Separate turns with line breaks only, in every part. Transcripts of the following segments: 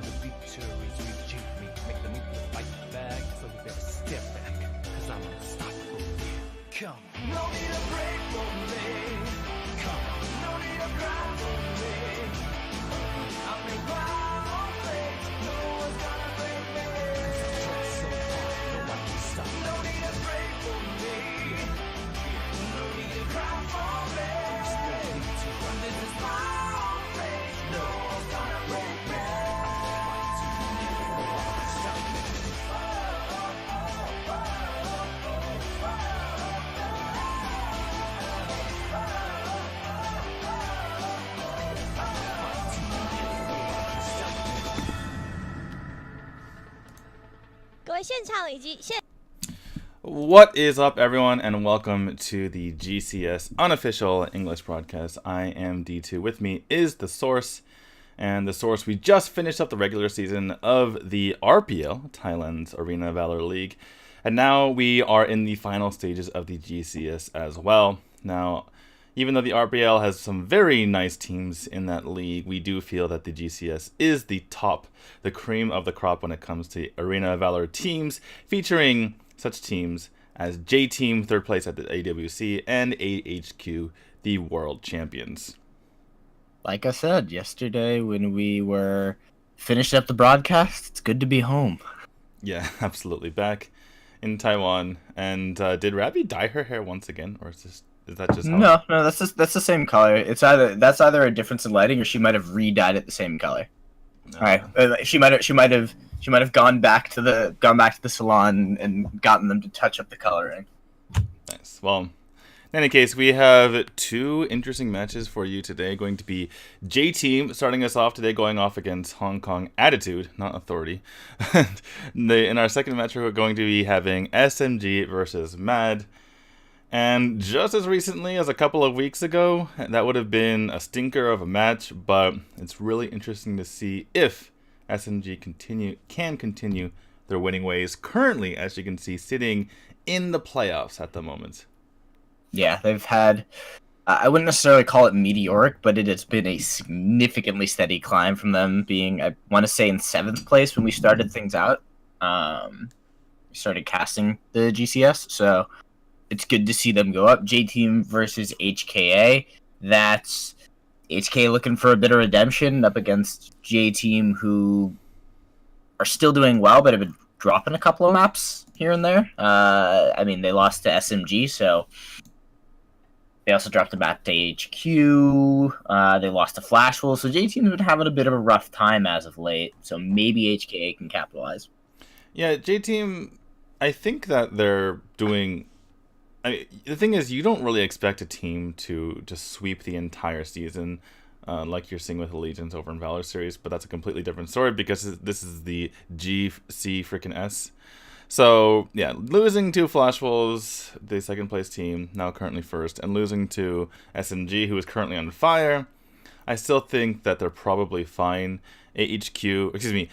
the victories rejuve me. Make the move to fight back, so you better step back, cause I'm unstoppable. Come on. No need to break for me. Come on. No need to cry for me. I'll make my own place. No one's gonna break me. Try so hard, no one can stop me. No need to break for me. No need to cry for me. This is my own place. No one's gonna break me.
What is up, everyone, and welcome to the GCS Unofficial English broadcast. I am D2. With me is The Source, and The Source, we just finished up the regular season of the RPL, Thailand's Arena Valor League, and now we are in the final stages of the GCS as well. Now, even though the RPL has some very nice teams in that league, we do feel that the GCS is the top, the cream of the crop when it comes to Arena Valor teams, featuring such teams as J-Team, third place at the AWC, and AHQ, the world champions.
Like I said yesterday when we were finishing up the broadcast, it's good to be home.
Yeah, absolutely. Back in Taiwan. And did Ravi dye her hair once again, or is that just how
No, that's the same color. It's either a difference in lighting, or she might have re-dyed it the same color.
No.
All right, she might have gone back to the salon and gotten them to touch up the coloring.
Nice. Well, in any case, we have two interesting matches for you today. Going to be J-Team starting us off today, going off against Hong Kong Attitude, not Authority. In our second match, we're going to be having SMG versus Mad. And just as recently as a couple of weeks ago, that would have been a stinker of a match, but it's really interesting to see if SMG can continue their winning ways. Currently, as you can see, sitting in the playoffs at the moment.
Yeah, they've had, I wouldn't necessarily call it meteoric, but it has been a significantly steady climb from them being, I want to say, in 7th place when we started things out. We started casting the GCS, so it's good to see them go up. J-Team versus HKA. That's HKA looking for a bit of redemption up against J-Team, who are still doing well, but have been dropping a couple of maps here and there. I mean, they lost to SMG, so they also dropped a map to HQ. They lost to Flashwolf, so J-Team has been having a bit of a rough time as of late, so maybe HKA can capitalize.
Yeah, J-Team, I think that they're doing... the thing is, you don't really expect a team to just sweep the entire season like you're seeing with Allegiance over in Valor Series, but that's a completely different story because this is the GC freaking S. So, yeah, losing to Flash Wolves, the second place team, now currently first, and losing to SMG, who is currently on fire, I still think that they're probably fine. HKA,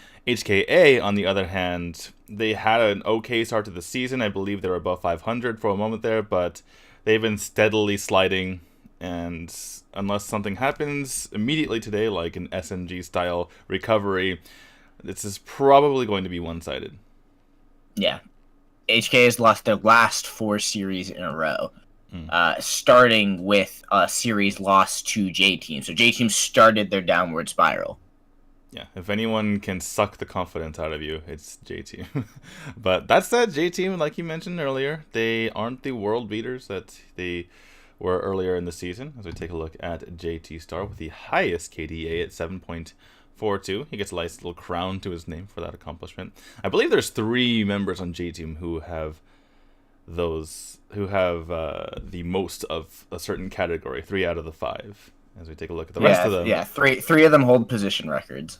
on the other hand, they had an okay start to the season. I believe they were above 500 for a moment there, but they've been steadily sliding, and unless something happens immediately today, like an SMG-style recovery, this is probably going to be one-sided.
Yeah. HK has lost their last 4 series in a row, starting with a series loss to J-Team. So J-Team started their downward spiral.
Yeah, if anyone can suck the confidence out of you, it's J-Team. But that said, J-Team, like you mentioned earlier, they aren't the world beaters that they were earlier in the season. As we take a look at JT Star with the highest KDA at 7.42. He gets a nice little crown to his name for that accomplishment. I believe there's 3 members on J-Team who have the most of a certain category, 3 out of the 5. As we take a look at the rest of them.
Yeah, three of them hold position records.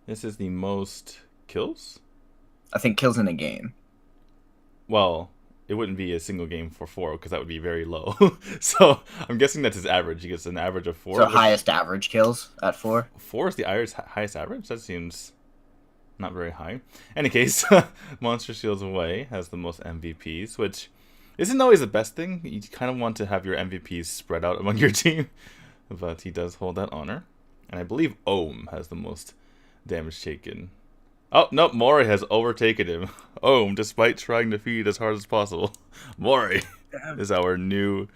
This is the most kills?
I think kills in a game.
Well, it wouldn't be a single game for 4, because that would be very low. So, I'm guessing that's his average. He gets an average of 4.
So, highest average kills at 4?
4 is the highest average? That seems not very high. Any case, Monster Shields Away has the most MVPs, which isn't always the best thing. You kind of want to have your MVPs spread out among your team, but he does hold that honor. And I believe Ohm has the most damage taken. Oh, no, Mori has overtaken him. Oh, despite trying to feed as hard as possible. Mori is our new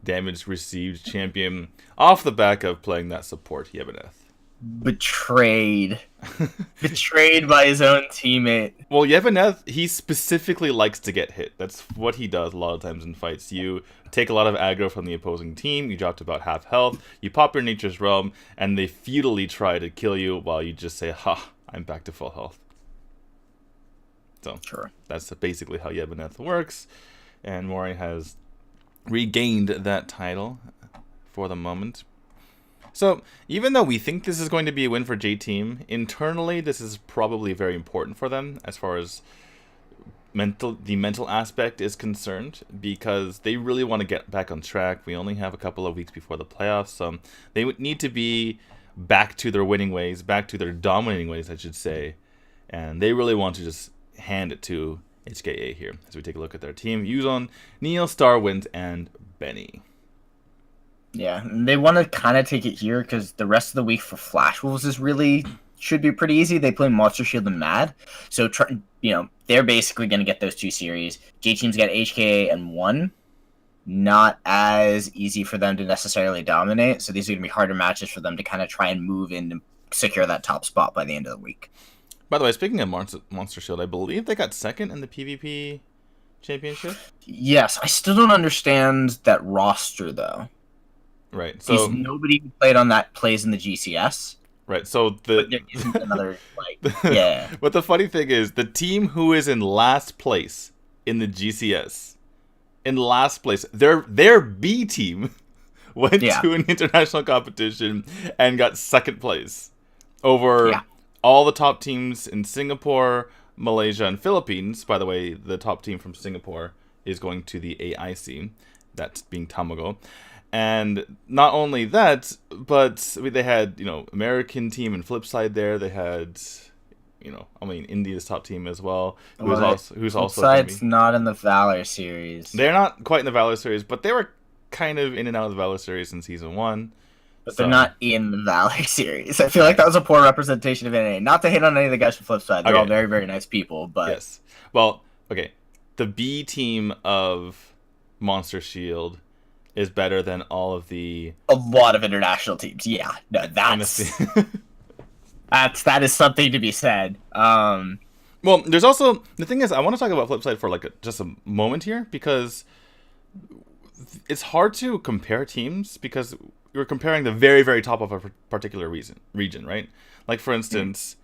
damage received champion off the back of playing that support, Yebeneth.
Betrayed. Betrayed by his own teammate.
Well, Yebeneth, he specifically likes to get hit. That's what he does a lot of times in fights. You take a lot of aggro from the opposing team, you drop to about half health, you pop your Nature's Realm, and they futilely try to kill you while you just say, ha, I'm back to full health. So,
sure.
That's basically how Yebeneth works, and Mori has regained that title for the moment. So, even though we think this is going to be a win for J-Team, internally this is probably very important for them as far as the mental aspect is concerned, because they really want to get back on track. We only have a couple of weeks before the playoffs, so they would need to be back to their winning ways, back to their dominating ways, I should say. And they really want to just hand it to HKA here as we take a look at their team. Yuzon, Neil, Starwind, and Benny.
Yeah, they want to kind of take it here because the rest of the week for Flash Wolves should be pretty easy. They play Monster Shield and Mad, so they're basically going to get those two series. J-Team's got HKA and 1. Not as easy for them to necessarily dominate, so these are going to be harder matches for them to kind of try and move in and secure that top spot by the end of the week.
By the way, speaking of Monster Shield, I believe they got second in the PvP championship?
Yes, I still don't understand that roster, though.
Right, so
nobody who played on that plays in the GCS.
Right, so
but there isn't another yeah.
But the funny thing is, the team who is in last place in the GCS, their B team went to an international competition and got second place over all the top teams in Singapore, Malaysia, and Philippines. By the way, the top team from Singapore is going to the AIC, that being Tamago. And not only that, but they had, American team and Flipside there. They had, India's top team as well. Who's also
Flipside's not in the Valor series.
They're not quite in the Valor series, but they were kind of in and out of the Valor series in season 1.
But they're not in the Valor series. I feel like that was a poor representation of NA. Not to hate on any of the guys from Flipside. They're all very, very nice people. But
yes. Well, okay. The B team of Monster Shield is better than all of a
lot of international teams. Yeah, no, that is something to be said.
Well, there's also the thing is, I want to talk about Flipside for just a moment here, because it's hard to compare teams because you're comparing the very, very top of a particular region, right? Like for instance,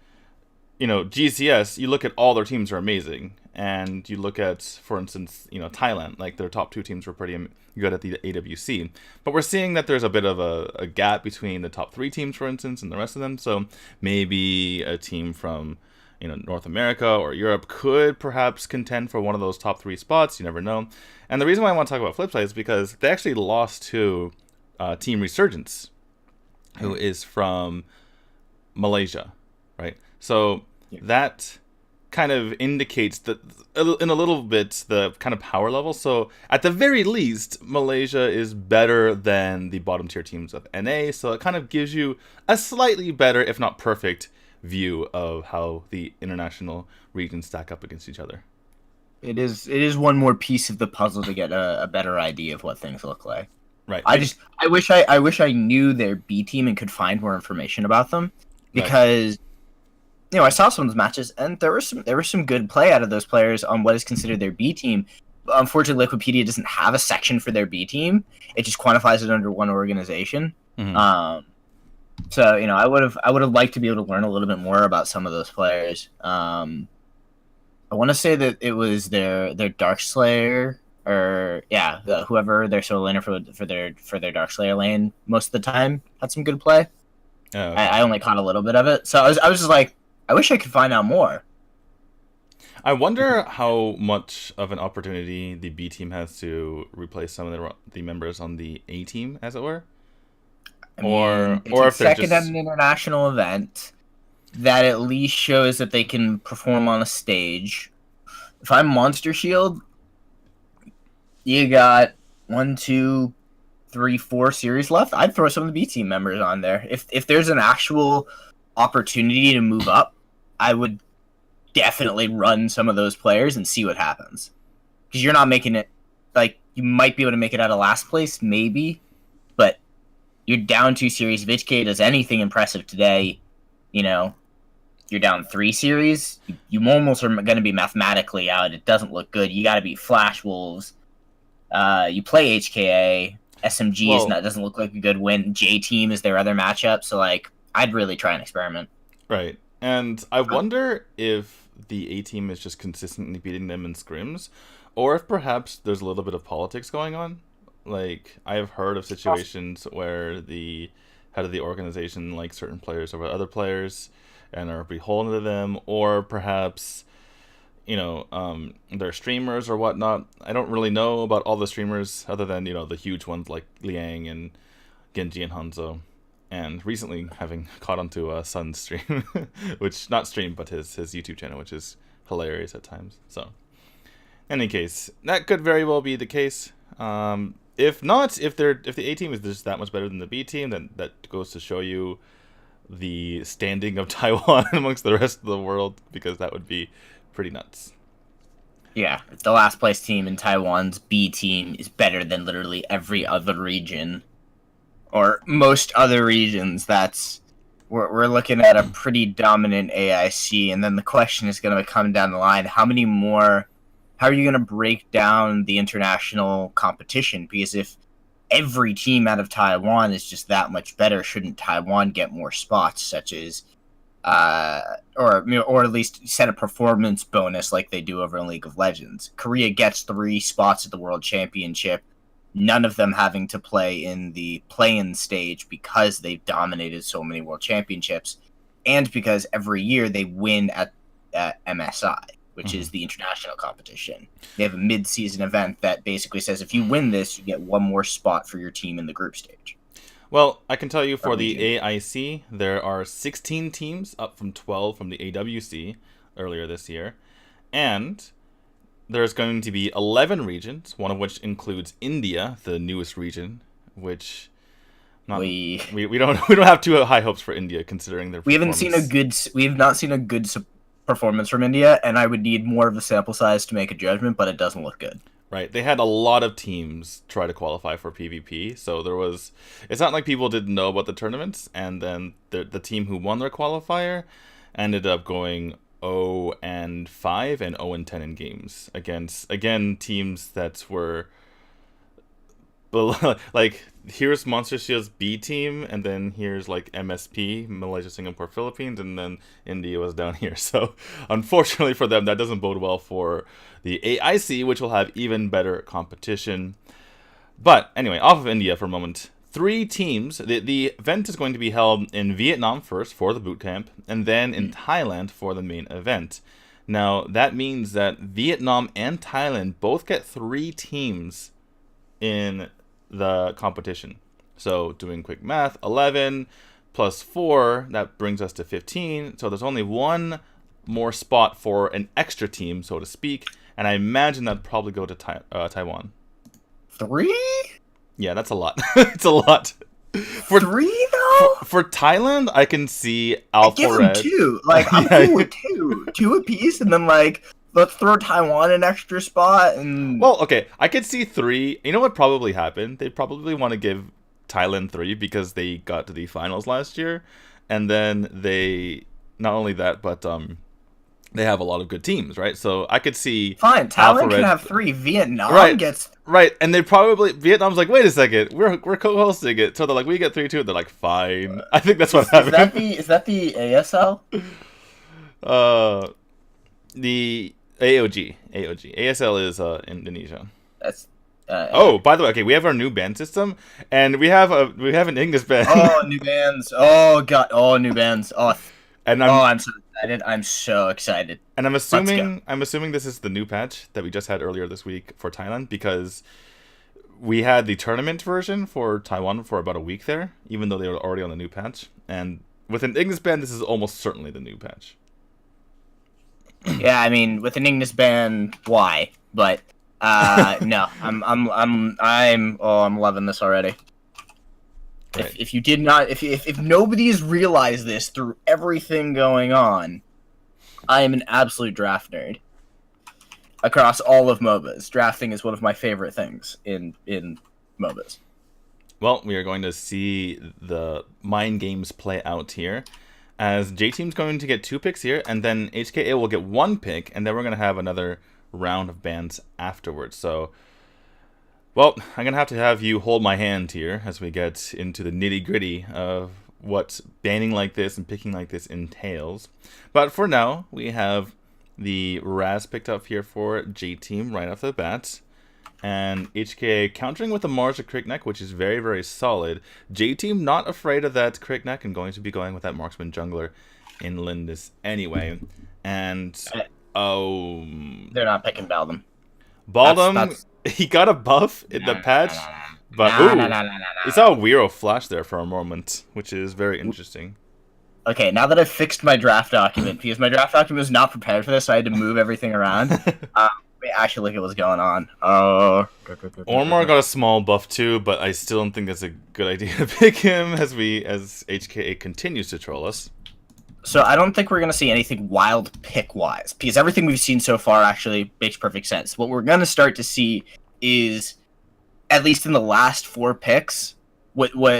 GCS. You look at all their teams are amazing, and you look at, for instance, Thailand. Like their top 2 teams were pretty good at the AWC, but we're seeing that there's a bit of a gap between the top 3 teams, for instance, and the rest of them. So maybe a team from North America or Europe could perhaps contend for one of those top 3 spots. You never know. And the reason why I want to talk about Flipside is because they actually lost to Team Resurgence, who is from Malaysia, right? So that kind of indicates that in a little bit the kind of power level. So at the very least, Malaysia is better than the bottom tier teams of NA. So it kind of gives you a slightly better, if not perfect, view of how the international regions stack up against each other.
It is one more piece of the puzzle to get a better idea of what things look like.
Right.
I wish I knew their B team and could find more information about them, because I saw some of those matches and there was some good play out of those players on what is considered their B team. Unfortunately, Wikipedia doesn't have a section for their B team. It just quantifies it under one organization. Mm-hmm. So I would have liked to be able to learn a little bit more about some of those players. I want to say that it was their Darkslayer, or whoever their solo laner for their Darkslayer lane most of the time had some good play. Oh, okay. I only caught a little bit of it, so I was just like, I wish I could find out more.
I wonder how much of an opportunity the B team has to replace some of the members on the A team, as it were. Or if they're
second at an international event, that at least shows that they can perform on a stage. If I'm Monster Shield, you got 1, 2, 3, 4 series left. I'd throw some of the B team members on there. If there's an actual opportunity to move up, I would definitely run some of those players and see what happens. Because you're not making it, like, you might be able to make it out of last place, maybe, but you're down 2 series. If HK does anything impressive today, you know, you're down 3 series, you almost are going to be mathematically out. It doesn't look good. You got to beat Flash Wolves. You play HKA. SMG doesn't look like a good win. J-Team is their other matchup, so, like, I'd really try and experiment.
Right. And I wonder if the A-Team is just consistently beating them in scrims, or if perhaps there's a little bit of politics going on. Like, I have heard of situations where the head of the organization likes certain players over other players and are beholden to them, or perhaps, you know, they're streamers or whatnot. I don't really know about all the streamers other than, you know, the huge ones like Liang and Genji and Hanzo. And recently having caught onto Sun's stream, which, not stream, but his YouTube channel, which is hilarious at times. So, in any case, that could very well be the case. If not, if the A team is just that much better than the B team, then that goes to show you the standing of Taiwan amongst the rest of the world, because that would be pretty nuts.
Yeah, the last place team in Taiwan's B team is better than literally every other region, or most other regions. We're looking at a pretty dominant AIC, and then the question is going to come down the line: how are you going to break down the international competition? Because if every team out of Taiwan is just that much better, shouldn't Taiwan get more spots, such as, or at least set a performance bonus like they do over in League of Legends? Korea gets 3 spots at the World Championship, none of them having to play in the play-in stage because they've dominated so many World Championships, and because every year they win at MSI, which is the international competition. They have a mid-season event that basically says if you win this, you get 1 more spot for your team in the group stage.
Well, I can tell you for the AIC, there are 16 teams, up from 12 from the AWC earlier this year. And there's going to be 11 regions, one of which includes India, the newest region, which we don't have too high hopes for India considering their performance.
We have not seen a good performance from India, and I would need more of a sample size to make a judgment, but it doesn't look good.
Right, they had a lot of teams try to qualify for PvP, so it's not like people didn't know about the tournaments, and then the team who won their qualifier ended up going 0-5 and 0-10 in games against, again, teams that were like, here's Monster Shield's B team, and then here's like MSP, Malaysia, Singapore, Philippines, and then India was down here. So unfortunately for them, that doesn't bode well for the AIC, which will have even better competition. But anyway, off of India for a moment. 3 teams. The event is going to be held in Vietnam first for the boot camp, and then in Thailand for the main event. Now, that means that Vietnam and Thailand both get 3 teams in the competition. So, doing quick math, 11 plus 4, that brings us to 15. So, there's only 1 more spot for an extra team, so to speak, and I imagine that'd probably go to Taiwan.
3?
Yeah, that's a lot. It's a lot. For
3 though?
For Thailand, I can see Alpha
Give
Red.
them 2. Like, I'm cool with 2. 2 apiece, and then, like, let's throw Taiwan an extra spot. And
Well, okay, I could see 3. You know what probably happened? They probably want to give Thailand 3 because they got to the finals last year, and then they, not only that, but they have a lot of good teams, right? So I could see
fine, Thailand can have 3. Vietnam gets
right, and they probably, Vietnam's like, wait a second, we're co-hosting it, so they're like, we get 3 too, and they're like, fine. I think that's what happened.
Is that the ASL?
The AOG. ASL is Indonesia.
That's
by the way, okay, we have our new band system, and we have an English band.
Oh, new bands. Oh god. Oh, new bands.
And
I'm so excited. I'm so excited.
And I'm assuming this is the new patch that we just had earlier this week for Thailand, because we had the tournament version for Taiwan for about a week there, even though they were already on the new patch. And with an Ignis band, this is almost certainly the new patch.
Yeah, I mean, with an Ignis band, why? But no, I'm loving this already.
Right.
If you did not, if nobody's realized this through everything going on, I am an absolute draft nerd. Across all of MOBAs, drafting is one of my favorite things in MOBAs.
Well, we are going to see the mind games play out here, as J Team's going to get 2 picks here, and then HKA will get 1 pick, and then we're going to have another round of bans afterwards. So, well, I'm going to have you hold my hand here as we get into the nitty-gritty of what banning like this and picking like this entails. But for now, we have the Raz picked up here for J Team right off the bat. And HKA countering with a Mars or Crickneck, which is very, very solid. J Team not afraid of that Crickneck and going to be going with that Marksman Jungler in Lindis anyway. And,
they're not picking Baldum.
Baldum, he got a buff in the patch. But, he saw a Weiro flash there for a moment, which is very interesting.
Okay, now that I've fixed my draft document, because my draft document was not prepared for this, so I had to move everything around. Let me actually look at what's going on.
Ormar got a small buff too, but I still don't think that's a good idea to pick him as HKA continues to troll us.
So I don't think we're going to see anything wild pick-wise, because everything we've seen so far actually makes perfect sense. What we're going to start to see is, at least in the last 4 picks,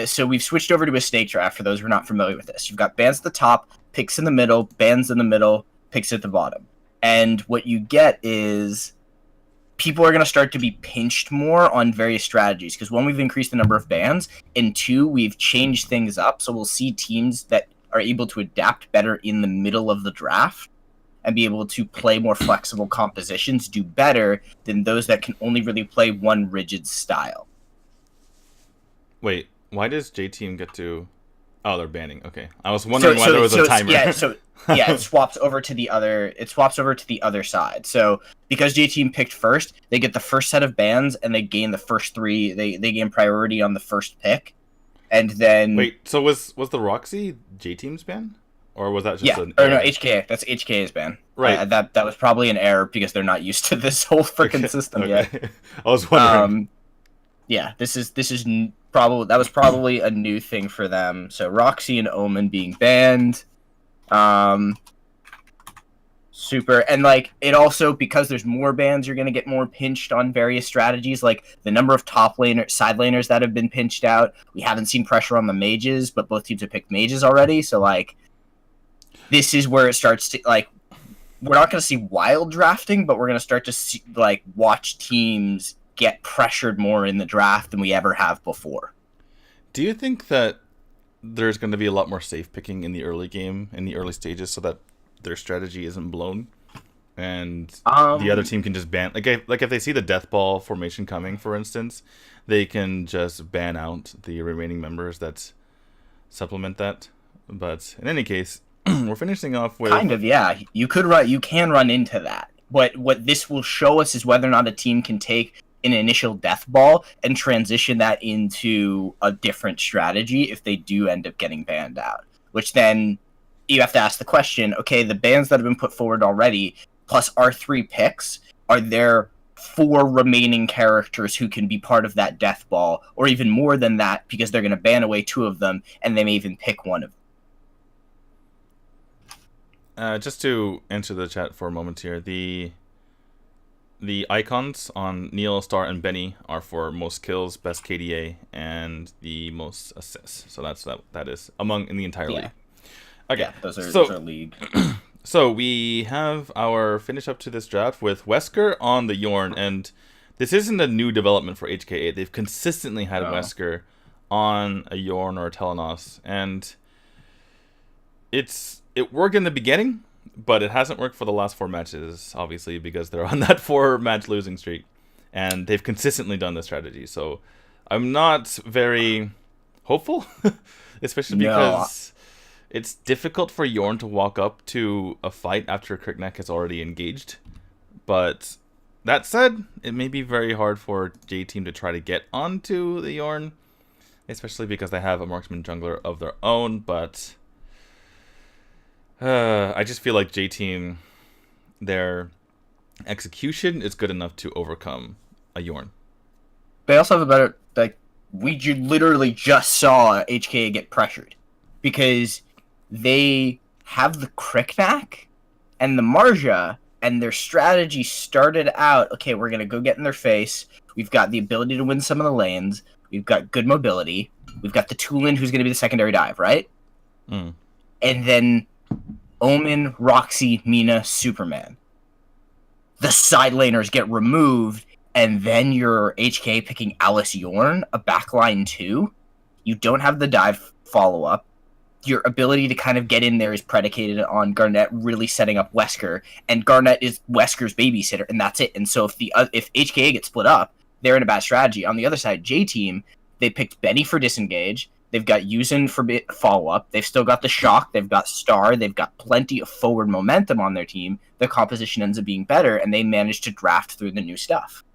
so we've switched over to a snake draft for those who are not familiar with this. You've got bans at the top, picks in the middle, bans in the middle, picks at the bottom. And what you get is people are going to start to be pinched more on various strategies, because 1, we've increased the number of bans, and 2, we've changed things up. So we'll see teams that are able to adapt better in the middle of the draft and be able to play more flexible compositions do better than those that can only really play one rigid style.
Wait, why does J Team get to... Oh, they're banning. Okay. I was wondering why there was a timer.
It swaps over to the other. It swaps over to the other side. So because J Team picked first, they get the first set of bans, and they gain the first 3. They gain priority on the first pick, and then
wait. So was the Roxy J Team's ban, or was that just an error?
No, HKA? That's HKA's ban.
Right.
That was probably an error because they're not used to this whole freaking system yet.
I was wondering.
This is probably a new thing for them. So Roxy and Omen being banned. Super. And like, it also, because there's more bans, you're going to get more pinched on various strategies, like the number of side laners that have been pinched out. We haven't seen pressure on the mages, but both teams have picked mages already. So like, this is where it starts to, like, we're not going to see wild drafting, but we're going to start to see, like, watch teams get pressured more in the draft than we ever have before.
Do you think that there's going to be a lot more safe picking in the early game, in the early stages, so that their strategy isn't blown, and the other team can just ban? Like if they see the death ball formation coming, for instance, they can just ban out the remaining members that supplement that. But in any case, we're finishing off with
You can run into that. But what this will show us is whether or not a team can take an initial death ball and transition that into a different strategy if they do end up getting banned out. Which then you have to ask the question, okay, the bans that have been put forward already, plus our 3 picks, are there 4 remaining characters who can be part of that death ball, or even more than that, because they're going to ban away 2 of them, and they may even pick one of them.
Just to answer the chat for a moment here, the icons on Neil, Star, and Benny are for most kills, best KDA, and the most assists. So that is in the entire league. Okay,
yeah, those are league.
So we have our finish up to this draft with Wesker on the Yorn, and this isn't a new development for HKA. They've consistently had Wesker on a Yorn or a Telenos, and it worked in the beginning, but it hasn't worked for the last 4 matches, obviously, because they're on that 4-match losing streak, and they've consistently done this strategy. So I'm not very hopeful, especially because it's difficult for Yorn to walk up to a fight after Crickneck is already engaged. But that said, it may be very hard for J Team to try to get onto the Yorn, especially because they have a Marksman Jungler of their own. But I just feel like J Team, their execution is good enough to overcome a Yorn.
They also have a better, literally just saw HKA get pressured because they have the Cricknack and the Marja, and their strategy started out, okay, we're going to go get in their face. We've got the ability to win some of the lanes. We've got good mobility. We've got the Tulin, who's going to be the secondary dive, right?
Mm.
And then Omen, Roxy, Mina, Superman. The side laners get removed, and then you're HK picking Alice Yorn, a backline 2. You don't have the dive follow-up. Your ability to kind of get in there is predicated on Garnet really setting up Wesker, and Garnet is Wesker's babysitter, and that's it. And so if HKA gets split up, they're in a bad strategy. On the other side, J-Team, they picked Benny for disengage. They've got Yuzin for follow-up. They've still got the Shock. They've got Star. They've got plenty of forward momentum on their team. Their composition ends up being better, and they managed to draft through the new stuff.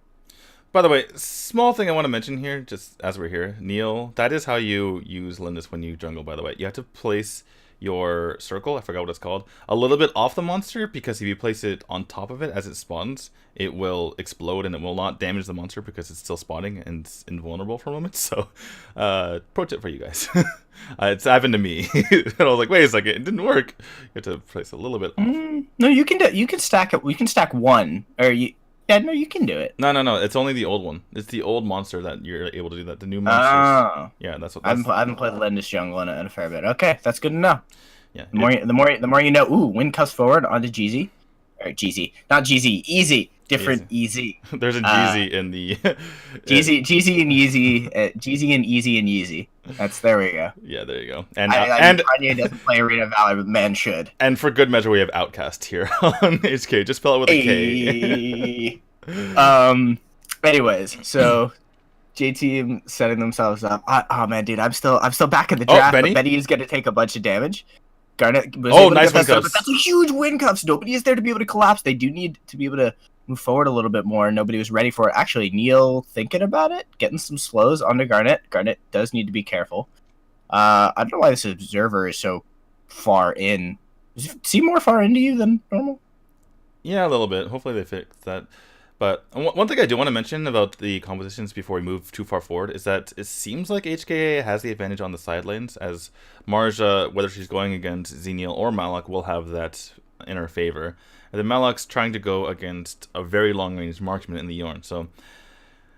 By the way, small thing I want to mention here, just as we're here, Neil, that is how you use Lindis when you jungle, by the way. You have to place your circle, I forgot what it's called, a little bit off the monster, because if you place it on top of it as it spawns, it will explode and it will not damage the monster because it's still spawning and it's invulnerable for a moment. So, pro tip for you guys. It's happened to me. And I was like, wait a second, it didn't work. You have to place a little bit off.
No, you can stack it. We can stack one, or you. Yeah, no, you can do it.
No. It's only the old one. It's the old monster that you're able to do that. The new monsters.
Oh.
Yeah, that's what.
I haven't played Lindis jungle in a fair bit. Okay, that's good to know.
Yeah.
The more you know. Ooh, win cuts forward onto GZ. Or GZ, not GZ. Easy. Different Easy.
There's a GZ in the.
GZ and Yeezy. GZ and Easy and Yeezy. There we go.
Yeah, there you go. And
Kanye doesn't play Arena of Valor, but man should.
And for good measure, we have Outcast here on HK. Just spell it with a
K. Anyways, so J-Team setting themselves up. Oh man, dude, I'm still back in the draft. Benny? But Benny is going to take a bunch of damage. Garnet was able to
nice
get
win cuffs.
But that's a huge win cuffs. Nobody is there to be able to collapse. They do need to be able to move forward a little bit more. Nobody was ready for it. Actually, Neil thinking about it, getting some slows onto Garnet. Garnet does need to be careful. I don't know why this observer is so far in. Does it seem more far into you than normal?
Yeah, a little bit. Hopefully they fix that. But one thing I do want to mention about the compositions before we move too far forward is that it seems like HKA has the advantage on the side lanes, as Marja, whether she's going against Xenial or Malak, will have that in her favor. And then Malak's trying to go against a very long-range marksman in the Yorn. So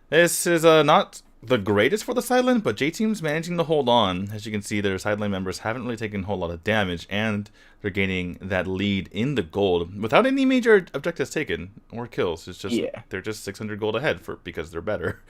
this is not the greatest for the side lane, but J-Team's managing to hold on. As you can see, their side lane members haven't really taken a whole lot of damage, and they're gaining that lead in the gold without any major objectives taken or kills. It's just they're just 600 gold ahead because they're better.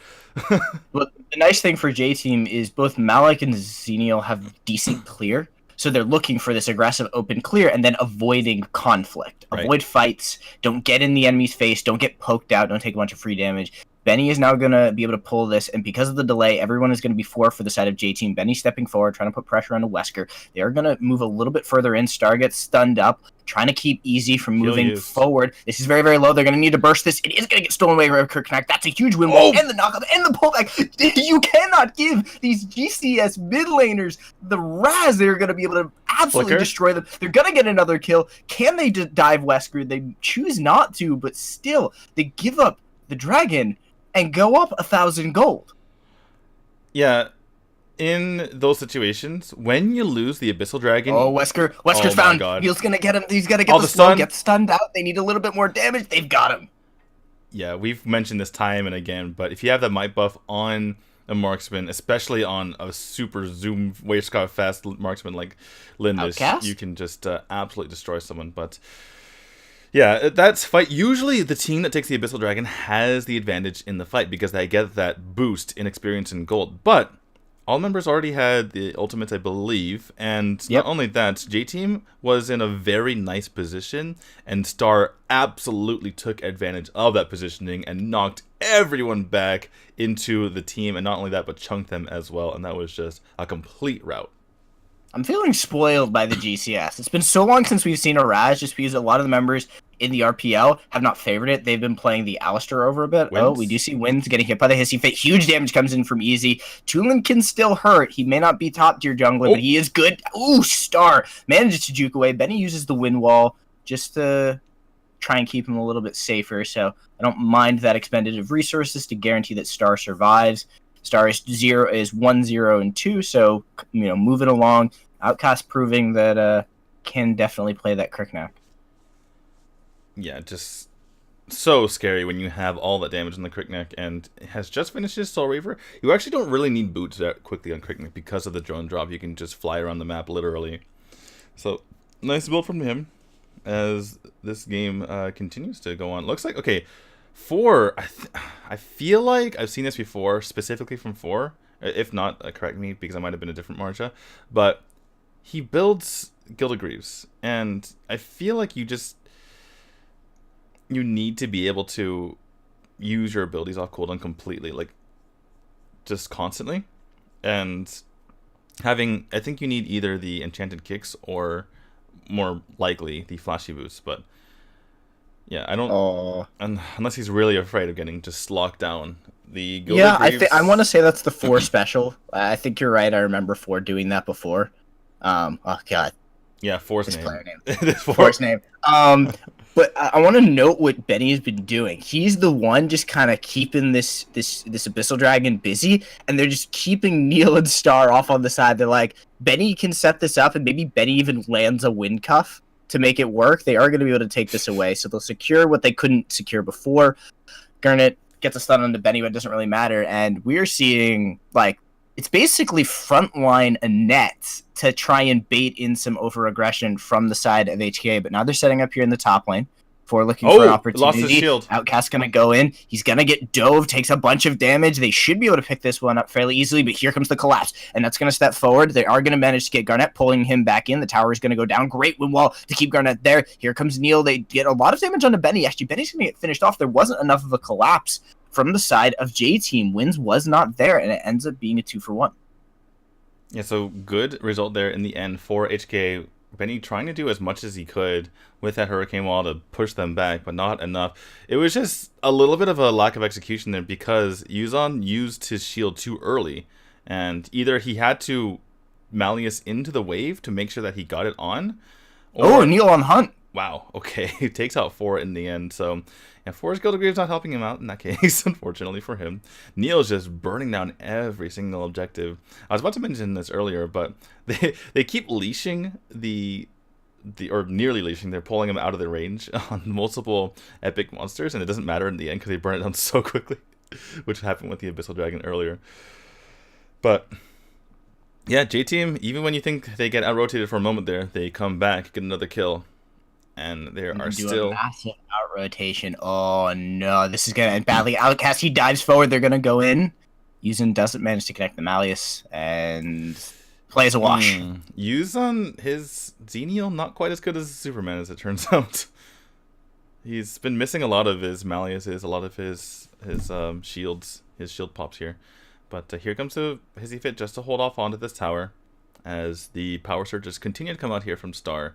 Well, the nice thing for J-Team is both Malak and Xenial have decent clear. So they're looking for this aggressive open clear and then avoiding conflict.
Right.
Avoid fights. Don't get in the enemy's face. Don't get poked out. Don't take a bunch of free damage. Benny is now going to be able to pull this, and because of the delay, everyone is going to be for the side of J-Team. Benny stepping forward, trying to put pressure onto Wesker. They are going to move a little bit further in. Star gets stunned up, trying to keep Easy from moving forward. This is very, very low. They're going to need to burst this. It is going to get stolen away by Kirknack. That's a huge win wall, and the knockup, and the pullback. You cannot give these GCS mid laners the Raz. They're going to be able to absolutely destroy them. They're going to get another kill. Can they dive Wesker? They choose not to, but still, they give up the Dragon and go up 1,000 gold.
Yeah, in those situations, when you lose the Abyssal Dragon...
Wesker's found. Neil's gonna get him. He's gotta get the stun. Get stunned out. They need a little bit more damage. They've got him.
Yeah, we've mentioned this time and again, but if you have that might buff on a marksman, especially on a super zoom waistcoat fast marksman like Lindis, you can just absolutely destroy someone. But yeah, that's fight. Usually the team that takes the Abyssal Dragon has the advantage in the fight because they get that boost in experience and gold. But all members already had the ultimates, I believe, and not only that, J-Team was in a very nice position, and Star absolutely took advantage of that positioning and knocked everyone back into the team, and not only that, but chunked them as well, and that was just a complete rout.
I'm feeling spoiled by the GCS. It's been so long since we've seen a Raz, just because a lot of the members in the RPL have not favored it. They've been playing the Alistair over a bit. Oh, we do see Wins getting hit by the Hissy Fit. Huge damage comes in from Easy. Tulin can still hurt. He may not be top tier jungler, but he is good. Ooh, Star manages to juke away. Benny uses the wind wall just to try and keep him a little bit safer. So I don't mind that expended of resources to guarantee that Star survives. Star is 1, 0, and 2. So moving along. Outcast proving that can definitely play that Cricknack.
Yeah, just so scary when you have all that damage on the Cricknack and has just finished his Soul Reaver. You actually don't really need boots that quickly on Cricknack because of the drone drop. You can just fly around the map literally. So nice build from him as this game continues to go on. Looks like, okay, 4, I feel like I've seen this before, specifically from 4. If not, correct me because I might have been a different Marja. But he builds Gilded Greaves, and I feel like you need to be able to use your abilities off cooldown completely, like just constantly. And I think you need either the enchanted kicks or more likely the flashy boost. But yeah, I don't. Unless he's really afraid of getting just locked down. The Gilded Greaves,
I want to say that's the 4 special. I think you're right. I remember 4 doing that before. Oh god.
Yeah, 4's name.
Player name. 4's name. But I want to note what Benny has been doing. He's the one just kind of keeping this Abyssal Dragon busy, and they're just keeping Neil and Star off on the side. They're like, Benny can set this up, and maybe Benny even lands a wind cuff to make it work. They are going to be able to take this away, so they'll secure what they couldn't secure before. Garnet gets a stun onto Benny, but it doesn't really matter, and we're seeing, like, it's basically frontline Annette to try and bait in some over-aggression from the side of HKA. But now they're setting up here in the top lane for looking for an opportunity.
Lost his shield.
Outcast's going to go in. He's going to get dove, takes a bunch of damage. They should be able to pick this one up fairly easily, but here comes the collapse. And that's going to step forward. They are going to manage to get Garnet, pulling him back in. The tower is going to go down. Great wind wall to keep Garnet there. Here comes Neil. They get a lot of damage onto Benny. Actually, Benny's going to get finished off. There wasn't enough of a collapse from the side of J-Team. Wins was not there, and it ends up being a 2-for-1.
Yeah, so good result there in the end for HK. Benny trying to do as much as he could with that Hurricane Wall to push them back, but not enough. It was just a little bit of a lack of execution there because Yuzon used his shield too early. And either he had to Malleus into the wave to make sure that he got it on.
Or Neil on Hunt.
Wow, okay. He takes out 4 in the end, so... Yeah, 4's Gilded Greaves not helping him out in that case, unfortunately for him. Neil's just burning down every single objective. I was about to mention this earlier, but they keep leashing or nearly leashing. They're pulling him out of the range on multiple epic monsters, and it doesn't matter in the end because they burn it down so quickly, which happened with the Abyssal Dragon earlier. But yeah, J-Team, even when you think they get out-rotated for a moment there, they come back, get another kill. And there are still
a massive out rotation. Oh no, this is gonna end badly. Outcast, he dives forward. They're gonna go in. Yuzon doesn't manage to connect the Malleus and plays a wash.
Yuzon, his Xenial not quite as good as Superman as it turns out. He's been missing a lot of his Malleus, a lot of his shields, his shield pops here. But here comes the Hissy Fit just to hold off onto this tower as the power surges continue to come out here from Star.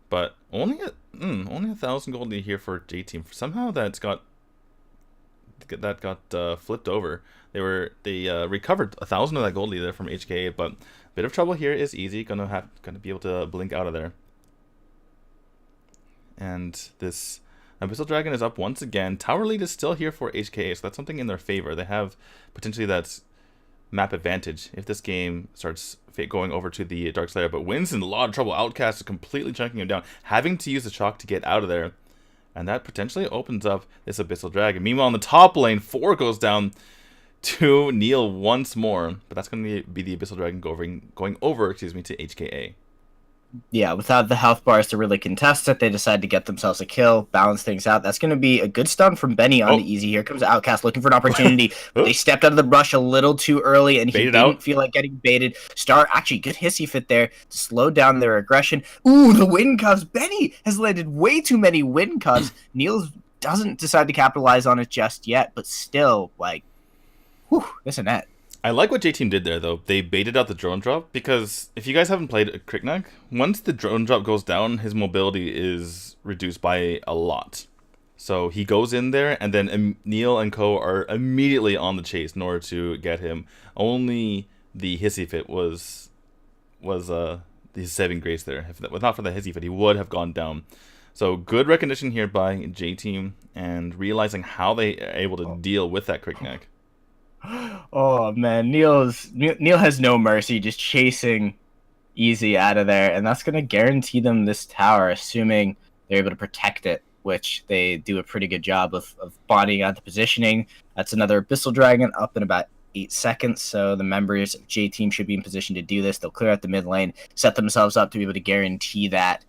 But only 1,000 gold here for J-Team. Somehow that got flipped over. They recovered 1,000 of that gold there from HKA, but a bit of trouble here is easy. Gonna be able to blink out of there. And this Abyssal Dragon is up once again. Tower lead is still here for HKA, so that's something in their favor. They have potentially that map advantage if this game starts going over to the Dark Slayer, but Wynn's in a lot of trouble. Outcast is completely chunking him down, having to use the shock to get out of there, and that potentially opens up this Abyssal Dragon. Meanwhile, in the top lane, 4 goes down to Neil once more, but that's going to be the Abyssal Dragon going over to HKA.
Yeah, without the health bars to really contest it, they decide to get themselves a kill, balance things out. That's going to be a good stun from Benny on the easy. Here comes Outcast looking for an opportunity. They stepped out of the brush a little too early, and he didn't feel like getting baited. Star, actually, good Hissy Fit there to slow down their aggression. Ooh, the wind cuffs. Benny has landed way too many wind cuffs. Niels doesn't decide to capitalize on it just yet, but still, like, whew, that's a net.
I like what J-Team did there, though. They baited out the drone drop, because if you guys haven't played Cricknack, once the drone drop goes down, his mobility is reduced by a lot. So he goes in there, and then Neil and co are immediately on the chase in order to get him. Only the Hissy Fit was the saving grace there. If not for the Hissy Fit, he would have gone down. So good recognition here by J-Team, and realizing how they are able to deal with that Cricknack.
Oh man, Neil has no mercy, just chasing Easy out of there, and that's gonna guarantee them this tower, assuming they're able to protect it, which they do a pretty good job of bodying out the positioning. That's another Abyssal Dragon up in about 8 seconds, so the members of J Team should be in position to do this. They'll clear out the mid lane, set themselves up to be able to guarantee that.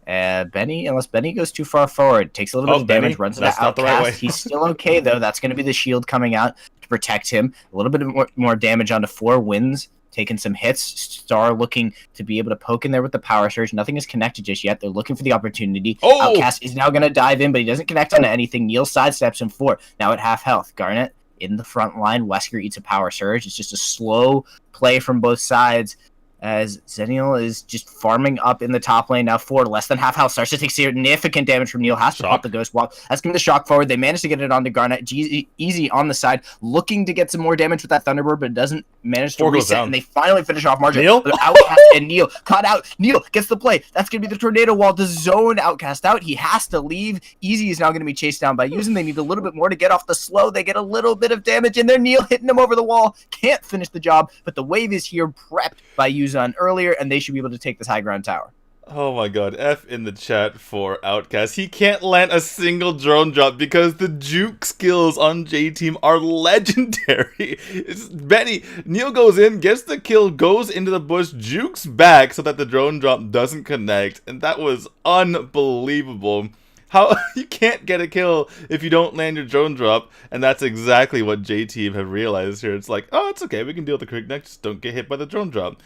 Benny, unless Benny goes too far forward, takes a little bit of damage, runs into
That's not
Outcast.
the right way.
He's still okay, though. That's going to be the shield coming out to protect him. A little bit more damage onto 4 wins, taking some hits. Star looking to be able to poke in there with the power surge. Nothing is connected just yet. They're looking for the opportunity.
Oh!
Outcast is now going to dive in, but he doesn't connect onto anything. Neil sidesteps him 4. Now at half health. Garnet in the front line. Wesker eats a power surge. It's just a slow play from both sides, as Zenial is just farming up in the top lane. Now 4, less than half health, starts to take significant damage from Neil. Has to pop the Ghost Walk. That's going to be the shock forward. They managed to get it onto Garnet. Easy on the side, looking to get some more damage with that Thunderbird, but doesn't manage to reset. And they finally finish off Margin.
Neil?
Outcast and Neil caught out. Neil gets the play. That's going to be the Tornado Wall to zone Outcast out. He has to leave. Easy is now going to be chased down by Using. They need a little bit more to get off the slow. They get a little bit of damage in there. Neil hitting him over the wall. Can't finish the job, but the wave is here, prepped by Yuzan earlier, and they should be able to take this high ground tower.
Oh my god, F in the chat for Outcast. He can't land a single drone drop because the juke skills on J-Team are legendary. It's Benny. Neil goes in, gets the kill, goes into the bush, jukes back so that the drone drop doesn't connect, and that was unbelievable. How you can't get a kill if you don't land your drone drop, and that's exactly what J-Team have realized here. It's like, oh, it's okay, we can deal with the quick neck, just don't get hit by the drone drop.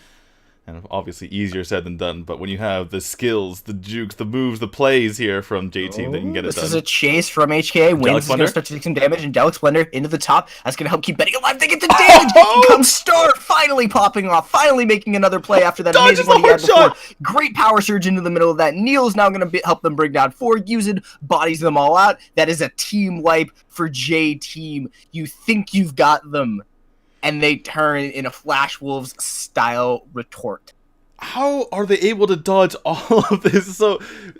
And obviously easier said than done, but when you have the skills, the jukes, the moves, the plays here from J-Team, then you can get it done.
This is a chase from HKA. Wins is going to start to take some damage, and Delic Splendor into the top. That's going to help keep Benny alive. They get the damage!
Oh!
Here comes Star, finally popping off, finally making another play after that amazing one he had before. Great power surge into the middle of that. Neil's now going to help them bring down 4. Used bodies them all out. That is a team wipe for J-Team. You think you've got them, and they turn in a Flash Wolves style retort.
How are they able to dodge all of this? So,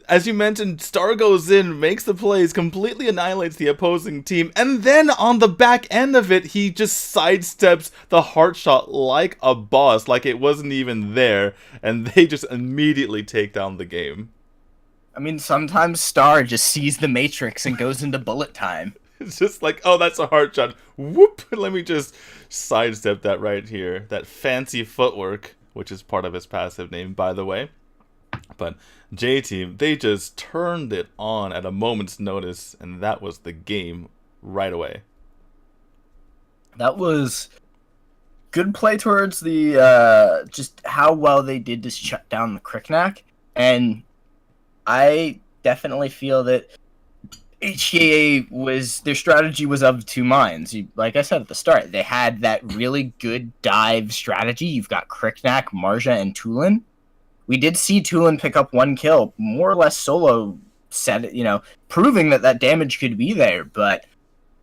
as you mentioned, Star goes in, makes the plays, completely annihilates the opposing team, and then on the back end of it, he just sidesteps the heart shot like a boss, like it wasn't even there, and they just immediately take down the game.
I mean, sometimes Star just sees the Matrix and goes into bullet time.
It's just like, oh, that's a heart shot. Whoop! Let me just sidestep that right here. That fancy footwork, which is part of his passive name, by the way. But J-Team, they just turned it on at a moment's notice, and that was the game right away.
That was good play towards the, just how well they did to shut down the Cricknack. And I definitely feel that HKA their strategy was of 2 minds. Like I said at the start, they had that really good dive strategy. You've got Cricknack, Marja, and Tulin. We did see Tulin pick up 1 kill, more or less solo, proving that damage could be there, but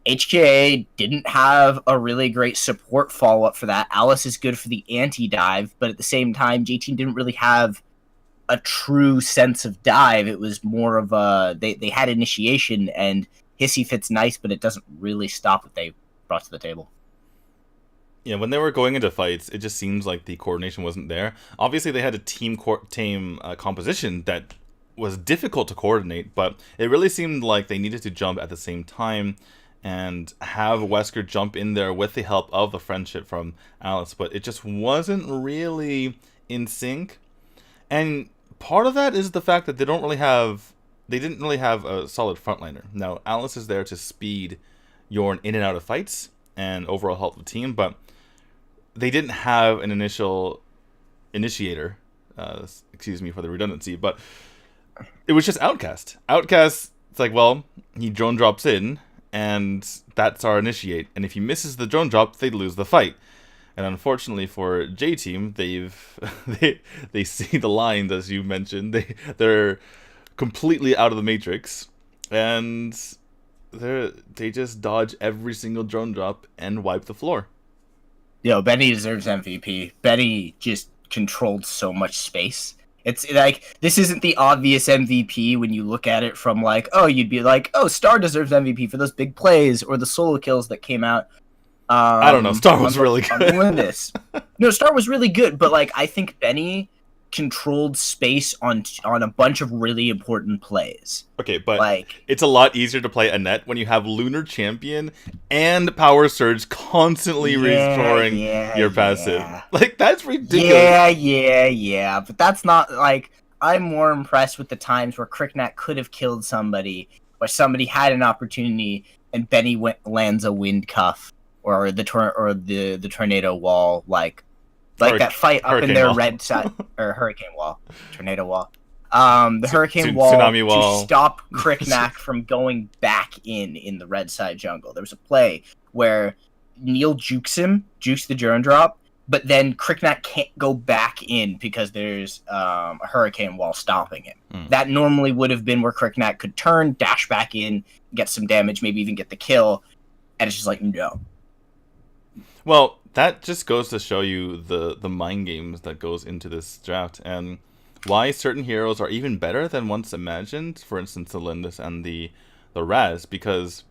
HKA didn't have a really great support follow-up for that. Alice is good for the anti-dive, but at the same time, J-Team didn't really have a true sense of dive. It was more of a they had initiation, and Hissy fits nice, but it doesn't really stop what they brought to the table.
Yeah, when they were going into fights, it just seems like the coordination wasn't there. Obviously, they had a team composition that was difficult to coordinate, but it really seemed like they needed to jump at the same time and have Wesker jump in there with the help of the friendship from Alice, but it just wasn't really in sync. And part of that is the fact that they didn't really have a solid frontliner. Now, Alice is there to speed Yorn in and out of fights and overall help the team, but they didn't have an initial initiator. Excuse me for the redundancy, but it was just Outcast. Outcast, it's like, well, he drone drops in, and that's our initiate. And if he misses the drone drop, they lose the fight. And unfortunately for J-Team, they see the lines, as you mentioned. They're completely out of the matrix, and they just dodge every single drone drop and wipe the floor.
Yo, Benny deserves MVP. Benny just controlled so much space. It's like, this isn't the obvious MVP when you look at it from like, oh, you'd be like, oh, Star deserves MVP for those big plays or the solo kills that came out.
I don't know. Star was really
on
good.
Lindis. No, Star was really good, but like I think Benny controlled space on a bunch of really important plays.
Okay, but
Like
it's a lot easier to play Annette when you have Lunar Champion and Power Surge constantly restoring your passive.
yeah.
Like, that's ridiculous.
Yeah. But that's not like I'm more impressed with the times where Cricknack could have killed somebody, or somebody had an opportunity, and Benny lands a wind cuff or the tornado wall, like that fight up in their red side or hurricane wall, tornado wall. The hurricane wall
tsunami wall
to stop Cricknack from going back in the red side jungle. There was a play where Neil jukes the Juron drop, but then Cricknack can't go back in because there's a hurricane wall stopping him. That normally would have been where Cricknack could turn, dash back in, get some damage, maybe even get the kill, and it's just like, no.
Well, that just goes to show you the mind games that goes into this draft, and why certain heroes are even better than once imagined. For instance, the Lindis and the Raz, because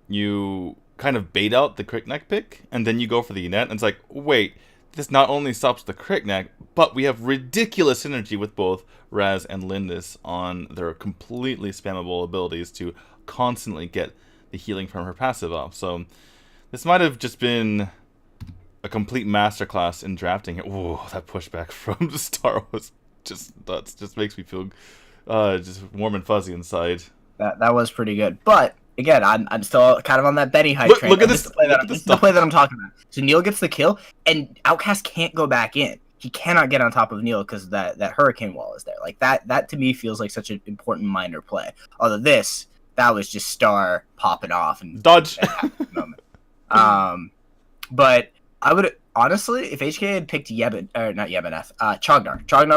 you kind of bait out the Cricknack pick, and then you go for the Annette, and it's like, wait, this not only stops the Cricknack, but we have ridiculous synergy with both Raz and Lindis on their completely spammable abilities to constantly get the healing from her passive off. So this might have just been a complete masterclass in drafting it. Ooh, that pushback from the Star was just nuts. Just makes me feel just warm and fuzzy inside.
That was pretty good. But again, I'm still kind of on that Benny hype train.
Look at this.
This is the play that I'm talking about. So Neil gets the kill, and Outcast can't go back in. He cannot get on top of Neil because that hurricane wall is there. Like that to me feels like such an important minor play. Although that was just Star popping off and
dodge.
But I would honestly, if HKA had picked Chognar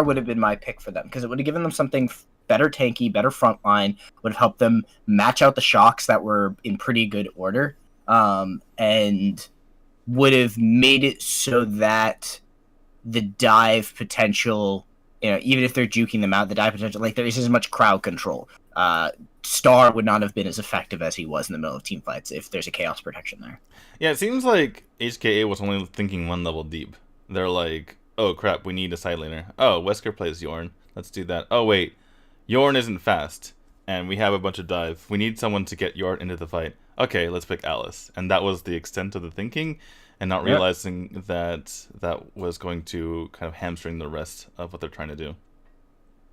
would have been my pick for them because it would have given them something better tanky, better frontline, would have helped them match out the shocks that were in pretty good order, and would have made it so that the dive potential, even if they're juking them out, the dive potential, like there isn't as much crowd control. Star would not have been as effective as he was in the middle of team fights if there's a chaos protection there.
Yeah, it seems like HKA was only thinking one level deep. They're like, oh crap, we need a side laner. Oh, Wesker plays Yorn. Let's do that. Oh wait, Yorn isn't fast, and we have a bunch of dive. We need someone to get Yorn into the fight. Okay, let's pick Alice. And that was the extent of the thinking, and not realizing that was going to kind of hamstring the rest of what they're trying to do.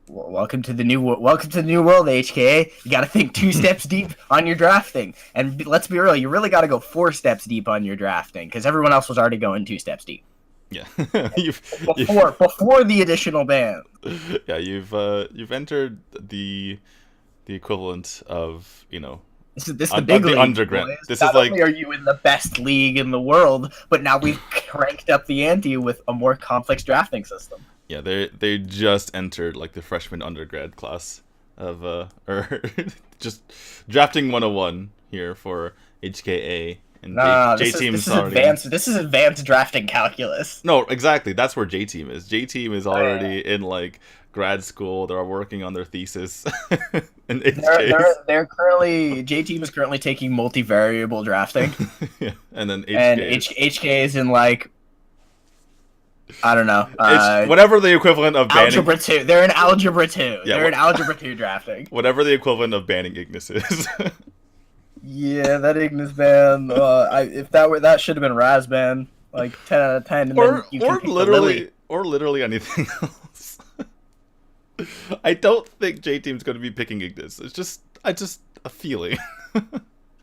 Welcome to the new world, HKA. You got to think 2 steps deep on your drafting, and let's be real, you really got to go 4 steps deep on your drafting because everyone else was already going 2 steps deep.
Yeah,
before the additional ban.
Yeah, you've entered the equivalent of
This is the big league.
Underground.
Boys.
This
Not
is like,
only are you in the best league in the world, but now we've cranked up the ante with a more complex drafting system.
Yeah, they just entered like the freshman undergrad class of or just drafting 101 here for HKA and J Team.
This is advanced drafting calculus.
No, exactly. That's where J Team is. J Team is already in like grad school. They're working on their thesis. And
they're currently J Team is currently taking multivariable drafting.
Yeah, and then
HK is in like, I don't know.
Whatever the equivalent of banning...
Algebra 2. They're in Algebra 2.
Yeah,
they're in Algebra 2 drafting.
Whatever the equivalent of banning Ignis is.
Yeah, that Ignis ban. If that should have been Raz ban. Like 10 out of 10. And
or literally anything else. I don't think J-Team's going to be picking Ignis. It's just a feeling.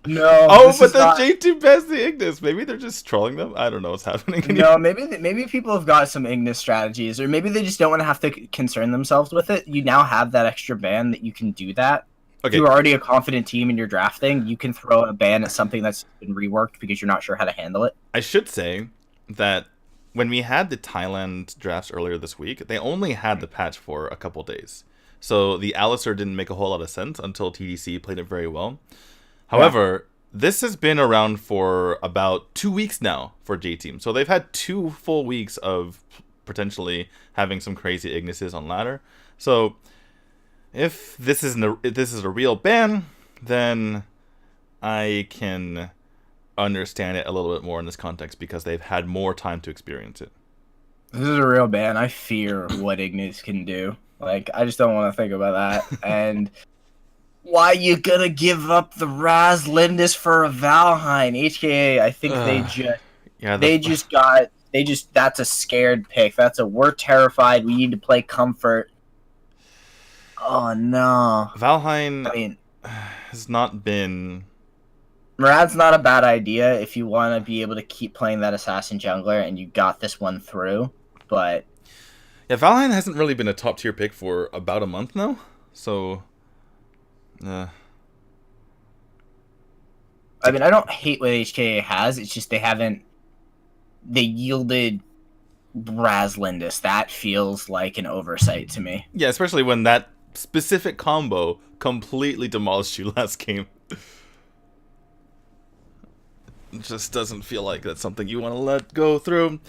No.
Oh, but then J-Team bans the Ignis. Maybe they're just trolling them. I don't know what's happening.
No, maybe people have got some Ignis strategies, or maybe they just don't want to have to concern themselves with it. You now have that extra ban that you can do that. Okay. If you're already a confident team in your drafting, you can throw a ban at something that's been reworked because you're not sure how to handle it.
I should say that when we had the Thailand drafts earlier this week, they only had the patch for a couple days. So the Alistair didn't make a whole lot of sense until TDC played it very well. However, this has been around for about 2 weeks now for J-Team. So they've had 2 full weeks of potentially having some crazy Ignises on ladder. So if this is a real ban, then I can understand it a little bit more in this context because they've had more time to experience it.
This is a real ban. I fear what Ignis can do. Like, I just don't want to think about that. And why you gonna give up the Raz Lindis for a Valheim? HKA, I think that's a scared pick. That's a we're terrified. We need to play comfort. Oh no.
Valheim has not been.
Murad's not a bad idea if you want to be able to keep playing that assassin jungler and you got this one through, but
yeah, Valheim hasn't really been a top tier pick for about a month now, so
I mean, I don't hate what HKA has, it's just they yielded Raz Lindis. That feels like an oversight to me.
Yeah, especially when that specific combo completely demolished you last game. It just doesn't feel like that's something you want to let go through.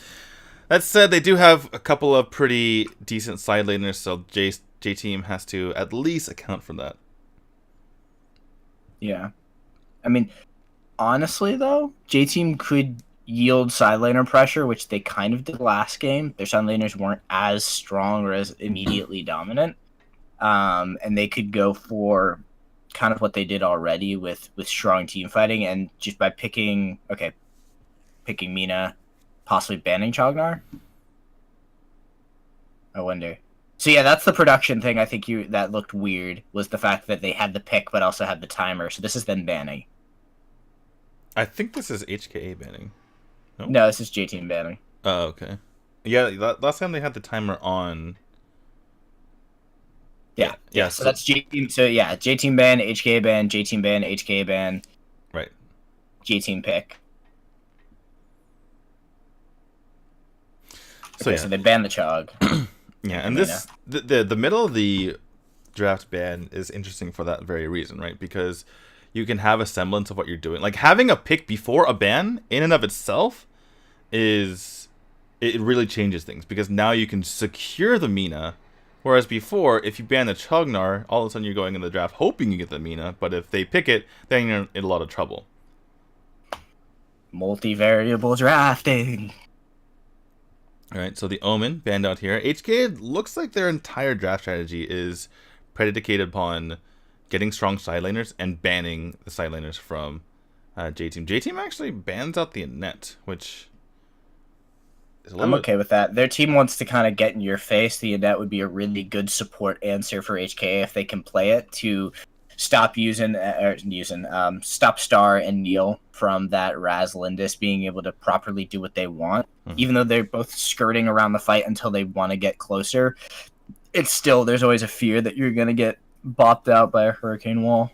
That said, they do have a couple of pretty decent side laners, so J-Team has to at least account for that.
Yeah. I mean, honestly, though, J-Team could yield side laner pressure, which they kind of did last game. Their side laners weren't as strong or as immediately dominant. And they could go for kind of what they did already with strong team fighting, and just by picking Mina, possibly banning Chognar. I wonder. So yeah, that's the production thing. I think that looked weird was the fact that they had the pick but also had the timer. So this is them banning.
I think this is HKA banning.
No, this is J-Team banning.
Oh, okay. Yeah, last time they had the timer on.
Yeah. So that's J-Team. So yeah, J-Team ban, HKA ban, J-Team ban, HKA ban.
Right.
J-Team pick.
So
So they banned the Chog.
Yeah, and this the middle of the draft ban is interesting for that very reason, right? Because you can have a semblance of what you're doing. Like having a pick before a ban in and of itself it really changes things, because now you can secure the Mina. Whereas before, if you ban the Chognar, all of a sudden you're going in the draft hoping you get the Mina, but if they pick it, then you're in a lot of trouble.
Multivariable drafting.
Alright, so the Omen banned out here. HK looks like their entire draft strategy is predicated upon getting strong side laners and banning the side laners from J-Team. J-Team actually bans out the Annette, which
I'm okay with that. Their team wants to kind of get in your face. The Annette would be a really good support answer for HKA if they can play it to stop stop Star and Neil from that Raz Lindis being able to properly do what they want. Even though they're both skirting around the fight until they want to get closer, it's still, there's always a fear that you're going to get bopped out by a hurricane wall.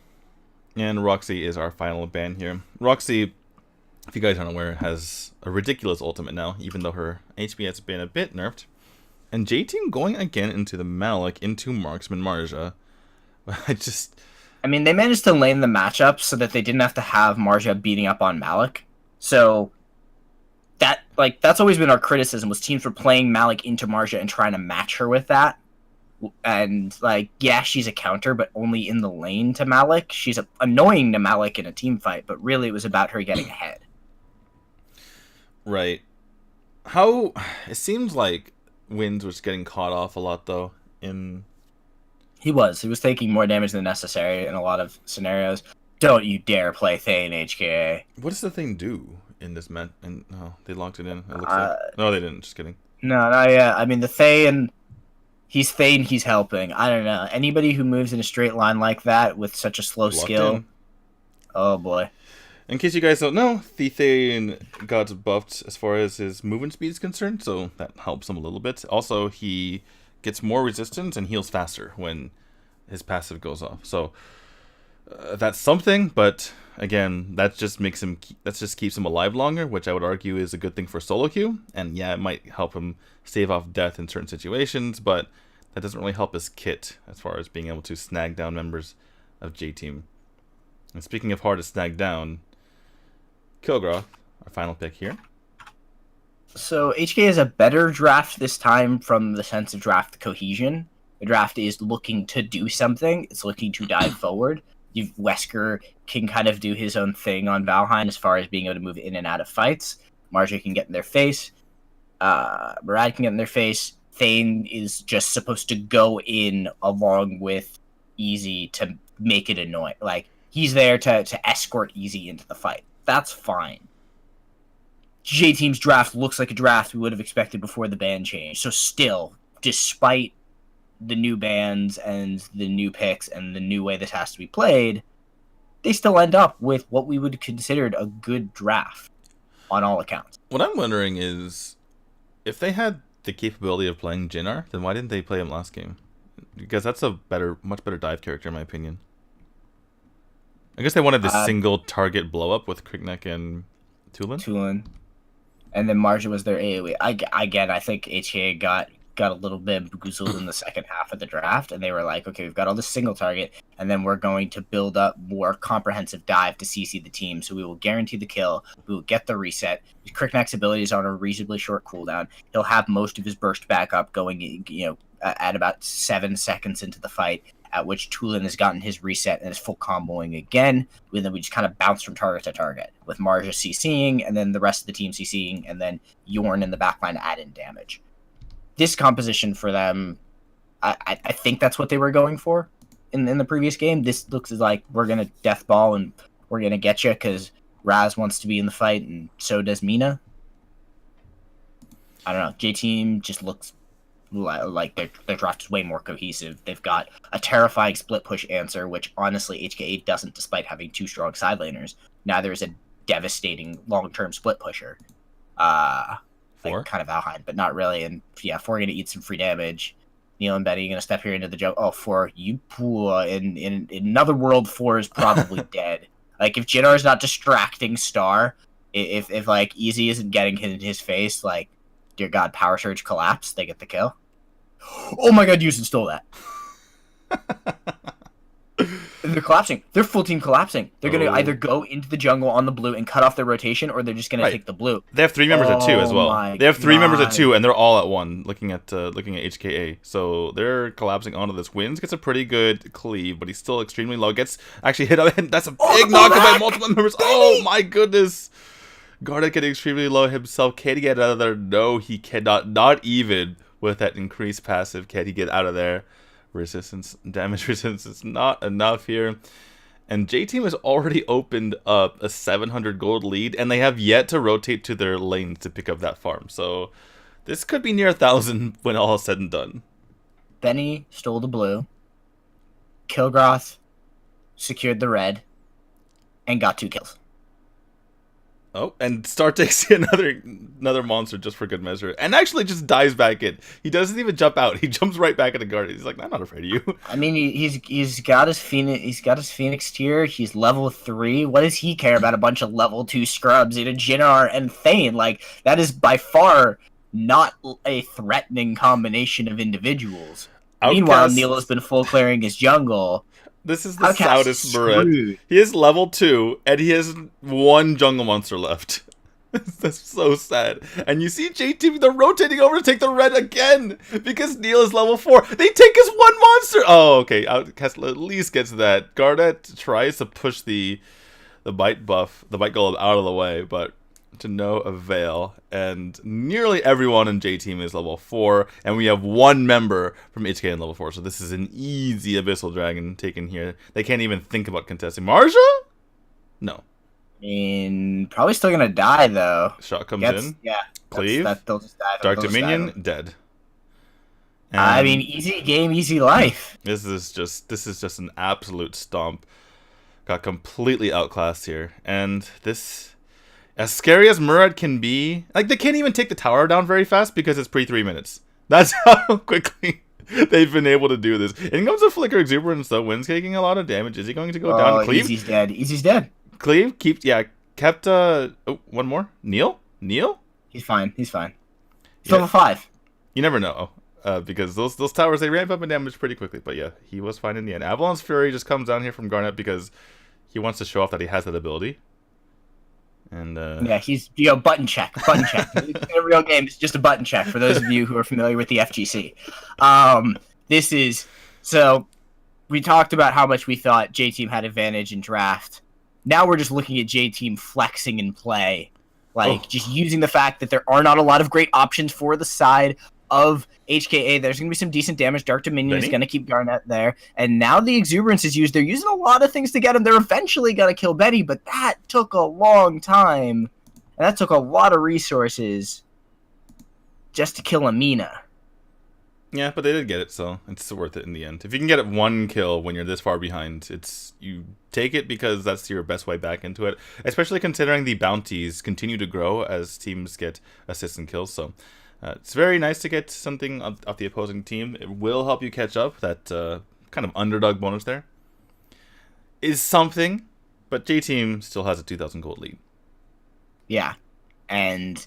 And Roxy is our final ban here. Roxy, if you guys aren't aware, has a ridiculous ultimate now, even though her HP has been a bit nerfed. And J-Team going again into the Malik, into Marksman Marja.
I mean, they managed to lane the matchup so that they didn't have to have Marja beating up on Malik. So that's always been our criticism, was teams were playing Malik into Marja and trying to match her with that. And yeah, she's a counter, but only in the lane to Malik. She's annoying to Malik in a team fight, but really it was about her getting ahead.
Right. How it seems like Wins was getting caught off a lot though.
He was taking more damage than necessary in a lot of scenarios. Don't you dare play Thane, HKA.
What does the thing do in this match? And they locked it in. It looks like. No, they didn't. Just kidding.
No, yeah. I mean, the Thane. He's Thane. He's helping. I don't know. Anybody who moves in a straight line like that with such a slow skill. Oh boy.
In case you guys don't know, the Thane got buffed as far as his movement speed is concerned, so that helps him a little bit. Also, he gets more resistance and heals faster when his passive goes off. So that's something, but again, that just keeps him alive longer, which I would argue is a good thing for solo queue. And yeah, it might help him stave off death in certain situations, but that doesn't really help his kit as far as being able to snag down members of J-Team. And speaking of hard to snag down, Kilgroth, our final pick here.
So HK is a better draft this time from the sense of draft cohesion. The draft is looking to do something. It's looking to dive forward. Wesker can kind of do his own thing on Valheim as far as being able to move in and out of fights. Marja can get in their face. Murad can get in their face. Thane is just supposed to go in along with Easy to make it annoying. Like, he's there to escort Easy into the fight. That's fine. J-Team's draft looks like a draft we would have expected before the ban change. So still, despite the new bans and the new picks and the new way this has to be played, they still end up with what we would have considered a good draft on all accounts.
What I'm wondering is, if they had the capability of playing Jinnar, then why didn't they play him last game? Because that's a much better dive character in my opinion. I guess they wanted the single target blow up with Kriknek and Tulin. And then Marja was their AoE. I think HKA got a little bit bamboozled in the second half of the draft, and they were like, okay, we've got all this single target, and then we're going to build up more comprehensive dive to CC the team, so we will guarantee the kill, we will get the reset. Kriknek's ability is on a reasonably short cooldown. He'll have most of his burst back up going, at about 7 seconds into the fight, at which Tulin has gotten his reset and is full comboing again, and then we just kind of bounce from target to target, with Marja CCing, and then the rest of the team CCing, and then Yorn in the backline add in damage. This composition for them, I think that's what they were going for in the previous game. This looks like we're going to death ball and we're going to get you because Raz wants to be in the fight and so does Mina. I don't know. J-Team just looks like their draft is way more cohesive. They've got a terrifying split push answer, which honestly HKA doesn't despite having 2 strong side laners. Neither is a devastating long-term split pusher. Like kind of Valheim, but not really. And yeah, 4 going to eat some free damage. Neil and Betty going to step here into the jungle. Oh, 4, you in another world, 4 is probably dead. Like, if Jinnar is not distracting Star, if like Easy isn't getting his face, like, dear God, Power Surge collapse, they get the kill. Oh my God, Yusin stole that. They're collapsing. They're full team collapsing. They're going to either go into the jungle on the blue and cut off their rotation, or they're just going to take the blue. They have 3 members at 2 as well. They have 3 members at 2, and they're all at 1. Looking at HKA, so they're collapsing onto this. Wins gets a pretty good cleave, but he's still extremely low. Gets actually hit up, and that's a big knock by multiple members. Oh my goodness! Garnet getting extremely low himself. Can he get out of there? No, he cannot. Not even with that increased passive can he get out of there. Damage resistance is not enough here. And J-Team has already opened up a 700 gold lead, and they have yet to rotate to their lanes to pick up that farm. So this could be near 1,000 when all is said and done.
Benny stole the blue. Kilgroth secured the red and got 2 kills.
Oh, and Star takes another monster just for good measure, and actually just dives back in. He doesn't even jump out; he jumps right back in the guard. He's like, "I'm not afraid of you."
I mean, he's got his Phoenix. He's got his Phoenix tier. He's level 3. What does he care about a bunch of level 2 scrubs in a Jinnar and Thane? Like, that is by far not a threatening combination of individuals. Meanwhile, Neil has been full clearing his jungle.
This is the saddest Murad. He is level 2, and he has 1 jungle monster left. That's so sad. And you see J-Team, they're rotating over to take the red again, because Neil is level 4. They take his 1 monster! Oh, okay, Outcast at least gets that. Garnet tries to push the bite buff, the bite golem out of the way, but to no avail. And nearly everyone in J-Team is level 4, and we have 1 member from HKA in level 4, so this is an easy Abyssal Dragon taken here. They can't even think about contesting. Marja? No.
Probably still gonna die, though.
Shot comes in.
Yeah.
Cleave.
They'll just die.
Dark Dominion, dead. And
I mean, easy game, easy life.
This is just an absolute stomp. Got completely outclassed here. And this... As scary as Murad can be, like, they can't even take the tower down very fast because it's pre-3 minutes. That's how quickly they've been able to do this. In comes a Flicker Exuberance, though. Wind's taking a lot of damage. Is he going to go down? Cleave?
Easy's dead. Easy's dead.
Cleave kept, one more. Neil?
He's fine. He's level 5.
You never know. Because those towers, they ramp up in damage pretty quickly. But yeah, he was fine in the end. Avalon's Fury just comes down here from Garnet because he wants to show off that he has that ability. And
yeah, he's button check. In a real game, it's just a button check for those of you who are familiar with the FGC. This is so we talked about how much we thought J-Team had advantage in draft. Now we're just looking at J-Team flexing in play. Just using the fact that there are not a lot of great options for the side of HKA. There's going to be some decent damage. Dark Dominion is going to keep Garnet there. And now the Exuberance is used. They're using a lot of things to get him. They're eventually going to kill Benny, but that took a long time. And that took a lot of resources just to kill Amina.
Yeah, but they did get it, so it's worth it in the end. If you can get it one kill when you're this far behind, you take it because that's your best way back into it. Especially considering the bounties continue to grow as teams get assists and kills. So it's very nice to get something off the opposing team. It will help you catch up. That kind of underdog bonus there is something, but J-Team still has a 2,000 gold lead.
Yeah, and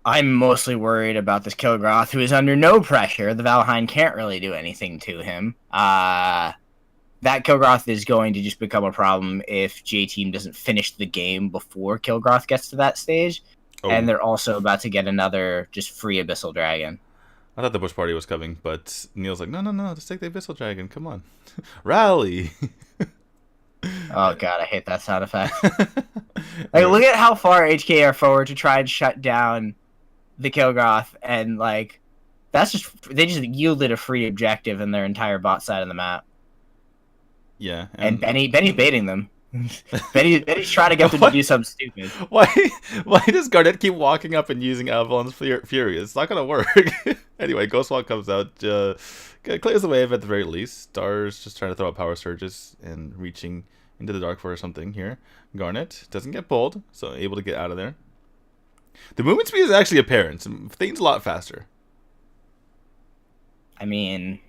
I'm mostly worried about this Kilgroth, who is under no pressure. The Valheim can't really do anything to him. That Kilgroth is going to just become a problem if J-Team doesn't finish the game before Kilgroth gets to that stage. Oh. And they're also about to get another just free Abyssal Dragon.
I thought the Bush Party was coming, but Neil's like, no, just take the Abyssal Dragon. Come on. Rally.
Oh, God, I hate that sound effect. Look at how far HK are forward to try and shut down the Kilgroth, and they just yielded a free objective in their entire bot side of the map.
Yeah,
and Benny's baiting them. Benny's trying to get them to do something stupid.
Why does Garnet keep walking up and using Avalon's Fury? It's not gonna work. Anyway, Ghostwalk comes out, clears the wave at the very least. Star's just trying to throw out power surges and reaching into the dark for something here. Garnet doesn't get pulled, so able to get out of there. The movement speed is actually apparent. Thane's a lot faster.
I mean,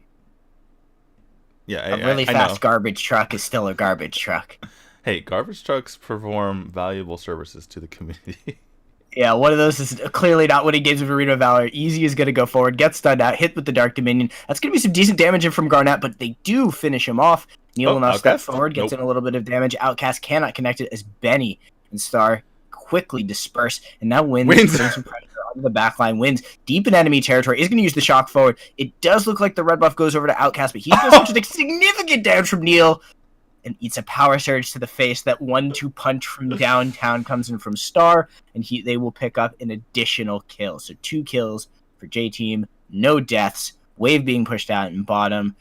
yeah,
a really fast garbage truck is still a garbage truck.
Hey, garbage trucks perform valuable services to the community.
Yeah, one of those is clearly not winning games of Arena of Valor. Easy is going to go forward, get stunned out, hit with the Dark Dominion. That's going to be some decent damage in from Garnet, but they do finish him off. Neil will now step forward, gets in a little bit of damage. Outcast cannot connect it as Benny and Star quickly disperse, and now wins. Some pressure on the backline, wins deep in enemy territory, is going to use the shock forward. It does look like the red buff goes over to Outcast, but he does such significant damage from Neil and eats a power surge to the face. That 1-2 punch from downtown comes in from Star, and they will pick up an additional kill. So 2 kills for J-Team, no deaths, wave being pushed out in bottom.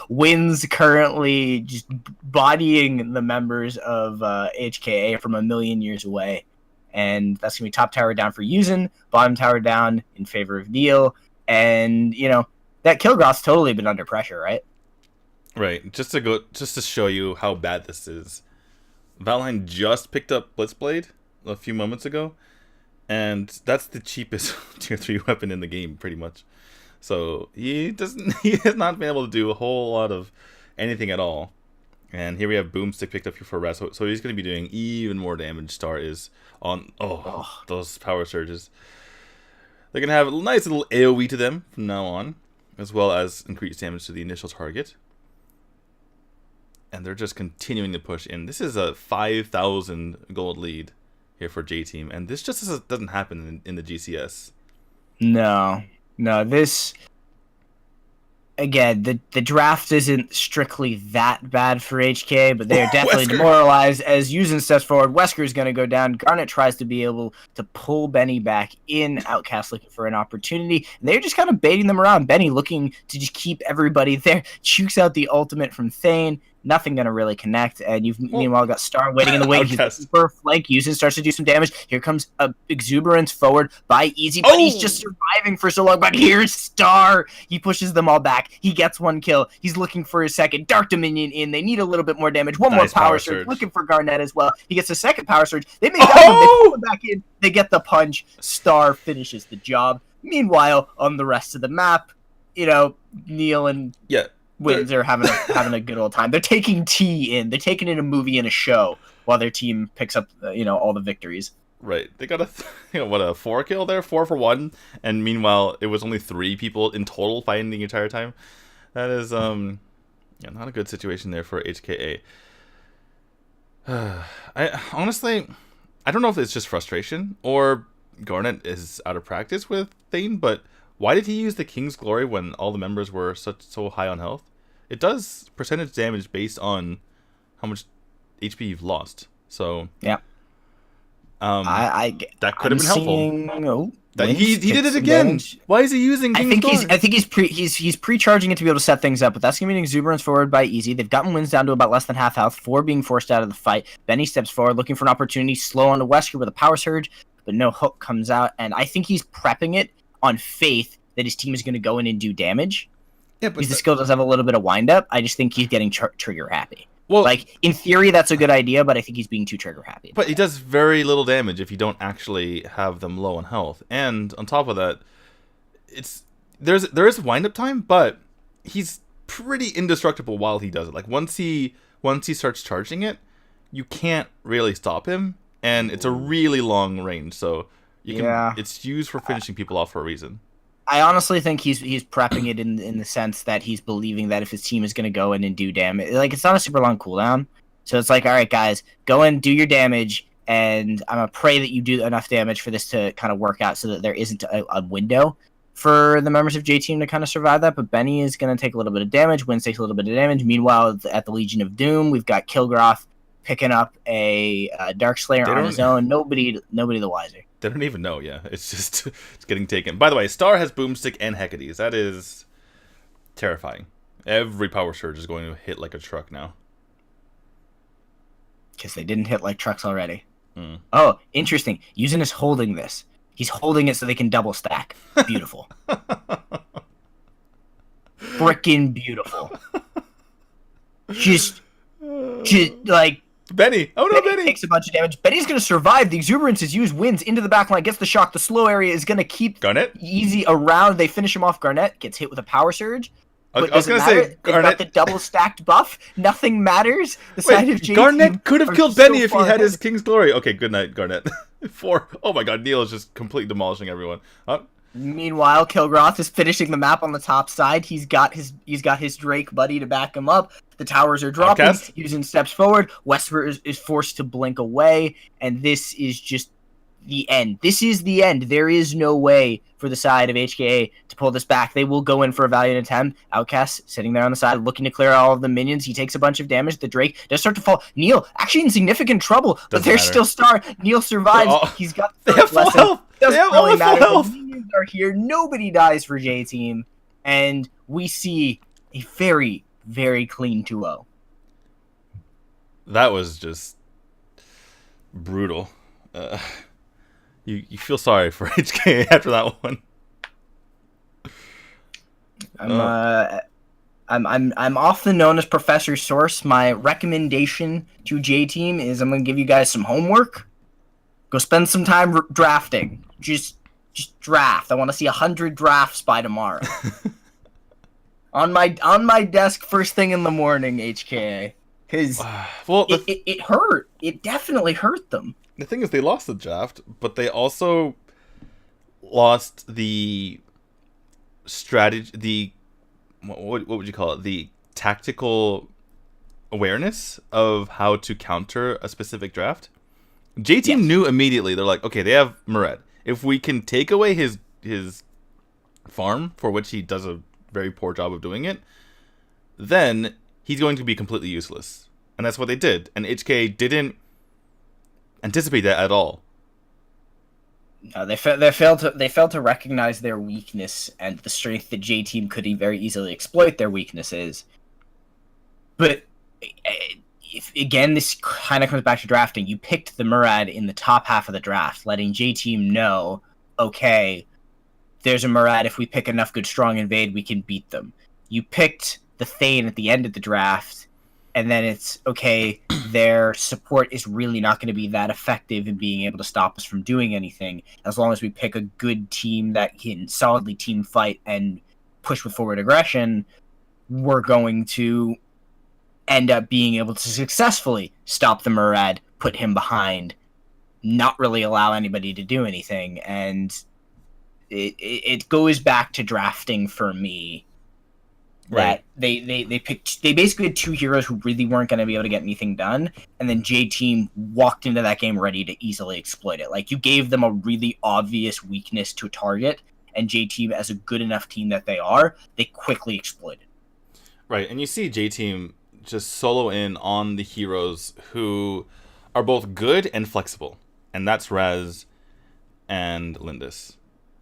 Wins currently just bodying the members of HKA from a million years away. And that's going to be top tower down for Yuzen, bottom tower down in favor of Neil. And, that Kilgroth's totally been under pressure, right?
Right. Just to show you how bad this is. Valheim just picked up Blitzblade a few moments ago. And that's the cheapest tier 3 weapon in the game, pretty much. So he has not been able to do a whole lot of anything at all. And here we have Boomstick picked up here for rest. So he's going to be doing even more damage. Star is on those power surges. They're going to have a nice little AoE to them from now on, as well as increased damage to the initial target. And they're just continuing to push in. This is a 5,000 gold lead here for J-Team. And this just doesn't happen in the GCS. No, this, again, the draft isn't strictly that bad for HK, but they're definitely demoralized as Yuzen steps forward. Wesker's going to go down. Garnet tries to be able to pull Benny back in. Outcast looking for an opportunity. And they're just kind of baiting them around. Benny looking to just keep everybody there. Chukes out the ultimate from Thane. Nothing going to really connect, and you've meanwhile got Star waiting in the wing. He's super flank. Yuzen starts to do some damage. Here comes a Exuberance forward by Easy, but he's just surviving for so long. But here's Star. He pushes them all back. He gets 1 kill. He's looking for his second. Dark Dominion in. They need a little bit more damage. One more power surge. Looking for Garnet as well. He gets a second power surge. They make that one. They pull him back in. They get the punch. Star finishes the job. Meanwhile, on the rest of the map, Neil and Wins are having a good old time. They're taking tea in. They're taking in a movie and a show while their team picks up, all the victories. Right. They got a 4 kill there, 4 for 1, and meanwhile it was only 3 people in total fighting the entire time. That is not a good situation there for HKA. I honestly, I don't know if it's just frustration or Garnet is out of practice with Thane, but why did he use the King's Glory when all the members were so high on health? it does percentage damage based on how much HP you've lost. So
yeah,
that could have been helpful.
Oh,
That he did it again.
Damage.
Why is he using King's Glory?
I think he's pre-charging it to be able to set things up, but that's gonna be an exuberance forward by Easy. They've gotten wins down to about less than half health. 4 being forced out of the fight. Benny steps forward, looking for an opportunity. Slow on to Wesker with a power surge, but no hook comes out. And I think he's prepping it on faith that his team is gonna go in and do damage.
Yeah, but
because the skill does have a little bit of wind up. I just think he's getting trigger happy.
Well,
like in theory, that's a good idea, but I think he's being too trigger happy.
But he does very little damage if you don't actually have them low on health. And on top of that, there is wind up time, but he's pretty indestructible while he does it. Like once he starts charging it, you can't really stop him, and it's a really long range. So it's used for finishing people off for a reason.
I honestly think he's prepping it in the sense that he's believing that if his team is going to go in and do damage, like it's not a super long cooldown, so it's like, all right, guys, go in, do your damage, and I'm gonna pray that you do enough damage for this to kind of work out, so that there isn't a window for the members of J Team to kind of survive that. But Benny is going to take a little bit of damage. Wins takes a little bit of damage. Meanwhile, at the Legion of Doom, we've got Kilgroth picking up a Dark Slayer on his own. Nobody the wiser.
They don't even know, yeah. It's just it's getting taken. By the way, Star has Boomstick and Hecate's. That is terrifying. Every power surge is going to hit like a truck now.
Because they didn't hit like trucks already.
Mm.
Oh, interesting. Yuzen is holding this. He's holding it so they can double stack. Beautiful. Frickin' beautiful. Just like...
Benny! Oh no, Benny!
Takes a bunch of damage. Benny's going to survive. The exuberance is used, wins into the backline, gets the shock. The slow area is going to keep
Garnet?
Easy around. They finish him off. Garnet gets hit with a power surge.
I was going to say,
Garnet got the double stacked buff. Nothing matters. The side of JT
Garnet could have killed Benny if he had his King's Glory. Okay, good night, Garnet. 4. Oh my god, Neil is just completely demolishing everyone.
Meanwhile, Kilgroth is finishing the map on the top side. He's got his Drake buddy to back him up. The towers are dropping. Using steps forward. Westford is forced to blink away, and this is just the end. This is the end. There is no way for the side of HKA to pull this back. They will go in for a valiant attempt. Outcast sitting there on the side, looking to clear all of the minions. He takes a bunch of damage. The Drake does start to fall. Neil actually in significant trouble, but there's still Star. Neil survives. He's got
they have full health.
Doesn't
they have
really matter.
Full health.
The minions are here. Nobody dies for J Team, and we see a very, very clean 2-0.
That was just brutal. You feel sorry for HKA after that one.
I'm often known as Professor Source. My recommendation to J Team is I'm gonna give you guys some homework. Go spend some time drafting. Just draft. I want to see 100 drafts by tomorrow. on my desk first thing in the morning, HKA. Because it hurt. It definitely hurt them.
The thing is, they lost the draft, but they also lost the strategy. What would you call it? The tactical awareness of how to counter a specific draft. J Team knew immediately. They're like, okay, they have Muret. If we can take away his farm, for which he does a very poor job of doing it, then he's going to be completely useless. And that's what they did. And HK didn't anticipate that at all.
No, they failed to recognize their weakness and the strength that J Team could very easily exploit their weaknesses. But again, this kind of comes back to drafting. You picked the Murad in the top half of the draft, letting J Team know, okay, there's a Murad. If we pick enough good strong invade, we can beat them. You picked the Thane at the end of the draft, and then it's, okay, their support is really not going to be that effective in being able to stop us from doing anything. As long as we pick a good team that can solidly team fight and push with forward aggression, we're going to end up being able to successfully stop the Murad, put him behind, not really allow anybody to do anything. And it goes back to drafting for me. Right. That they basically had two heroes who really weren't going to be able to get anything done, and then J Team walked into that game ready to easily exploit it. Like, you gave them a really obvious weakness to target, and J Team, as a good enough team that they are, they quickly exploited.
Right, and you see J Team just solo in on the heroes who are both good and flexible, and that's Raz and Lindis.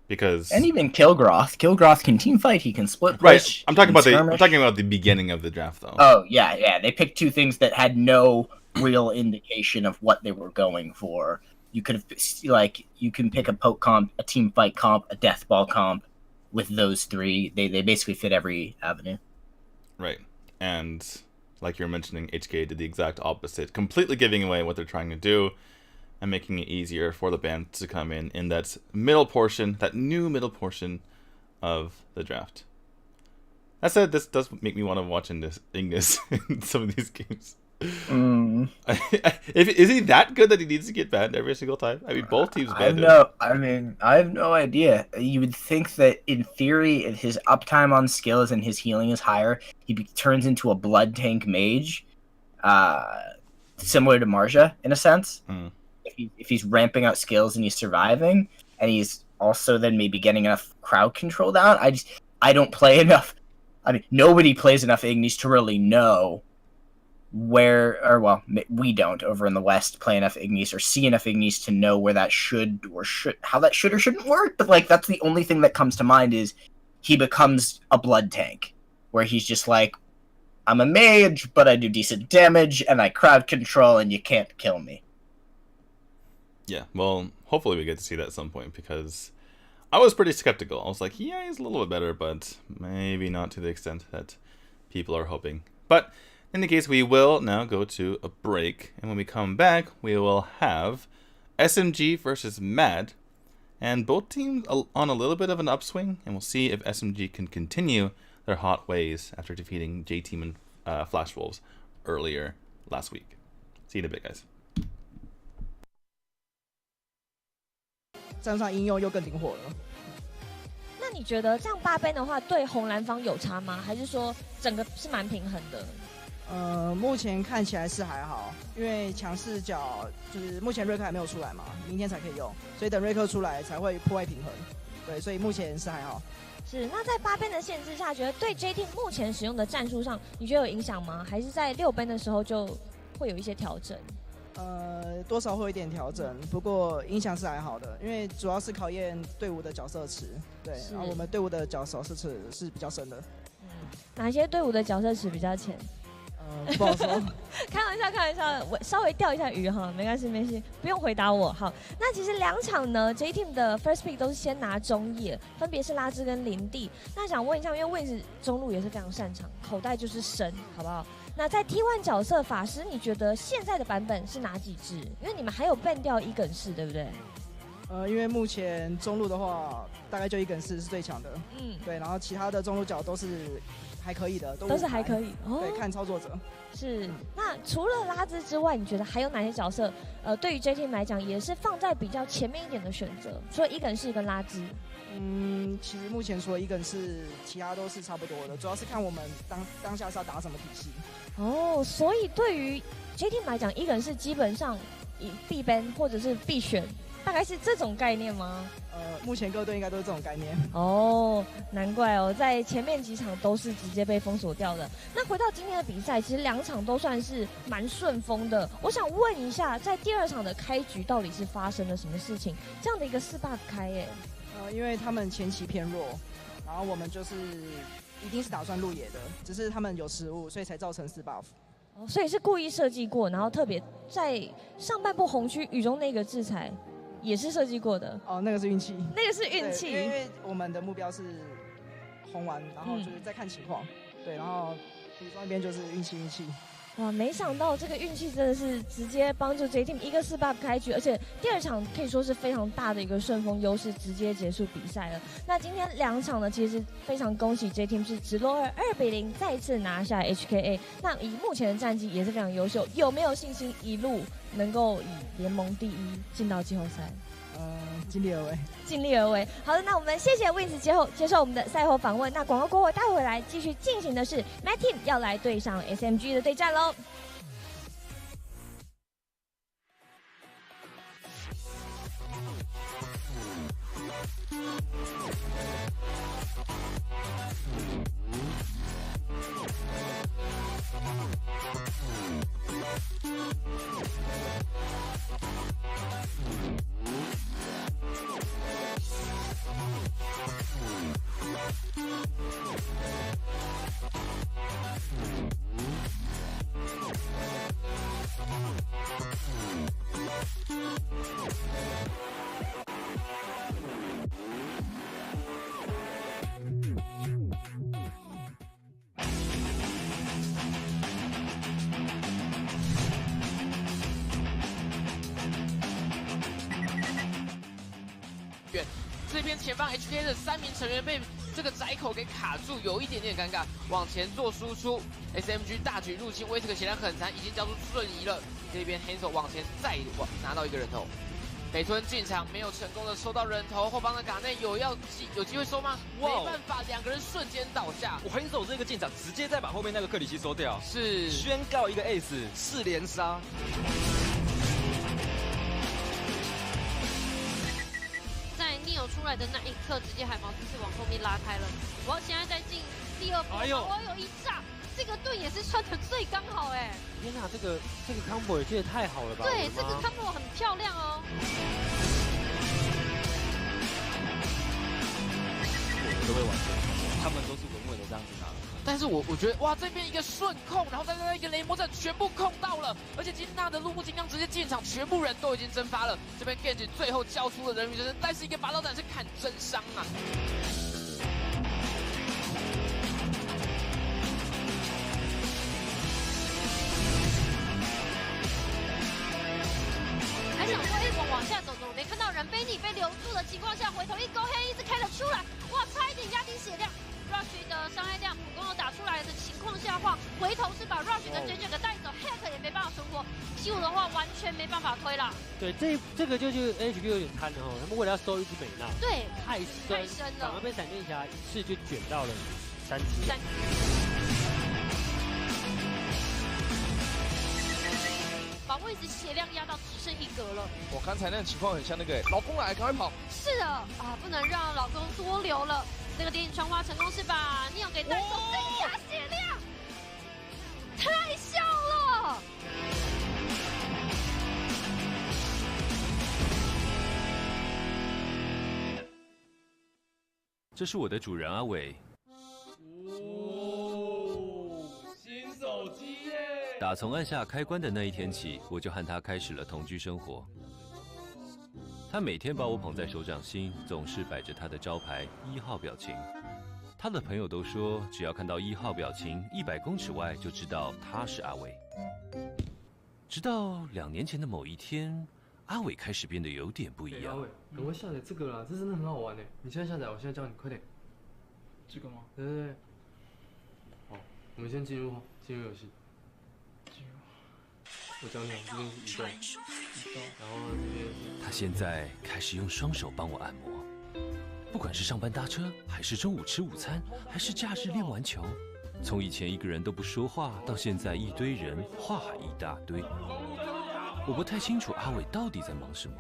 Because
And even Kilgroth. Kilgroth can team fight. He can split push.
Right, I'm talking about the beginning of the draft though.
Oh yeah. They picked two things that had no real indication of what they were going for. You could have you can pick a poke comp, a team fight comp, a death ball comp. With those three, they basically fit every avenue.
Right, and like you're mentioning, HKA did the exact opposite, completely giving away what they're trying to do and making it easier for the band to come in that middle portion, that new middle portion of the draft. That said, this does make me want to watch Ignis in some of these games. Is he that good that he needs to get banned every single time? I mean, both teams banned him.
I have no idea. You would think that in theory, if his uptime on skills and his healing is higher, he turns into a blood tank mage, similar to Marja in a sense. If he's ramping out skills and he's surviving, and he's also then maybe getting enough crowd control down. I don't play enough. I mean, nobody plays enough Ignis to really know we don't over in the West play enough Ignis or see enough Ignis to know where that how that should or shouldn't work. But like, that's the only thing that comes to mind is he becomes a blood tank where he's just like, I'm a mage, but I do decent damage and I crowd control and you can't kill me.
Yeah, well, hopefully we get to see that at some point because I was pretty skeptical. I was like, yeah, he's a little bit better, but maybe not to the extent that people are hoping. But in the case, we will now go to a break, and when we come back, we will have SMG versus MAD, and both teams on a little bit of an upswing, and we'll see if SMG can continue their hot ways after defeating J Team and Flash Wolves earlier last week. See you in a bit, guys.
站上应用又更灵活了。
那你觉得这样8边的话，对红蓝方有差吗？还是说整个是蛮平衡的？
目前看起来是还好，因为强势角就是目前瑞克还没有出来嘛，明天才可以用，所以等瑞克出来才会破坏平衡。对，所以目前是还好。
是，那在8边的限制下，觉得对 J Team 目前使用的战术上，你觉得有影响吗？还是在6边的时候就会有一些调整？
多少会有一点调整，不过影响是还好的，因为主要是考验队伍的角色池。对，然后我们队伍的角色池是比较深的。
哪些队伍的角色池比较浅？
不好说。
开玩笑，我稍微钓一下鱼哈，没关系，不用回答我。好，那其实2场呢 ，J Team 的 first pick 都是先拿中野，分别是拉兹跟林地。那想问一下，因为位置中路也是非常擅长，口袋就是深，好不好？那在 T1 角色法师，你觉得现在的版本是哪几支？因为你们还有 ban 掉伊耿士，对不对？
因为目前中路的话，大概就伊耿士是最强的。对，然后其他的中路角都是还可以的，
都是还可以。
对，看操作者。
是。那除了拉兹之外，你觉得还有哪些角色？对于 J Team 来讲，也是放在比较前面一点的选择，除了伊耿士跟拉兹。
其实目前除了伊耿士，其他都是差不多的，主要是看我们当下是要打什么体系。
所以对于 J Team 来讲，伊耿士基本上以必 ban 或者是必选，大概是这种概念吗？
目前各队应该都是这种概念。
难怪在前面几场都是直接被封锁掉的。那回到今天的比赛，其实2场都算是蛮顺风的。我想问一下，在第2场的开局到底是发生了什么事情？这样的一个4 buff 开耶？
因为他们前期偏弱，然后我们就是一定是打算路野的，只是他们有失误，所以才造成4 buff。
所以是故意设计过，然后特别在上半部红区雨中那个制裁。也是设计过的
那个是运气，因为我们的目标是红完，然后就是再看情况，对，然后比如说那边就是运气。
哇，没想到这个运气真的是直接帮助 J Team 一个4 buff 开局，而且第2场可以说是非常大的一个顺风优势，直接结束比赛了。那今天2场呢，其实非常恭喜 J Team 是直落2-0再次拿下 HKA。那以目前的战绩也是非常优秀，有没有信心一路能够以联盟第1进到季后赛？
尽
力而为。好的，那我们谢谢 Wins 接受我们的赛后访问。那广告过后，待会回来继续进行的是 Mad Team 要来对上 SMG 的对战喽。
员。这边前方 HKA 的3名成员被这个窄口给卡住，有一点点尴尬，往前做输出。SMG 大举入侵，威斯克血量很残，已经交出瞬移了。这边 Hansel 往前再拿到一个人头。北村进场没有成功的收到人头，后方的嘎内有机会收吗？没办法，2个人瞬间倒下。
我很手这个进场，直接再把后面那个克里希收掉，
是
宣告一个 ace 4连杀。
在 Neo 出来的那一刻，直接海毛就是往后面拉开了。我现在在进第2波，我有一炸，这个盾也是穿的最刚好哎。
天哪，这个 combo 也接得太好了吧？
对，这个 combo 很漂亮哦。
我都会完成，他们都是稳稳的这样子拿。
但是我觉得哇，这边一个顺控，然后再一个雷魔阵全部控到了，而且金娜的陆木金刚直接进场，全部人都已经蒸发了。这边 Genji 最后交出了人鱼之身，但是一个拔刀斩是砍真伤啊。
还想说往下走，没看到人，被你被留住的情况下，回头一勾黑一直开了出来，哇，差一点压低血量。Rush 的伤害量普攻又打出来的情况下话，回头是把 Rush 跟 JJ 给带走 ，Hack 也没办法存活，Q 的话完全没办法推了。
对，这个就是 HB 有点贪了哦，他们为了要收一只美娜，
对，
太深了，反而被闪电侠一次就卷到了3只。
把位置血量压到只剩1格了。
我刚才那个情况很像那个老公来，赶快跑！
是的啊，不能让老公多留了。这个电影穿花成功是把 Neo 给带走，增加血量，太笑了。
这是我的主人阿伟。
新手机耶！
打从按下开关的那一天起，我就和他开始了同居生活。他每天把我捧在手掌心，总是摆着他的招牌1号表情。他的朋友都说，只要看到1号表情100公尺外，就知道他是阿伟。直到2年前的某一天，阿伟开始变得有点不一样。
阿伟，赶快下载这个啦，这真的很好玩呢！你现在下载，我现在教你，快点。
这个吗？
对。好，我们先进入游戏。我教你，这边是移动，然后呢这边是。
他现在开始用双手帮我按摩，不管是上班搭车，还是中午吃午餐，还是假日练完球，从以前一个人都不说话，到现在一堆人，话还一大堆。我不太清楚阿伟到底在忙什么，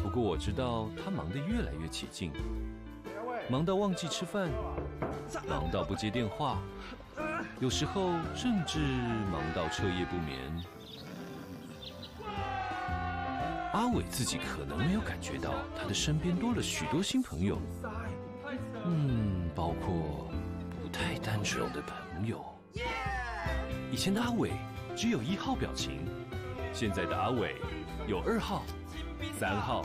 不过我知道他忙得越来越起劲，忙到忘记吃饭，忙到不接电话，有时候甚至忙到彻夜不眠。阿伟自己可能没有感觉到，他的身边多了许多新朋友，包括不太单纯的朋友。以前的阿伟只有1号表情，现在的阿伟有2号、3号、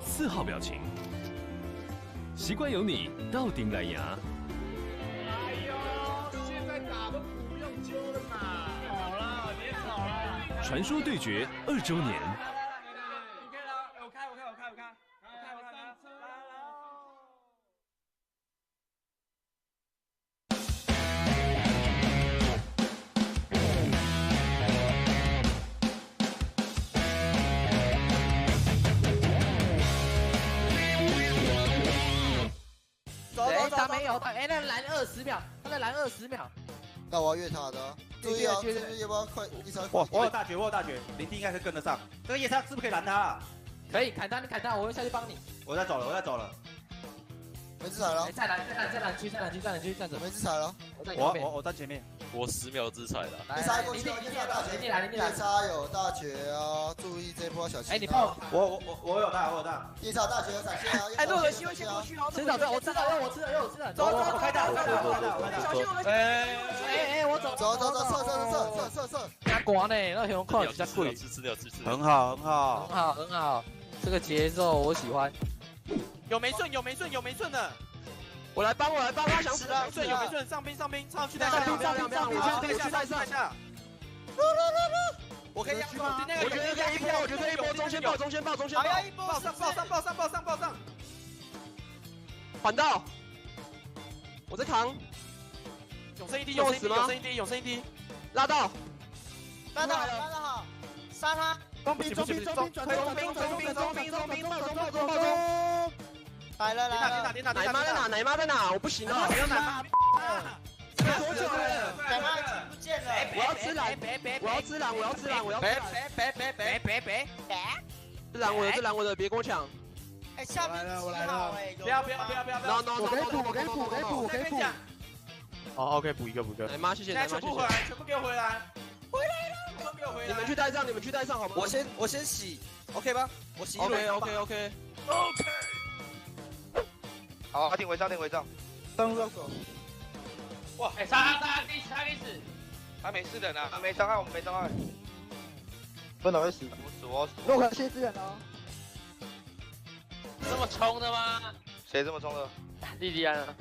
4号表情。习惯有你到顶来牙。
哎呦，现在打都不用揪了嘛！好了，别吵了。
传说对决2周年。
你可以了，我开。上车来。
他没有，那拦20秒，他在拦20秒。
那我要越他的，注意啊，这边要不要快一超？
我有大绝，林地应该是跟得上。这个夜叉是不是可以拦他？
可以砍他，你砍他，我会下去帮你。
我在走了。
没制裁了。
再拦区，站着。
没制裁了。
我站前面。
我10秒制裁了。
夜叉过去，夜叉大绝，夜叉有大绝啊！注意这波小心。
你炮，
我有大。
夜叉大绝有闪现啊！
洛尔西会先过去哦。吃了，我吃了。走，
我开大。
小心我们。我走。射。他刮呢，那熊快比较贵。
吃掉。
很好。
这个节奏我喜欢。
有没顺的。
我来帮，他想死了。
有没顺，上兵，上去带
下。
上下。我可以压住，
我觉得可以一波，我觉得一波，中线爆，中线爆，中线爆，
一波上，
环到，我在扛，
永生一滴，
用死吗？
永生一滴，
拉到，
拉得好，杀他！
中兵，中兵，
来了，
奶妈在哪？我不行了，
没有奶妈，
多久了？
奶妈已经不见了。
我要吃蓝，我要吃蓝，吃蓝，我的，别跟我抢。
哎，下面我来了，
不要，
我可以补。
哦 ，OK， 补一个。
奶妈，谢谢奶妈，谢谢。
全部给我回来。
你们去带上好吗？
我先洗 ，OK 吧？我洗。
OK。
好，定违章。
上手。
哇，杀他可以死。
他没事的呢，没伤害，我们没伤害。
不能会死。
我死。
洛克谢支援哦。
这么冲的吗？
谁这么冲的？
莉莉安啊。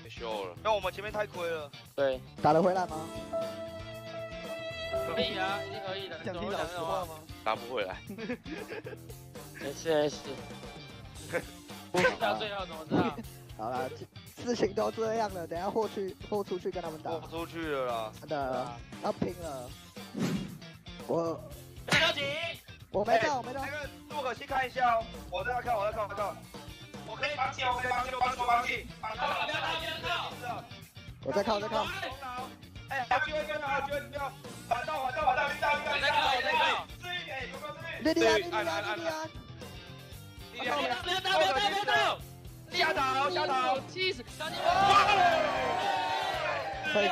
太秀了。那我们前面太亏了。
对。
打得回来吗？
可以啊，一定可以的。
讲听老实话吗？
打不回来。
没事。不知道最后怎么知道？
好了，事情都这样了，等下豁出去跟他们打。
豁出去了啦。
真的，要拼了。我
不要紧。
我没到。
那个洛克先看一下哦，我在看。我可以绑起。
我在靠。
哎，好机会跟他，反到，
莉莉安，
下头，
气死！
可以，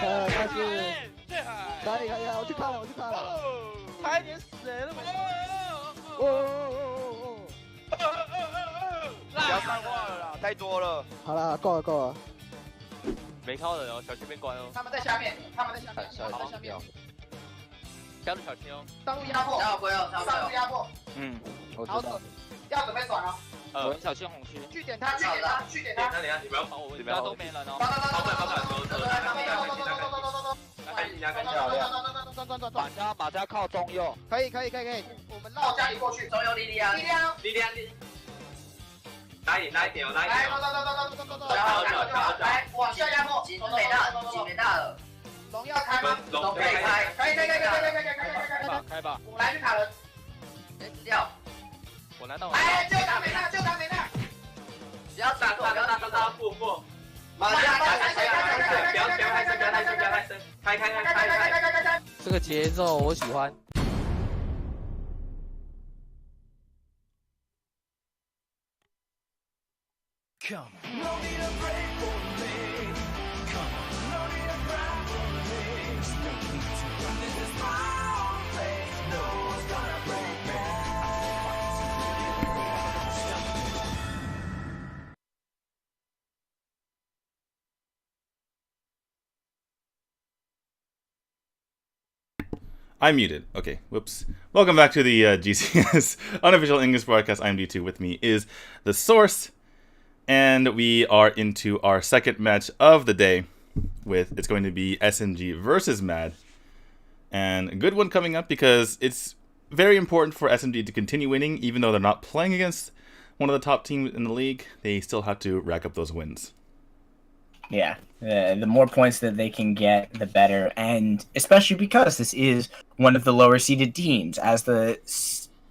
但是可以，我去看了，
差一点死了，不要看话了啦，太多了。
好了，够了。
没靠人哦，小心被关哦。
他们在下面。
加入小心哦。
上路压迫。
我知道。
要准备转了。
我小心红区。
去点他。
你们要跑我，你们都没人哦。
走。马家靠中右。可以。我们绕家里过去。
中右莉莉安。
来一点。来，往下压迫。
警没大了。
龙要开吗？
龙可以开。
可以。
开吧。
我来去卡人。
谁死掉？我拿到。
哎，就当没那。
不要打，不。
马家开。
不要太深。开。这个节奏我喜欢。
Come on. No need a break for me. Come on. No need a cry for me. No need to run. This is my own place. No one's gonna break me.
I'm muted. Okay, whoops. Welcome back to the GCS Unofficial English Broadcast. I'm D2. With me is the Source. And we are into our second match of the day. It's going to be SMG versus MAD. And a good one coming up because it's very important for SMG to continue winning. Even though they're not playing against one of the top teams in the league, they still have to rack up those wins.
Yeah, the more points that they can get, the better. And especially because this is one of the lower seeded teams. As the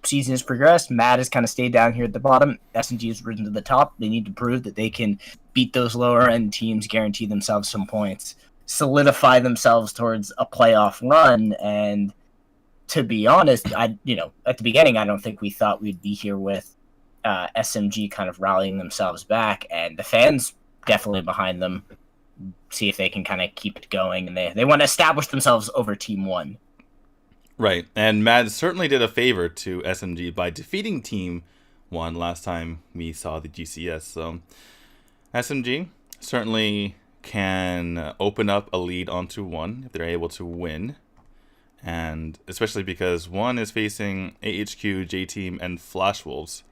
season has progressed, MAD has kind of stayed down here at the bottom. SMG has risen to the top. They need to prove that they can beat those lower end teams, guarantee themselves some points, solidify themselves towards a playoff run. And to be honest, at the beginning, I don't think we thought we'd be here with SMG kind of rallying themselves back, and the fans definitely behind them. See if they can kind of keep it going, and they want to establish themselves over Team 1.
Right, and MAD certainly did a favor to SMG by defeating Team 1 last time we saw the GCS. So SMG certainly can open up a lead onto 1 if they're able to win. And especially because 1 is facing AHQ, J-Team, and Flash Wolves,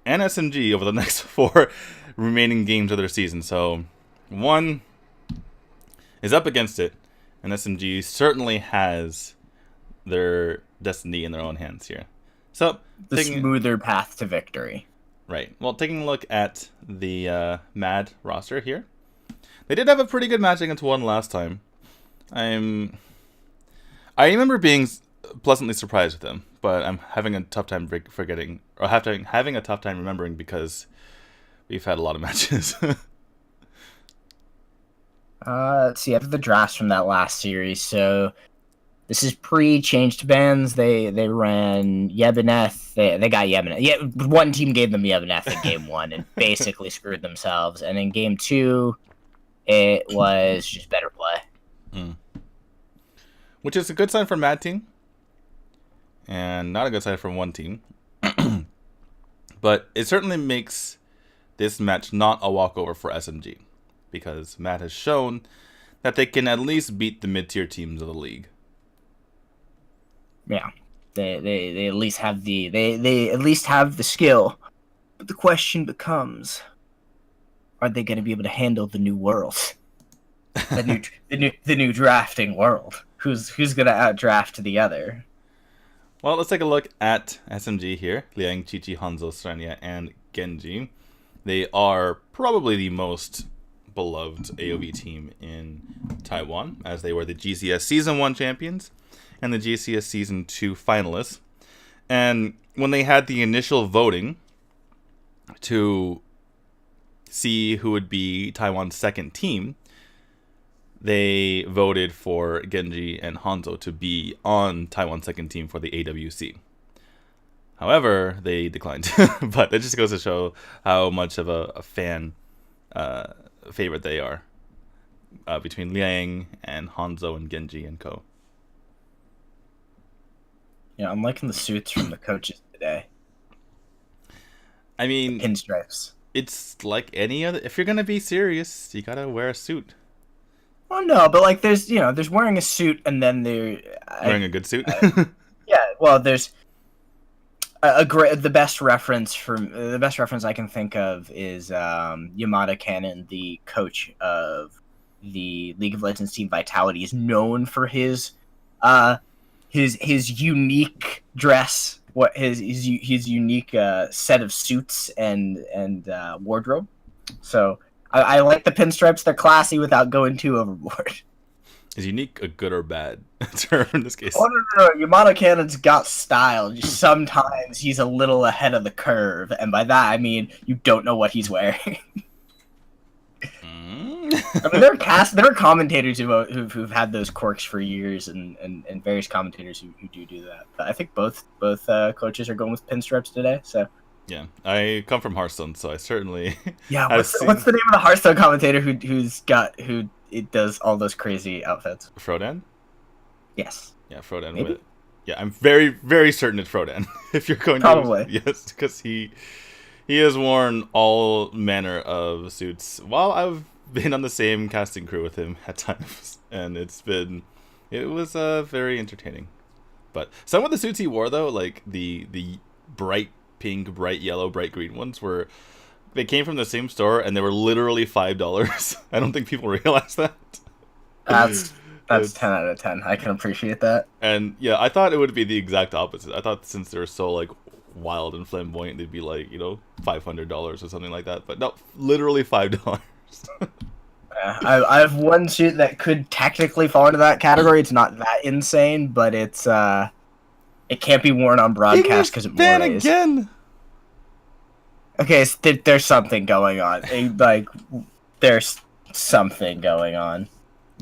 and SMG over the next 4 remaining games of their season. So 1 is up against it, and SMG certainly has their destiny in their own hands here. So
the smoother path to victory.
Right. Well, taking a look at the Mad roster here, they did have a pretty good match against one last time. I remember being pleasantly surprised with them, but I'm having a tough time forgetting, or having a tough time remembering because we've had a lot of matches.
Let's see. After the drafts from that last series, so this is pre-changed bans. They ran Yebineth. They got Yebineth. Yeah, one team gave them Yebineth in game 1 and basically screwed themselves. And in game 2, it was just better play.
Which is a good sign for Mad Team. And not a good sign for one team. But it certainly makes this match not a walkover for SMG. Because Mad has shown that they can at least beat the mid-tier teams of the league.
Yeah. They at least have they at least have the skill. But the question becomes, are they going to be able to handle the new world? the new drafting world. Who's going to outdraft the other?
Well, let's take a look at SMG here. Liang, Qiqi, Hanzo, Srenya, and Genji. They are probably the most beloved AoV team in Taiwan, as they were the GCS Season 1 champions and the GCS Season 2 finalists. And when they had the initial voting to see who would be Taiwan's second team, they voted for Genji and Hanzo to be on Taiwan's second team for the AWC. However, they declined. But it just goes to show how much of a fan favorite they are between Liang and Hanzo and Genji and co.
Yeah, I'm liking the suits from the coaches today.
I mean,
pinstripes.
It's like any other. If you're gonna be serious, you gotta wear a suit.
Oh no, but like there's wearing a suit and then
wearing a good suit.
Yeah, well, there's the best reference I can think of is Yamada Cannon, the coach of the League of Legends team Vitality, is known for his unique dress, his unique set of suits and wardrobe. So I like the pinstripes. They're classy without going too overboard.
Is unique a good or bad term in this case?
Oh, no. Yamada Cannon's got style. Just sometimes he's a little ahead of the curve, and by that I mean you don't know what he's wearing. I mean, there are commentators who've had those quirks for years, and various commentators who do that. But I think both coaches are going with pinstripes today. So
yeah, I come from Hearthstone, so I certainly
what's the name of the Hearthstone commentator who does all those crazy outfits?
Frodan?
Yes.
Yeah, Frodan.
Maybe?
Yeah, I'm very, very certain it's Frodan. If you're going
probably.
Yes, because he has worn all manner of suits while I've been on the same casting crew with him at times, and it was very entertaining. But some of the suits he wore though, like the bright pink, bright yellow, bright green ones, they came from the same store and they were literally $5. I don't think people realize that.
That's 10 out of 10. I can appreciate that.
And yeah, I thought it would be the exact opposite. I thought since they were so like wild and flamboyant, they'd be like, $500 or something like that. But no, literally $5.
I have one suit that could technically fall into that category. It's not that insane, but it can't be worn on broadcast because it morays.
Again.
Okay, so there's something going on. There's something going on.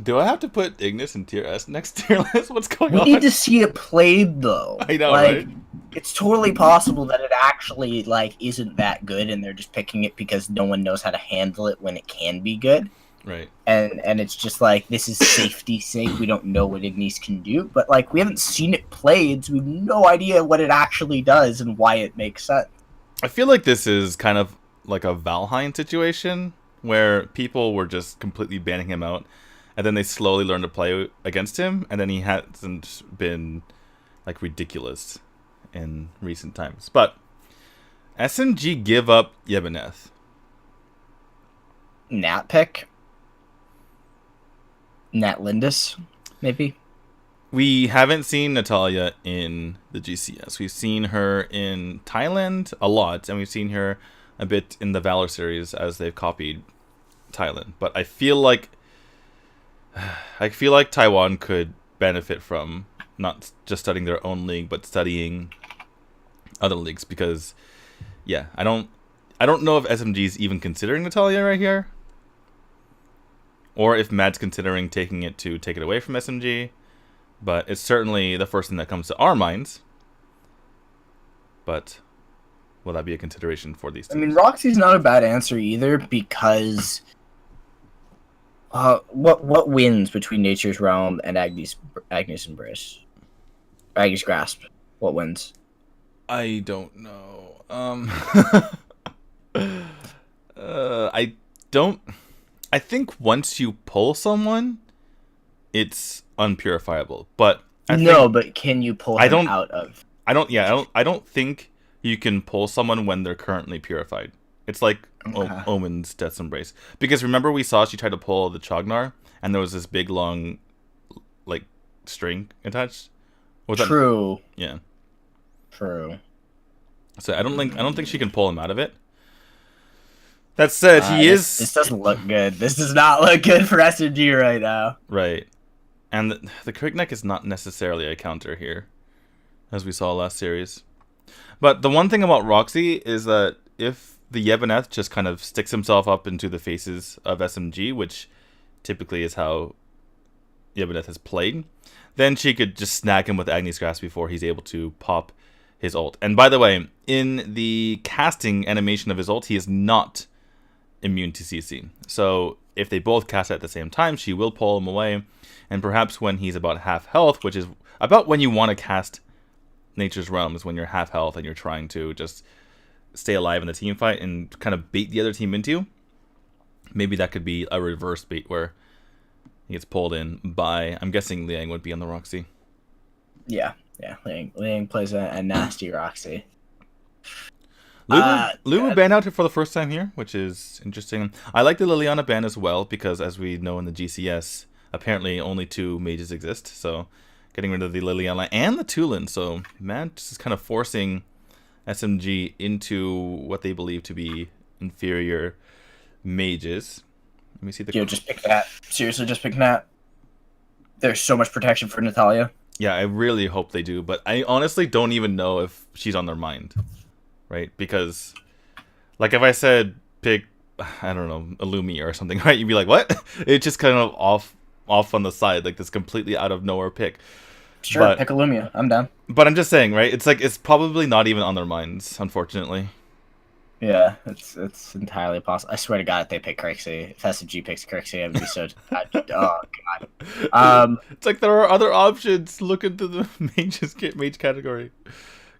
Do I have to put Ignis and Tier S next tier list? What's going on?
We need to see it played, though.
I know, right?
It's totally possible that it actually isn't that good, and they're just picking it because no one knows how to handle it when it can be good.
Right.
And it's just this is safety's sake. We don't know what Ignis can do, but we haven't seen it played, so we have no idea what it actually does and why it makes sense.
I feel like this is kind of like a Valheim situation where people were just completely banning him out, and then they slowly learned to play against him, and then he hasn't been ridiculous in recent times. But SMG give up Yebineth.
Nat pick? Nat Lindis, maybe?
we haven't seen Natalia in the GCS. We've seen her in Thailand a lot, and we've seen her a bit in the Valor series as they've copied Thailand. But I feel like Taiwan could benefit from not just studying their own league, but studying other leagues, because yeah, I don't know if SMG is even considering Natalia right here, or if Mad's considering taking it away from SMG. But it's certainly the first thing that comes to our minds. But will that be a consideration for these teams?
I mean, Roxy's not a bad answer either, because what wins between Nature's Realm and Agnes Embrace? Agnes Grasp. What wins?
I don't know. I think once you pull someone, it's unpurifiable. But
but can you pull them out of?
I don't think you can pull someone when they're currently purified. It's like Omen's Death's Embrace. Because remember we saw she tried to pull the Chognar, and there was this big long like string attached.
True.
Yeah.
True.
So I don't think she can pull him out of it. That said,
This doesn't look good. This does not look good for SMG right now.
Right. And the Crick Neck is not necessarily a counter here, as we saw last series. But the one thing about Roxy is that if the Yevoneth just kind of sticks himself up into the faces of SMG, which typically is how Yevoneth has played, then she could just snag him with Agnes Grasp before he's able to pop his ult. And by the way, in the casting animation of his ult, he is not immune to CC. So if they both cast at the same time, she will pull him away. And perhaps when he's about half health, which is about when you want to cast Nature's Realm, is when you're half health and you're trying to just stay alive in the team fight and kind of bait the other team into you. Maybe that could be a reverse bait where he gets pulled in by, I'm guessing Liang would be on the Roxy.
Yeah. Liang plays a nasty Roxy.
Lulu banned out for the first time here, which is interesting. I like the Liliana ban as well, because as we know in the GCS, apparently only 2 mages exist. So getting rid of the Liliana and the Tulin. So Matt is kind of forcing SMG into what they believe to be inferior mages. Let me see the...
just pick that. Seriously, just pick that. There's so much protection for Natalia.
Yeah, I really hope they do, but I honestly don't even know if she's on their mind, right? Because, like, if I said pick, I don't know, Illumi or something, right? You'd be like, what? It's just kind of off on the side, like this completely out of nowhere pick.
Sure, pick Illumia. I'm down.
But I'm just saying, right? It's like it's probably not even on their minds, unfortunately.
Yeah, it's entirely possible. I swear to God, if they pick Crixie, if SMG picks Crixie, I'd be so... oh, God.
It's like there are other options. Look into the mage category.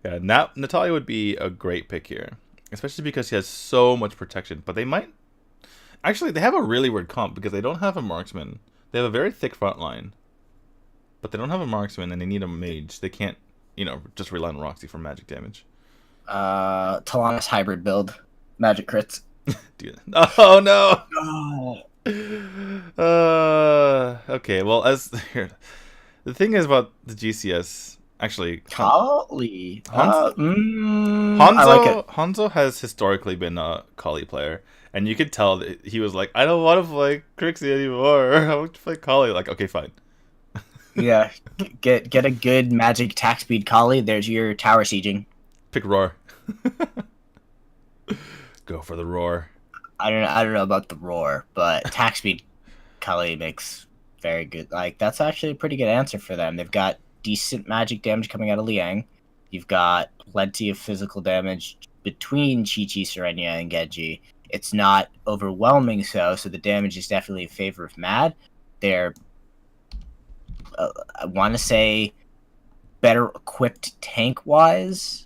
Yeah, Natalia would be a great pick here. Especially because he has so much protection. But they might... Actually, they have a really weird comp because they don't have a marksman. They have a very thick front line. But they don't have a marksman and they need a mage. They can't, just rely on Roxy for magic damage.
Talanis hybrid build. Magic crits.
Dude. Oh, no!
Oh.
Okay, well, the thing is about the GCS, actually...
Kali.
Hanzo,
I like it.
Hanzo has historically been a Kali player. And you could tell that he was like, I don't want to play Crixie anymore. I want to play Kali. Like, okay, fine.
Yeah, get a good magic attack speed Kali. There's your tower sieging.
Pick Roar. Go for the Roar.
I don't know about the Roar, but attack speed Kali makes very good. Like, that's actually a pretty good answer for them. They've got decent magic damage coming out of Liang. You've got plenty of physical damage between Chi-Chi, Serenia, and Genji. It's not overwhelming so the damage is definitely in favor of Mad. They're, I want to say, better equipped tank-wise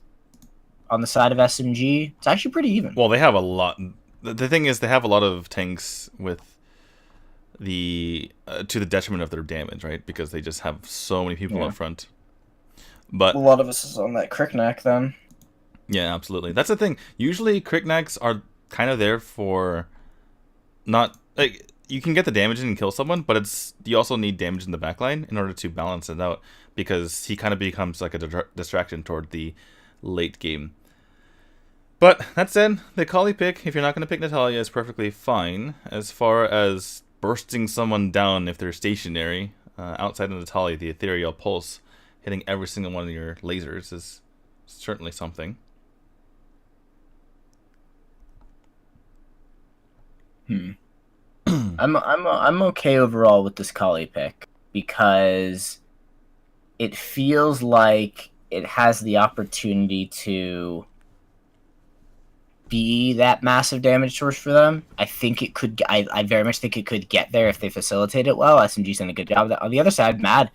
on the side of SMG. It's actually pretty even.
Well, they have a lot. The thing is, they have a lot of tanks with the to the detriment of their damage, right? Because they just have so many people up front. But
a lot of us is on that Cricknack then.
Yeah, absolutely. That's the thing. Usually, Cricknacks are kind of there for not like you can get the damage in and kill someone, but you also need damage in the backline in order to balance it out, because he kind of becomes like a distraction toward the late game. But that said, the Kali pick, if you're not going to pick Natalia, is perfectly fine. As far as bursting someone down if they're stationary, outside of Natalia, the Ethereal Pulse, hitting every single one of your lasers is certainly something.
I'm okay overall with this Kali pick because it feels like it has the opportunity to be that massive damage source for them. I think it could. I very much think it could get there if they facilitate it well. SMG's done a good job of that. On the other side, Mad,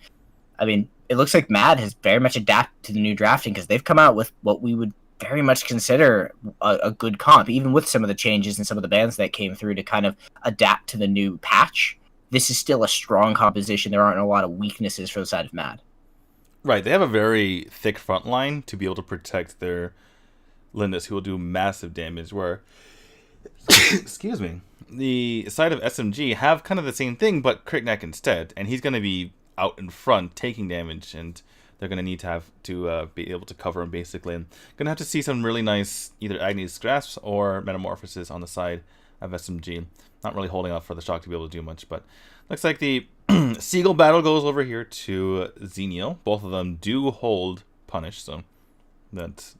I mean, it looks like Mad has very much adapted to the new drafting because they've come out with what we would very much consider a good comp, even with some of the changes and some of the bans that came through to kind of adapt to the new patch. This is still a strong composition. There aren't a lot of weaknesses for the side of Mad.
Right, they have a very thick front line to be able to protect their Lindis, who will do massive damage, where excuse me, the side of SMG have kind of the same thing, but Crickneck instead, and he's going to be out in front taking damage, and they're going to need to be able to cover him, basically. And going to have to see some really nice either Agnes Grasps or Metamorphosis on the side of SMG. Not really holding out for the shock to be able to do much, but looks like the Seagull battle goes over here to Xenial. Both of them do hold Punish, so that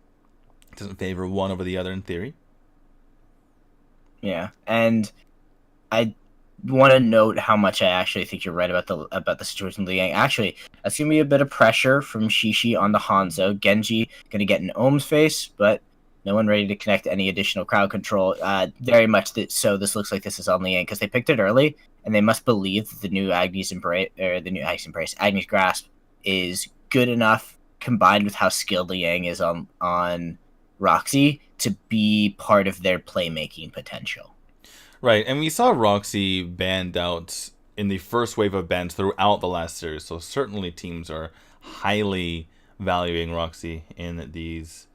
doesn't favor one over the other in theory.
Yeah, and I want to note how much I actually think you're right about the situation with Liang. Actually, that's going to be a bit of pressure from Shishi on the Hanzo. Genji going to get an Ohm's face, but no one ready to connect any additional crowd control. Very much so this looks like this is on Liang because they picked it early, and they must believe that the new Agnes Grasp is good enough, combined with how skilled Liang is on Roxy, to be part of their playmaking potential.
Right, and we saw Roxy banned out in the first wave of bans throughout the last series, so certainly teams are highly valuing Roxy in these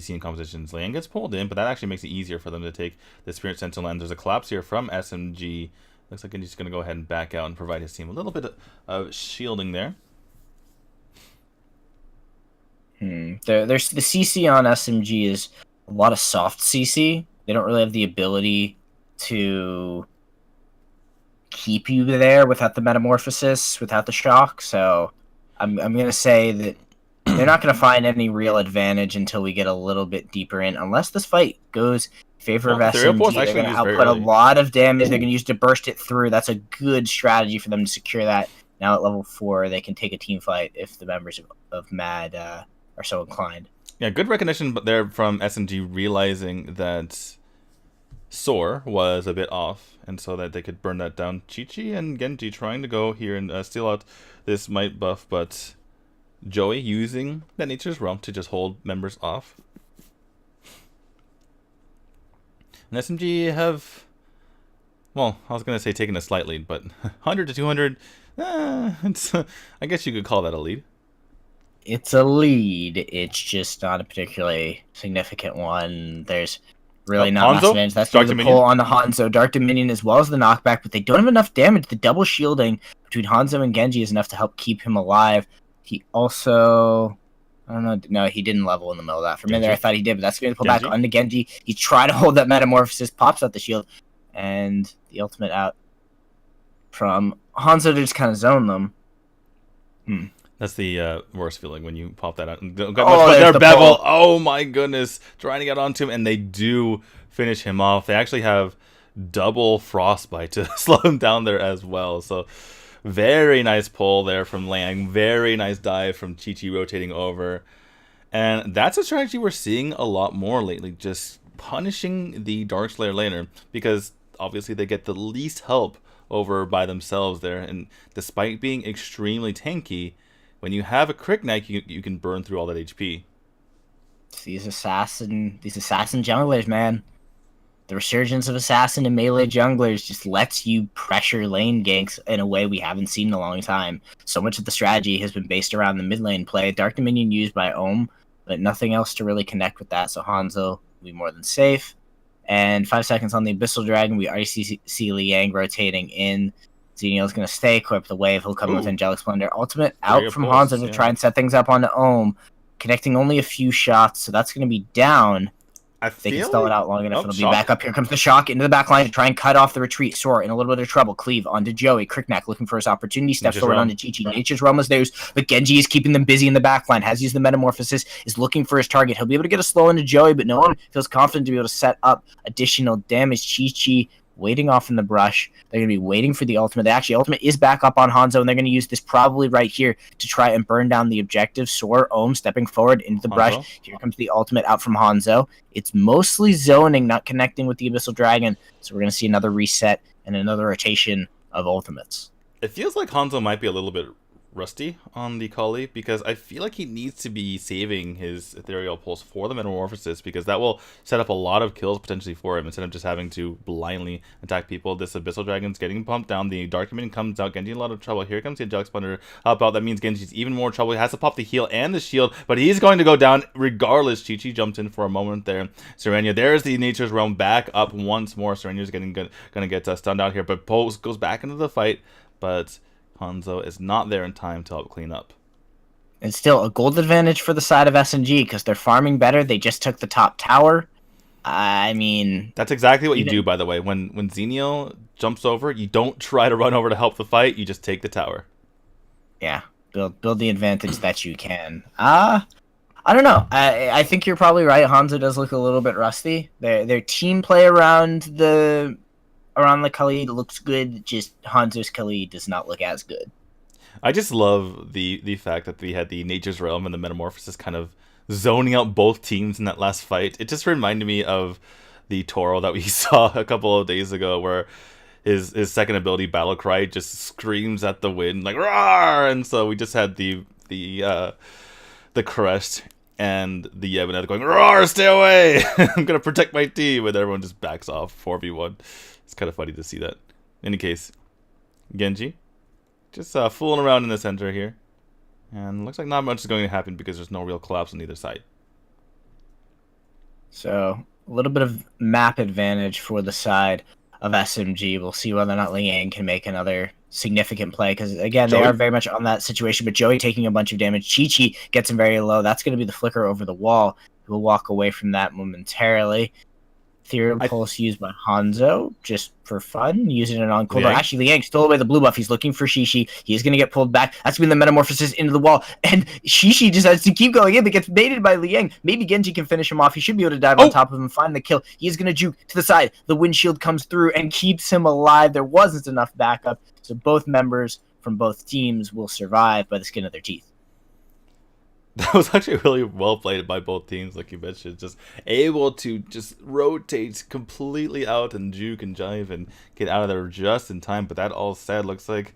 team compositions. Liang gets pulled in, but that actually makes it easier for them to take the Spirit Sentinel, and there's a collapse here from SMG. Looks like he's going to go ahead and back out and provide his team a little bit of shielding there.
There's the CC on SMG is a lot of soft CC. They don't really have the ability to keep you there without the Metamorphosis, without the shock. So I'm gonna say that they're not gonna find any real advantage until we get a little bit deeper in. Unless this fight goes in favor of SMG, they're gonna output a lot of damage. They're gonna use to burst it through. That's a good strategy for them to secure that. Now at level 4, they can take a team fight if the members of Mad are so inclined.
Yeah, good recognition, but there from SMG realizing that Soar was a bit off, and so that they could burn that down. Chi-Chi and Genji trying to go here and steal out this might buff, but Joey using that Nature's Realm to just hold members off. And SMG have, well, I was going to say taken a slight lead, but 100 to 200, I guess you could call that a lead.
It's a lead. It's just not a particularly significant one. There's really not much damage. That's the pull on the Hanzo. Dark Dominion as well as the knockback, but they don't have enough damage. The double shielding between Hanzo and Genji is enough to help keep him alive. He also, I don't know, no, he didn't level in the middle of that. For a minute there, I thought he did, but that's going to pull back onto Genji. He tried to hold that Metamorphosis, pops out the shield, and the ultimate out from Hanzo to just kind of zone them.
That's the worst feeling when you pop that out. Their bevel. Oh my goodness. Trying to get onto him, and they do finish him off. They actually have double frostbite to slow him down there as well. So very nice pull there from Liang. Very nice dive from Chi-Chi rotating over. And that's a strategy we're seeing a lot more lately. Just punishing the Darkslayer laner, because obviously they get the least help over by themselves there. And despite being extremely tanky, when you have a Crickneck, you can burn through all that HP.
These assassin junglers, man. The resurgence of assassin and melee junglers just lets you pressure lane ganks in a way we haven't seen in a long time. So much of the strategy has been based around the mid lane play. Dark Dominion used by Ohm, but nothing else to really connect with that. So Hanzo will be more than safe. And 5 seconds on the Abyssal Dragon. We already see Liang rotating in. Xenial's going to stay equipped. The wave, he'll come with Angelic Splendor. Ultimate out from Hanzo to try and set things up onto Ohm. Connecting only a few shots, so that's going to be down. They can stall it out long enough. It'll be back up. Here comes the shock into the back line to try and cut off the retreat. Sora in a little bit of trouble. Cleave onto Joey. Cricknack looking for his opportunity. Steps forward onto Chi-Chi. Nature's Realm is theirs, but Genji is keeping them busy in the back line. Has used the Metamorphosis. Is looking for his target. He'll be able to get a slow into Joey, but no one feels confident to be able to set up additional damage. Chi-Chi waiting off in the brush. They're going to be waiting for the ultimate. Ultimate is back up on Hanzo, and they're going to use this probably right here to try and burn down the objective. Sora, Ohm stepping forward into the brush. Here comes the ultimate out from Hanzo. It's mostly zoning, not connecting with the Abyssal Dragon, so we're going to see another reset and another rotation of ultimates.
It feels like Hanzo might be a little bit rusty on the Kali, because I feel like he needs to be saving his Ethereal Pulse for the Metamorphosis, because that will set up a lot of kills potentially for him instead of just having to blindly attack people. This Abyssal Dragon's getting pumped down. The Dark Dominion comes out. Genji in a lot of trouble. Here comes the Angelic Splendor up out. That means Genji's even more trouble. He has to pop the heal and the shield, but he's going to go down regardless. Chi-Chi jumped in for a moment there. Serenia, there's the Nature's Realm back up once more. Serena's gonna get stunned out here, but Pose goes back into the fight, but Hanzo is not there in time to help clean up.
And still a gold advantage for the side of SMG because they're farming better. They just took the top tower. I mean,
that's exactly what you do, by the way. When Xenial jumps over, you don't try to run over to help the fight. You just take the tower.
Yeah, build the advantage that you can. I don't know. I think you're probably right. Hanzo does look a little bit rusty. Their team play around the Khalid looks good. Just Hanzo's Khalid does not look as good.
I just love the fact that we had the Nature's Realm and the Metamorphosis kind of zoning out both teams in that last fight. It just reminded me of the Toro that we saw a couple of days ago, where his second ability, Battle Cry, just screams at the wind like roar, and so we just had the Crest and the Yevonetta going roar, stay away. I'm gonna protect my team, and everyone just backs off 4v1. It's kind of funny to see that. In any case, Genji just fooling around in the center here, and looks like not much is going to happen because there's no real collapse on either side.
So a little bit of map advantage for the side of SMG. We'll see whether or not Liang can make another significant play, because again, they are very much on that situation, but Joey taking a bunch of damage. Chi-Chi gets him very low. That's going to be the flicker over the wall. We'll walk away from that momentarily. Ethereal Pulse used by Hanzo just for fun, using it on cooldown. Actually, Liang stole away the blue buff. He's looking for Shishi. He is going to get pulled back. That's been the Metamorphosis into the wall, and Shishi decides to keep going in, but gets baited by Liang. Maybe Genji can finish him off. He should be able to dive on top of him and find the kill. He is going to juke to the side. The windshield comes through and keeps him alive. There wasn't enough backup, so both members from both teams will survive by the skin of their teeth.
That was actually really well played by both teams, like you mentioned. Just able to just rotate completely out and juke and jive and get out of there just in time. But that all said, looks like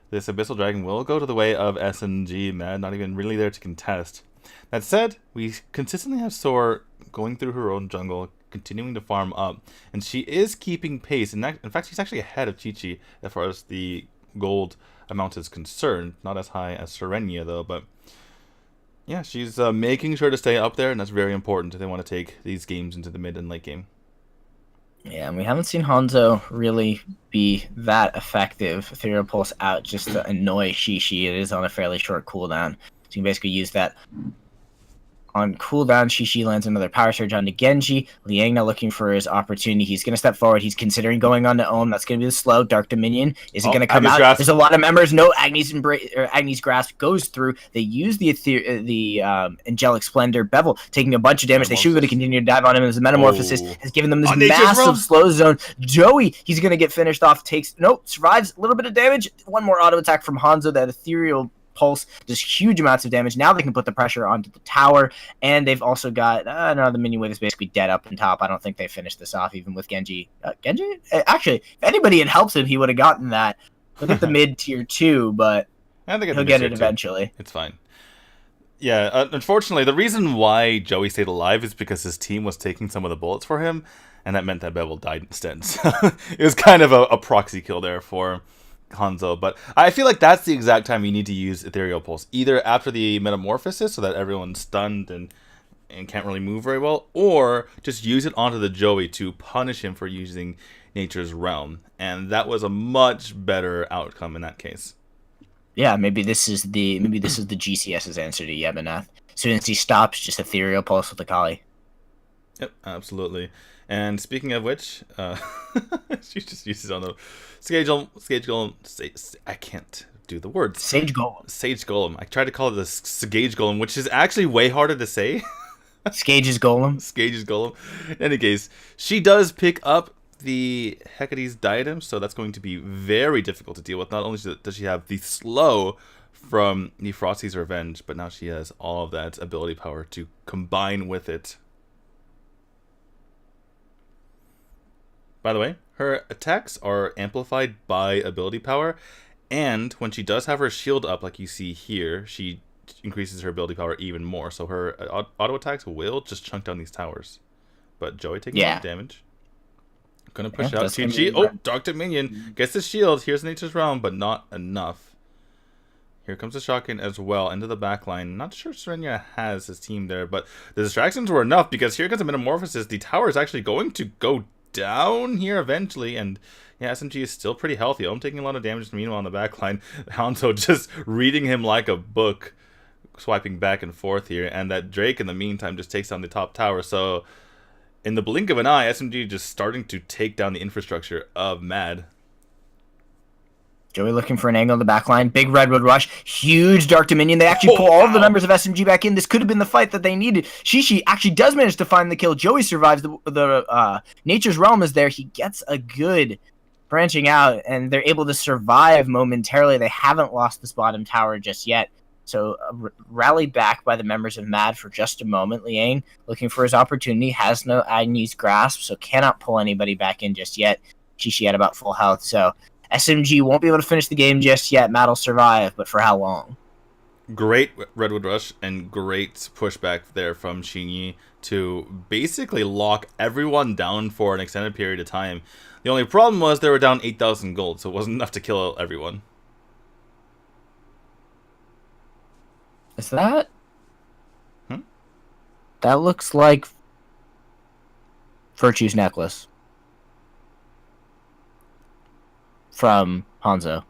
this Abyssal Dragon will go to the way of SMG, man. Not even really there to contest. That said, we consistently have Sora going through her own jungle, continuing to farm up. And she is keeping pace. In fact, she's actually ahead of Chi-Chi as far as the gold amount is concerned. Not as high as Serenia, though, but yeah, she's making sure to stay up there, and that's very important if they want to take these games into the mid and late game.
Yeah, and we haven't seen Hanzo really be that effective. Ethereal Pulse out just to annoy Shishi. It is on a fairly short cooldown, so you can basically use that on cooldown. Shishi lands another Power Surge onto Genji. Liang now looking for his opportunity. He's going to step forward. He's considering going on to Ohm. That's going to be the slow. Dark Dominion isn't going to come out. Grasp. There's a lot of members. No, Agni's Grasp goes through. They use the Angelic Splendor. Bevel taking a bunch of damage. They should be able to continue to dive on him as the Metamorphosis has given them this massive slow zone. Joey, he's going to get finished off. Survives a little bit of damage. One more auto attack from Hanzo. That Ethereal Pulse does huge amounts of damage. Now they can put the pressure onto the tower, and they've also got the minion wave is basically dead up and top. I don't think they finished this off even with Genji. Actually, if anybody had helped him, he would have gotten that. Look at the mid tier 2, but he'll get it eventually.
It's fine. Yeah, unfortunately, the reason why Joey stayed alive is because his team was taking some of the bullets for him, and that meant that Bevel died instead. So it was kind of a proxy kill there for Hanzo, but I feel like that's the exact time you need to use Ethereal Pulse, either after the Metamorphosis so that everyone's stunned and and can't really move very well, or just use it onto the Joey to punish him for using Nature's Realm. And that was a much better outcome in that case.
Yeah, maybe this is the GCS's answer to Yebanath. As soon as he stops, just Ethereal Pulse with the Kali.
Yep, absolutely. And speaking of which, she just uses on the Sage Golem. I can't do the words.
Sage Golem.
Sage Golem. I tried to call it the Sage Golem, which is actually way harder to say.
Skage's Golem.
Skage's Golem. In any case, she does pick up the Hecate's Diadem, so that's going to be very difficult to deal with. Not only does she have the slow from the Frosty's Revenge, but now she has all of that ability power to combine with it. By the way, her attacks are amplified by ability power, and when she does have her shield up, like you see here, she increases her ability power even more. So her auto attacks will just chunk down these towers. But Joey taking a lot of damage. Gonna push out Chi-Chi. Oh, Dark Dominion gets the shield. Here's Nature's Realm, but not enough. Here comes the shotgun as well into the back line. Not sure Serenia has his team there, but the distractions were enough because here comes a Metamorphosis. The tower is actually going to go down here eventually, and yeah, SMG is still pretty healthy. I'm taking a lot of damage. Meanwhile, on the back line, Hanzo just reading him like a book, swiping back and forth here, and that Drake in the meantime just takes down the top tower. So in the blink of an eye, SMG just starting to take down the infrastructure of Mad.
Joey looking for an angle in the back line. Big Redwood Rush. Huge Dark Dominion. They actually pull all of the members of SMG back in. This could have been the fight that they needed. Chi-Chi actually does manage to find the kill. Joey survives. The Nature's Realm is there. He gets a good branching out, and they're able to survive momentarily. They haven't lost this bottom tower just yet. So rallied back by the members of Mad for just a moment. Liang looking for his opportunity. Has no Agni's Grasp, so cannot pull anybody back in just yet. Chi-Chi had about full health, so SMG won't be able to finish the game just yet. Matt will survive, but for how long?
Great Redwood Rush and great pushback there from Xingyi to basically lock everyone down for an extended period of time. The only problem was they were down 8,000 gold, so it wasn't enough to kill everyone.
Is that? That looks like Virtue's necklace from Hanzo.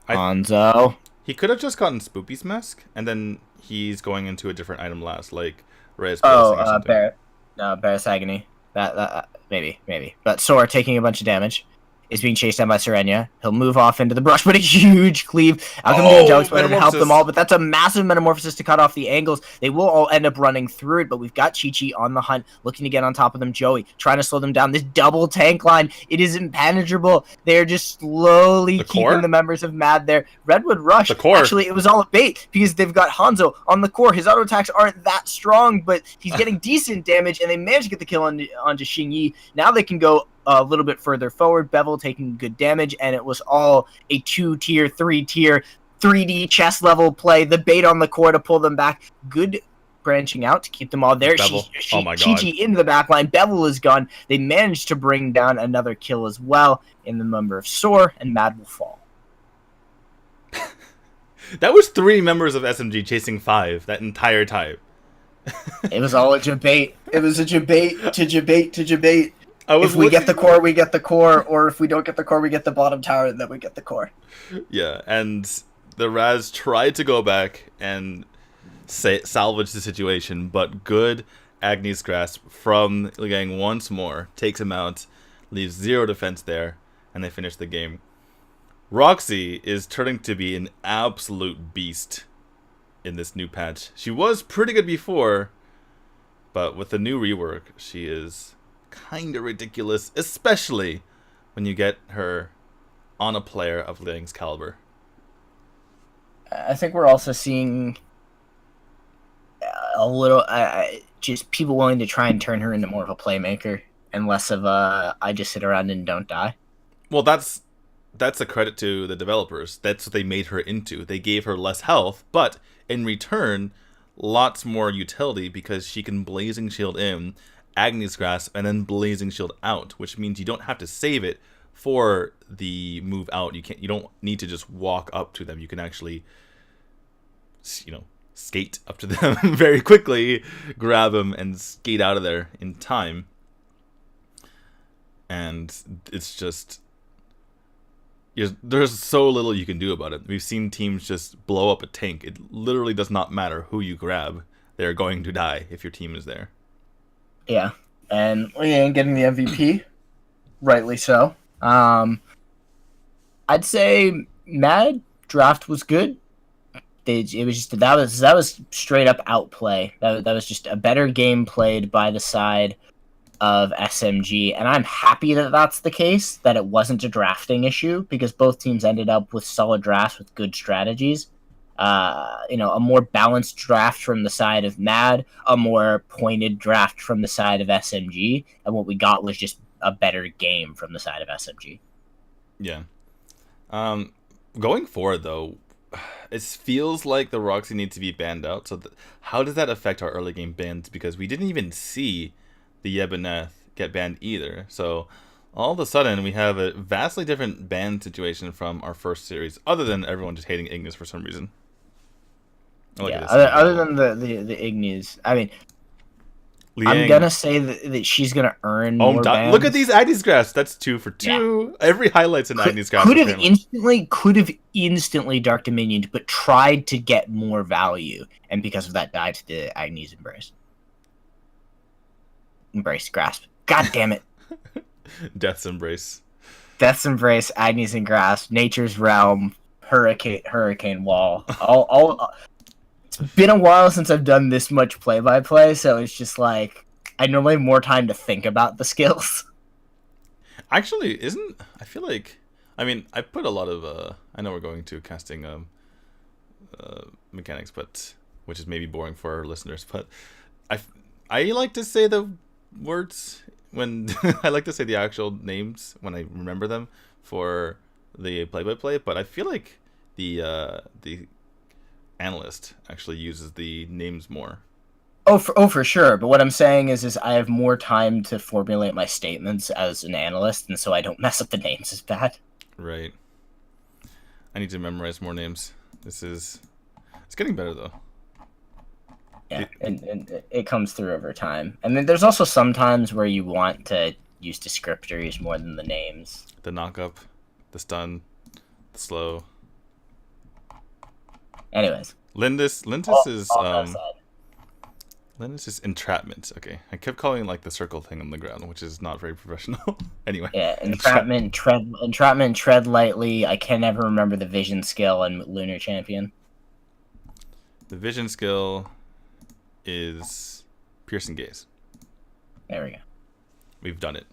Hanzo.
He could have just gotten Spoopy's mask, and then he's going into a different item last, like Reyes.
Barris Agony. That maybe. But Sora taking a bunch of damage. Is being chased down by Serenia. He'll move off into the brush, but a huge cleave. Alchemy Angelic's better to help them all, but that's a massive Metamorphosis to cut off the angles. They will all end up running through it, but we've got Chi-Chi on the hunt, looking to get on top of them. Joey trying to slow them down. This double tank line, it is impenetrable. They're just slowly keeping the members of Mad there. Redwood Rush, actually, it was all a bait, because they've got Hanzo on the core. His auto attacks aren't that strong, but he's getting decent damage, and they managed to get the kill onto Xingyi. Now they can go a little bit further forward. Bevel taking good damage, and it was all a 2-tier, 3-tier, 3D chess level play. The bait on the core to pull them back. Good branching out to keep them all there. Chi-Chi into the back line. Bevel is gone. They managed to bring down another kill as well in the number of Soar, and Mad will fall.
That was 3 members of SMG chasing 5 that entire time.
It was all a debate. It was a debate. If we get the core, we get the core, or if we don't get the core, we get the bottom tower, and then we get the core.
Yeah, and the Raz tried to go back and salvage the situation, but good Agni's Grasp from Liang once more takes him out, leaves 0 defense there, and they finish the game. Roxy is turning to be an absolute beast in this new patch. She was pretty good before, but with the new rework, she is kind of ridiculous, especially when you get her on a player of Liang's caliber.
I think we're also seeing a little just people willing to try and turn her into more of a playmaker and less of a I just sit around and don't die.
Well, that's a credit to the developers. That's what they made her into. They gave her less health, but in return, lots more utility because she can Blazing Shield in, Agni's Grasp, and then Blazing Shield out, which means you don't have to save it for the move out. You don't need to just walk up to them. You can actually, skate up to them very quickly, grab them, and skate out of there in time. And it's just... there's so little you can do about it. We've seen teams just blow up a tank. It literally does not matter who you grab. They're going to die if your team is there.
Yeah. And Liang getting the MVP. Rightly so. I'd say Mad draft was good. It was just that was straight up outplay. That was just a better game played by the side of SMG, and I'm happy that that's the case. That it wasn't a drafting issue because both teams ended up with solid drafts with good strategies. A more balanced draft from the side of Mad, a more pointed draft from the side of SMG, and what we got was just a better game from the side of SMG.
Yeah. Going forward, though, it feels like the Roxy needs to be banned out. So how does that affect our early game bans? Because we didn't even see the Yebeneth get banned either. So all of a sudden, we have a vastly different ban situation from our first series, other than everyone just hating Ignis for some reason.
Other than the Ignis, I mean, Liang, I'm gonna say that she's gonna earn more bans.
Look at these Agnes Graphs. That's 2 for 2. Yeah. Every highlight's an Agnes Graph.
Could have instantly Dark Dominioned, but tried to get more value, and because of that, died to the Agnes Embrace Grasp. God damn it.
Death's Embrace.
Death's Embrace, Agnes and Grasp, Nature's Realm, Hurricane Wall. All it's been a while since I've done this much play-by-play, so it's just like I normally have more time to think about the skills.
Actually, I feel like, I mean, I put a lot of I know we're going to casting mechanics, but which is maybe boring for our listeners, but I like to say the words when I like to say the actual names when I remember them for the play-by-play, but I feel like the analyst actually uses the names more.
For sure. But what I'm saying is I have more time to formulate my statements as an analyst, and so I don't mess up the names as bad.
Right. I need to memorize more names. It's getting better though.
Yeah, and it comes through over time. And then there's also some times where you want to use descriptors more than the names.
The knock up, the stun, the slow.
Anyways,
Lindis is entrapment. Okay, I kept calling it like the circle thing on the ground, which is not very professional. Anyway.
Yeah, entrapment, tread lightly. I can never remember the vision skill and Lunar Champion.
The vision skill is piercing gaze.
There we go.
We've done it.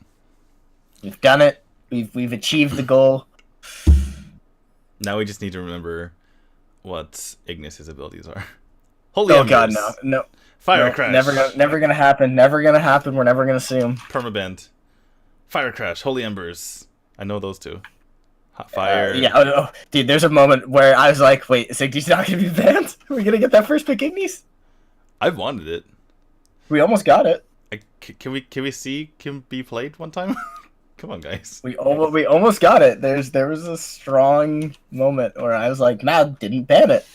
We've done it. We've achieved the goal.
Now we just need to remember what Ignis's abilities are. Holy Embers.
God, no.
Fire Crash.
Never gonna happen. Never gonna happen. We're never gonna see him.
Permabend. Fire Crash. Holy Embers. I know those two. Hot Fire.
No. Dude, there's a moment where I was like, wait, is Ignis not gonna be banned? Are we gonna get that first pick Ignis?
I wanted it.
We almost got it.
Can we see him be played one time? Come on, guys.
We almost got it. There was a strong moment where I was like, Mad didn't ban it.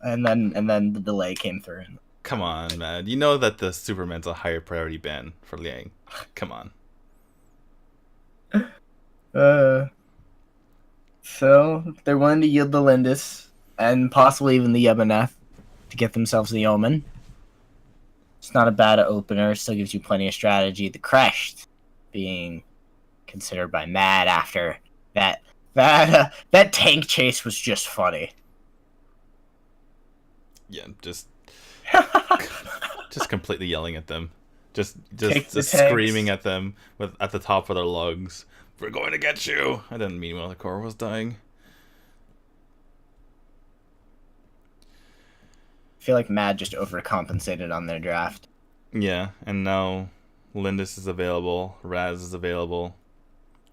And then the delay came through.
Come on, Mad. You know that the Superman's a higher priority ban for Liang. Come on.
So they're willing to yield the Lindis and possibly even the Yebeneth to get themselves the Omen. It's not a bad opener. Still gives you plenty of strategy. The Crashed being considered by Mad after that tank chase was just funny.
Yeah, just completely yelling at them, just screaming at them at the top of their lungs. We're going to get you. And then meanwhile the core was dying.
I feel like Mad just overcompensated on their draft.
Yeah, and now Lindis is available. Raz is available.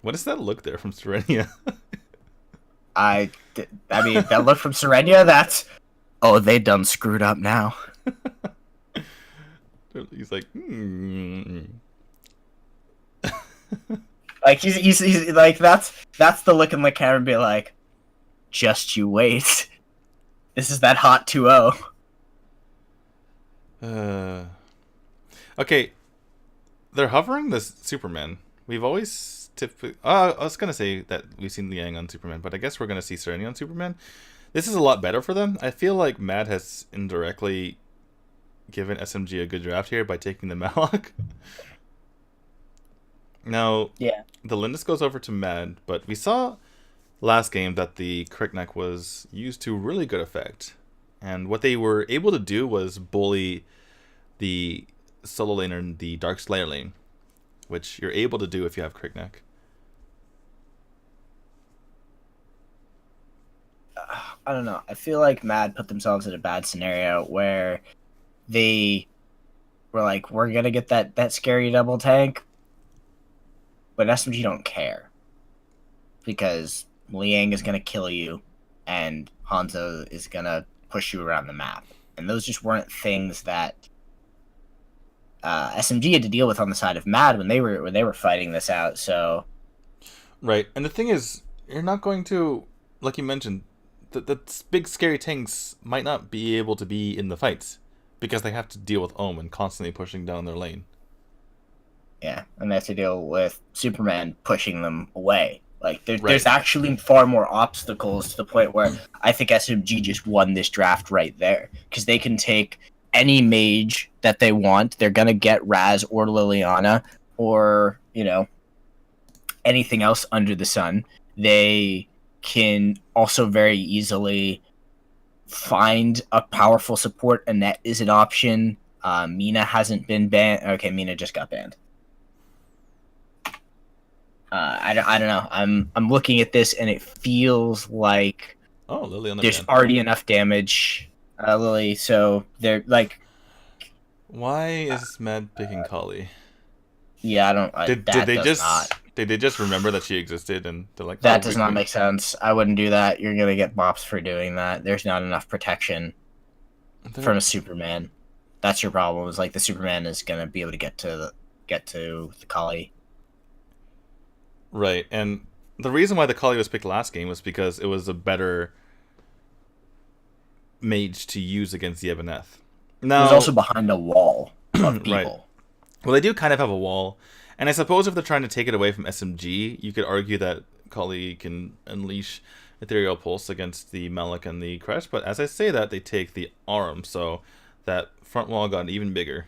What is that look there from Serenia?
I mean, that look from Serenia, that's... Oh, they done screwed up now.
He's like,
Like, he's like, that's the look in the camera and be like, just you wait. This is that hot 2-0.
Okay, they're hovering this Superman. We've always typically. I was gonna say that we've seen Liang on Superman, but I guess we're gonna see Serenity on Superman. This is a lot better for them. I feel like Mad has indirectly given SMG a good draft here by taking the Malak. Now,
yeah,
the Lindis goes over to Mad, but we saw last game that the Crickneck was used to really good effect. And what they were able to do was bully the solo laner in the Dark Slayer lane, which you're able to do if you have Crickneck.
I don't know. I feel like Mad put themselves in a bad scenario where they were like, we're going to get that scary double tank, but SMG don't care. Because Liang is going to kill you, and Hanzo is going to push you around the map. And those just weren't things that SMG had to deal with on the side of Mad when they were fighting this out. So,
right. And the thing is, you're not going to, like you mentioned, the big scary tanks might not be able to be in the fights because they have to deal with Omen constantly pushing down their lane.
Yeah, and they have to deal with Superman pushing them away. Like, there's actually far more obstacles to the point where I think SMG just won this draft right there. Because they can take any mage that they want. They're going to get Raz or Liliana or, anything else under the sun. They can also very easily find a powerful support. Annette is an option. Mina hasn't been banned. Okay, Mina just got banned. I don't know. I'm looking at this and it feels like
Lily on the
there's
band.
already enough damage, Lily. So they're like,
why is Mad picking Kali?
Yeah, I don't.
Did they just remember that she existed and they're like,
that does not make sense. I wouldn't do that. You're gonna get bops for doing that. There's not enough protection from a Superman. That's your problem. Is like the Superman is gonna be able to get to the Kali.
Right, and the reason why the Kali was picked last game was because it was a better mage to use against the Ebeneth. Now,
it was also behind a wall of people.
Right. Well, they do kind of have a wall, and I suppose if they're trying to take it away from SMG, you could argue that Kali can unleash Ethereal Pulse against the Malik and the Crash, but as I say that, they take the Arum, so that front wall got even bigger.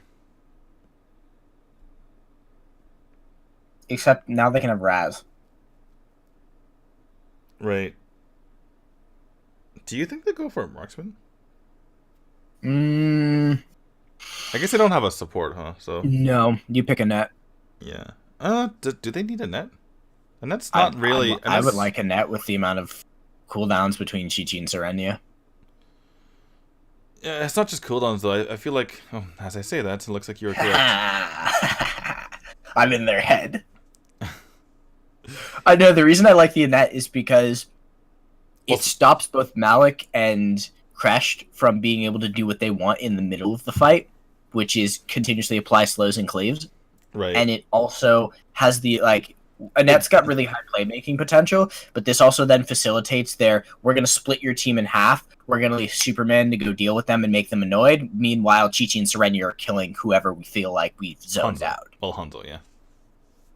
Except now they can have Raz.
Right. Do you think they go for a marksman? I guess they don't have a support, huh? So
no, you pick a net.
Yeah. Do they need a net? And that's not really.
I would like a net with the amount of cooldowns between Chi-Chi and Serenia.
Yeah, it's not just cooldowns though. I feel like, as I say that, it looks like you're correct.
I'm in their head. I know the reason I like the net is because it stops both Malik and Crashed from being able to do what they want in the middle of the fight, which is continuously apply slows and cleaves.
Right.
And it also has the, Annette's got really high playmaking potential, but this also then facilitates we're going to split your team in half. We're going to leave Superman to go deal with them and make them annoyed. Meanwhile, Chi-Chi and Serenia are killing whoever we feel like we've zoned out.
Well, Hanzo, yeah.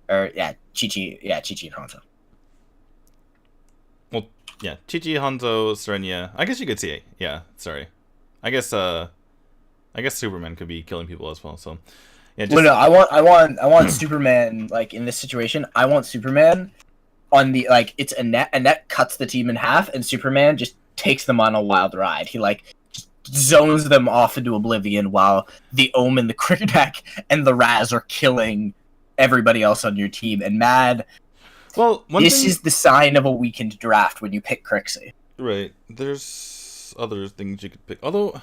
Chi-Chi and Hanzo.
Well, yeah, Chi-Chi, Hanzo, Serenia. I guess you could see it. Yeah, sorry. I guess Superman could be killing people as well, so... Yeah,
well, no, I want Superman, in this situation, I want Superman on the, it's Annette. Annette cuts the team in half, and Superman just takes them on a wild ride. He, just zones them off into oblivion while the Omen, the Crickneck, and the Raz are killing everybody else on your team. And Mad, this is the sign of a weakened draft when you pick Crixie.
Right. There's other things you could pick. Although,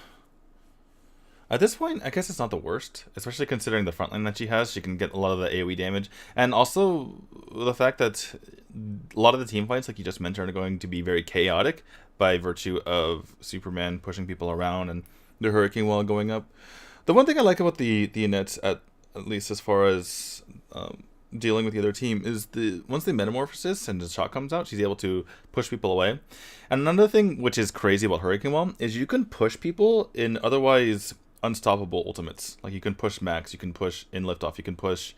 at this point, I guess it's not the worst, especially considering the frontline that she has. She can get a lot of the AoE damage. And also, the fact that a lot of the team fights, like you just mentioned, are going to be very chaotic by virtue of Superman pushing people around and the Hurricane Wall going up. The one thing I like about the Annette, at least as far as dealing with the other team is once the metamorphosis and the shot comes out, she's able to push people away. And another thing which is crazy about Hurricane Wall is you can push people in otherwise unstoppable ultimates. Like you can push Max, you can push in Liftoff, you can push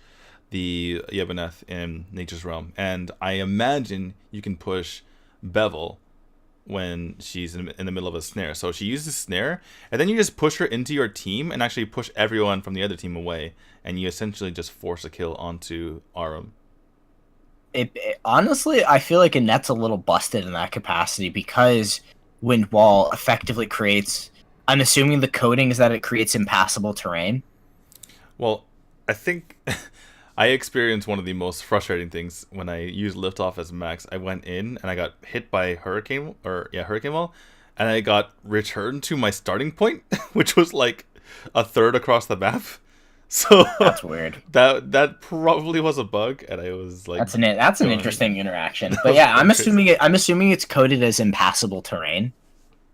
the Yevoneth in Nature's Realm, and I imagine you can push Bevel when she's in the middle of a snare. So she uses snare, and then you just push her into your team and actually push everyone from the other team away, and you essentially just force a kill onto Arum.
Honestly, I feel like Annette's a little busted in that capacity because Wind Wall effectively creates... I'm assuming the coding is that it creates impassable terrain.
Well, I think... I experienced one of the most frustrating things when I used Liftoff as Max. I went in and I got hit by Hurricane Wall, and I got returned to my starting point, which was like a third across the map. So
that's weird.
That probably was a bug, and I was like,
that's an interesting interaction. But yeah, I'm assuming it's coded as impassable terrain,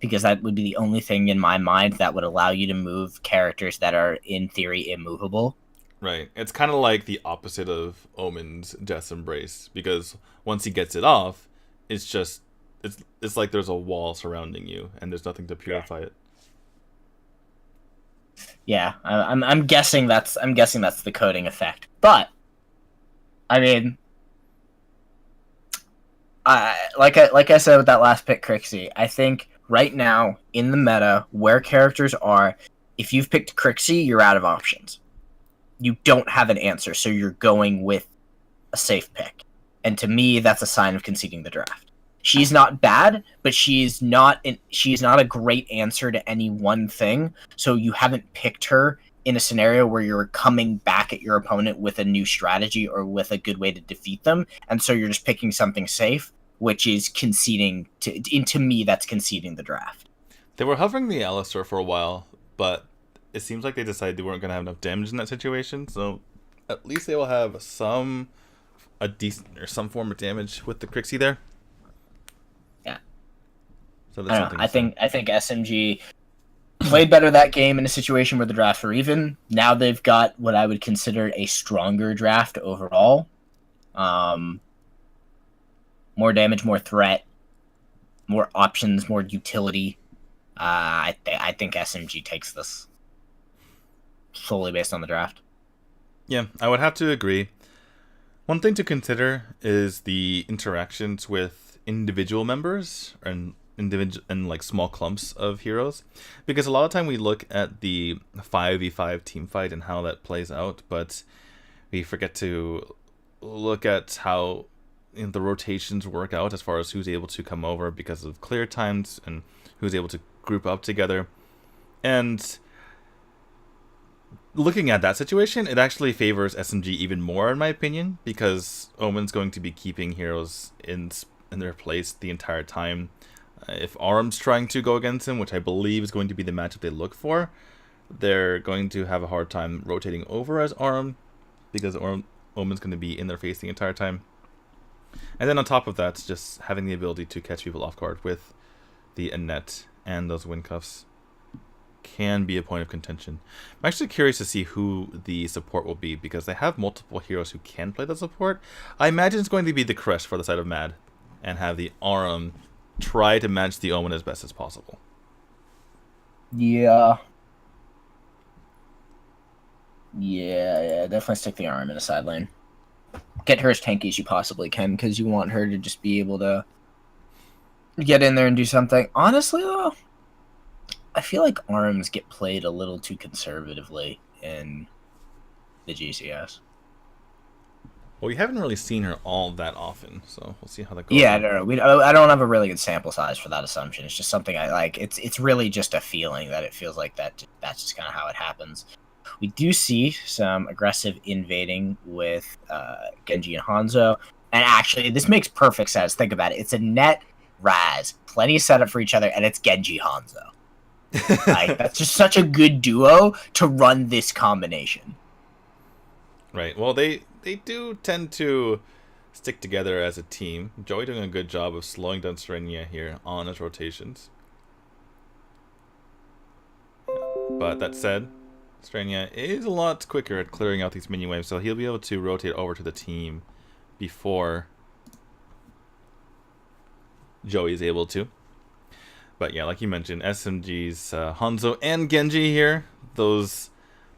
because that would be the only thing in my mind that would allow you to move characters that are in theory immovable.
Right. It's kind of like the opposite of Omen's Death's Embrace, because once he gets it off, it's just it's like there's a wall surrounding you and there's nothing to purify it.
Yeah, I'm guessing that's the coding effect. But I mean, like I said with that last pick, Crixie, I think right now in the meta where characters are, if you've picked Crixie, you're out of options. You don't have an answer, so you're going with a safe pick. And to me, that's a sign of conceding the draft. She's not bad, but she's not a great answer to any one thing, so you haven't picked her in a scenario where you're coming back at your opponent with a new strategy or with a good way to defeat them, and so you're just picking something safe, which is conceding to me, that's conceding the draft.
They were hovering the Alistar for a while, but it seems like they decided they weren't going to have enough damage in that situation, so at least they will have some form of damage with the Crixie there.
Yeah.
So that's
I think SMG played better that game in a situation where the drafts were even. Now they've got what I would consider a stronger draft overall. More damage, more threat, more options, more utility. I think SMG takes this solely based on the draft.
Yeah, I would have to agree. One thing to consider is the interactions with individual members and like small clumps of heroes, because a lot of time we look at the 5v5 team fight and how that plays out, but we forget to look at how the rotations work out as far as who's able to come over because of clear times and who's able to group up together. And looking at that situation, it actually favors SMG even more, in my opinion, because Omen's going to be keeping heroes in their place the entire time. If Arum's trying to go against him, which I believe is going to be the matchup they look for, they're going to have a hard time rotating over as Arum, because Omen's going to be in their face the entire time. And then on top of that, just having the ability to catch people off guard with the Annette and those wind cuffs can be a point of contention. I'm actually curious to see who the support will be, because they have multiple heroes who can play the support. I imagine it's going to be the Crest for the side of Mad, and have the Arum try to match the Omen as best as possible.
Yeah, definitely stick the Arum in a side lane. Get her as tanky as you possibly can, because you want her to just be able to get in there and do something. Honestly, though, I feel like Arms get played a little too conservatively in the GCS.
Well, we haven't really seen her all that often, so we'll see how that goes.
Yeah, no, I don't have a really good sample size for that assumption. It's just something I like. It's really just a feeling that it feels like that's just kind of how it happens. We do see some aggressive invading with Genji and Hanzo, and actually, this makes perfect sense. Think about it. It's a net Raz, plenty of setup for each other, and it's Genji Hanzo. Like, that's just such a good duo to run this combination.
Right. Well, they do tend to stick together as a team. Joey doing a good job of slowing down Serenia here on his rotations. But that said, Strania is a lot quicker at clearing out these minion waves, so he'll be able to rotate over to the team before Joey is able to. But yeah, like you mentioned, SMG's Hanzo and Genji here, those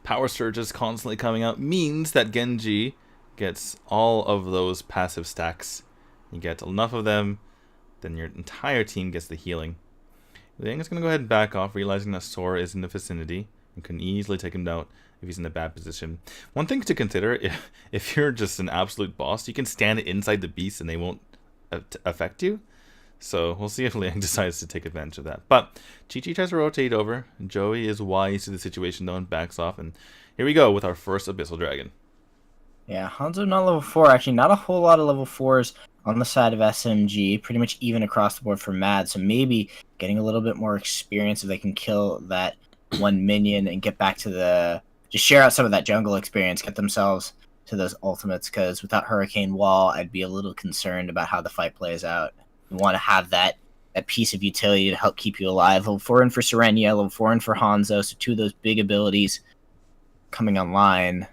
power surges constantly coming out, means that Genji gets all of those passive stacks. You get enough of them, then your entire team gets the healing. Liang is going to go ahead and back off, realizing that Sora is in the vicinity and can easily take him out if he's in a bad position. One thing to consider, if you're just an absolute boss, you can stand inside the beast and they won't affect you. So we'll see if Liang decides to take advantage of that. But Chi-Chi tries to rotate over. Joey is wise to the situation though and backs off. And here we go with our first Abyssal Dragon.
Yeah, Hanzo not level 4. Actually, not a whole lot of level 4s on the side of SMG. Pretty much even across the board for Mad. So maybe getting a little bit more experience if they can kill that one minion and get back to the... Just share out some of that jungle experience. Get themselves to those ultimates. Because without Hurricane Wall, I'd be a little concerned about how the fight plays out. You want to have that piece of utility to help keep you alive. Level 4 in for Serenia, level 4 in for Hanzo. So 2 of those big abilities coming online.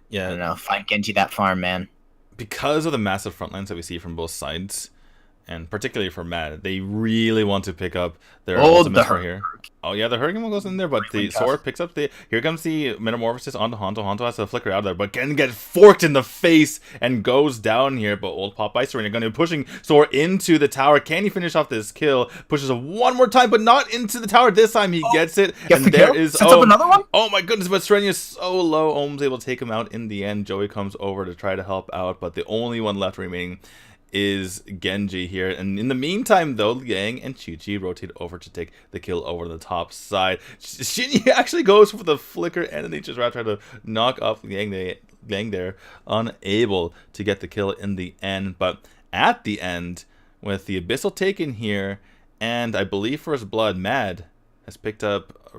Yeah,
I don't know. Find Genji that farm, man.
Because of the massive front lines that we see from both sides, and particularly for Mad, they really want to pick up their ultimates right here. Oh yeah, the Hurricane goes in there, but the sword picks up the... Here comes the Metamorphosis onto Hanzo. Hanzo has to flicker out of there, but can get forked in the face and goes down here. But old Popeye Serena going to be pushing Sora into the tower. Can he finish off this kill? Pushes it one more time, but not into the tower this time. He gets it, and there is
Sets up another one?
Oh my goodness, but Serena is so low. Ohm's able to take him out in the end. Joey comes over to try to help out, but the only one left remaining is Genji here. And in the meantime, though, Liang and Chi-Chi rotate over to take the kill over the top side. Shinji actually goes for the flicker, and then they just try to knock off Liang there, unable to get the kill in the end. But at the end, with the Abyssal taken here, and I believe First Blood, Mad has picked up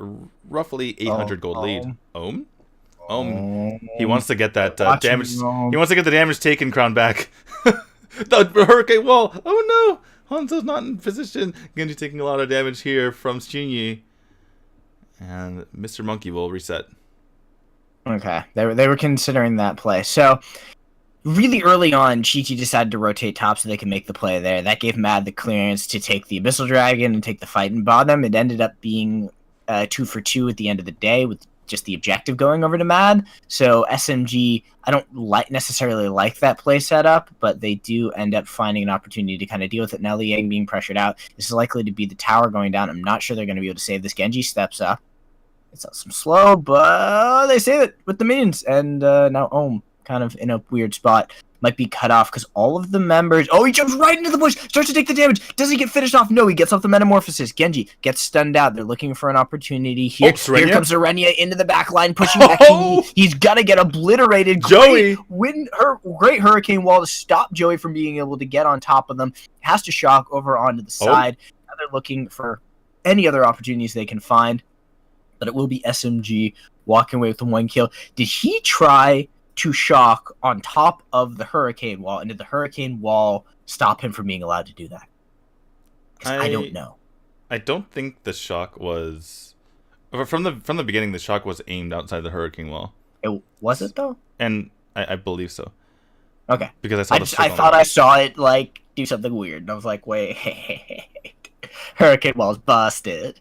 roughly 800 gold lead. Ohm? He wants to get that damage. He wants to get the damage taken crown back. The Hurricane Wall. Oh no, Hanzo's not in position. Genji taking a lot of damage here from Shinji, and Mr. Monkey will reset.
Okay, they were considering that play. So really early on, Chi-Chi decided to rotate top so they could make the play there. That gave Mad the clearance to take the Abyssal Dragon and take the fight in bottom. It ended up being 2 for 2 at the end of the day, with just the objective going over to Mad. So SMG, I don't necessarily like that play setup, but they do end up finding an opportunity to kind of deal with it. Now Liang being pressured out. This is likely to be the tower going down. I'm not sure they're going to be able to save this. Genji steps up. It's some slow, but they save it with the minions. And now Ohm kind of in a weird spot. Might be cut off because all of the members... Oh, he jumps right into the bush! Starts to take the damage! Does he get finished off? No, he gets off the Metamorphosis. Genji gets stunned out. They're looking for an opportunity here. Here comes Serenia into the back line, pushing back. He's got to get obliterated.
Joey!
Great Hurricane Wall to stop Joey from being able to get on top of them. Has to shock over onto the side. Now they're looking for any other opportunities they can find. But it will be SMG walking away with the 1 kill. Did he try to shock on top of the Hurricane Wall, and did the Hurricane Wall stop him from being allowed to do that? I don't know.
I don't think the shock was from the beginning. The shock was aimed outside the Hurricane Wall.
Was it though?
And I believe so.
Okay.
Because
I thought I saw it like do something weird, and I was like, wait, Hurricane Wall's busted.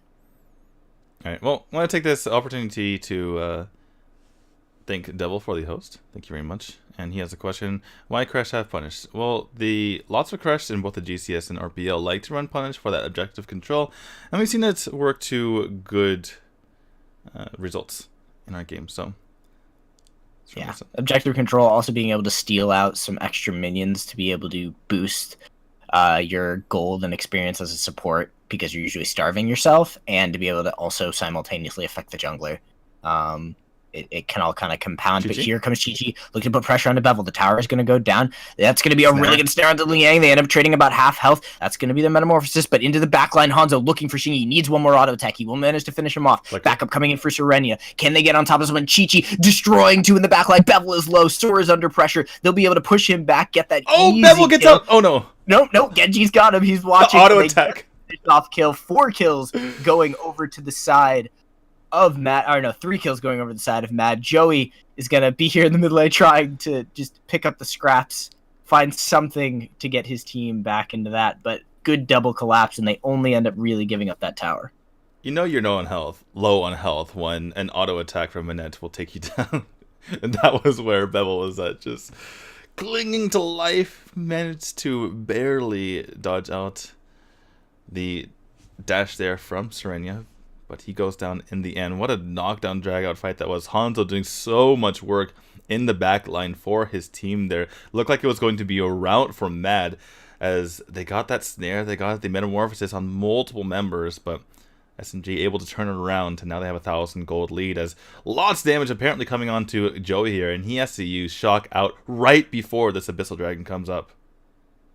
All right. Well, I want to take this opportunity to thank Devil for the host. Thank you very much. And he has a question. Why Crash have Punish? Well, lots of Crash in both the GCS and RPL like to run Punish for that objective control. And we've seen it work to good results in our game. So,
yeah. Objective control, also being able to steal out some extra minions to be able to boost your gold and experience as a support, because you're usually starving yourself, and to be able to also simultaneously affect the jungler. It can all kind of compound. But here comes Chi-Chi looking to put pressure on the Bevel. The tower is going to go down. That's going to be a really good snare on the Liang. They end up trading about half health. That's going to be the Metamorphosis. But into the backline, Hanzo looking for Shinji. He needs one more auto attack. He will manage to finish him off. Backup coming in for Serenia. Can they get on top of someone? Chi-Chi destroying 2 in the backline. Bevel is low. Sora is under pressure. They'll be able to push him back. Get that easy
Bevel gets
kill.
out. Oh, no.
No. Genji's got him. He's watching.
The auto attack.
Off kill. 4 kills going over to the side of Mad, or no, 3 kills going over the side of Mad. Joey is going to be here in the mid lane trying to just pick up the scraps, find something to get his team back into that, but good double collapse, and they only end up really giving up that tower.
You know you're low on health when an auto attack from Annette will take you down. And that was where Bevel was at, just clinging to life, managed to barely dodge out the dash there from Serenia, but he goes down in the end. What a knockdown drag-out fight that was. Hanzo doing so much work in the back line for his team there. Looked like it was going to be a rout for Mad, as they got that snare, they got the metamorphosis on multiple members, but SMG able to turn it around, and now they have 1,000 gold lead, as lots of damage apparently coming on to Joey here, and he has to use Shock out right before this Abyssal Dragon comes up.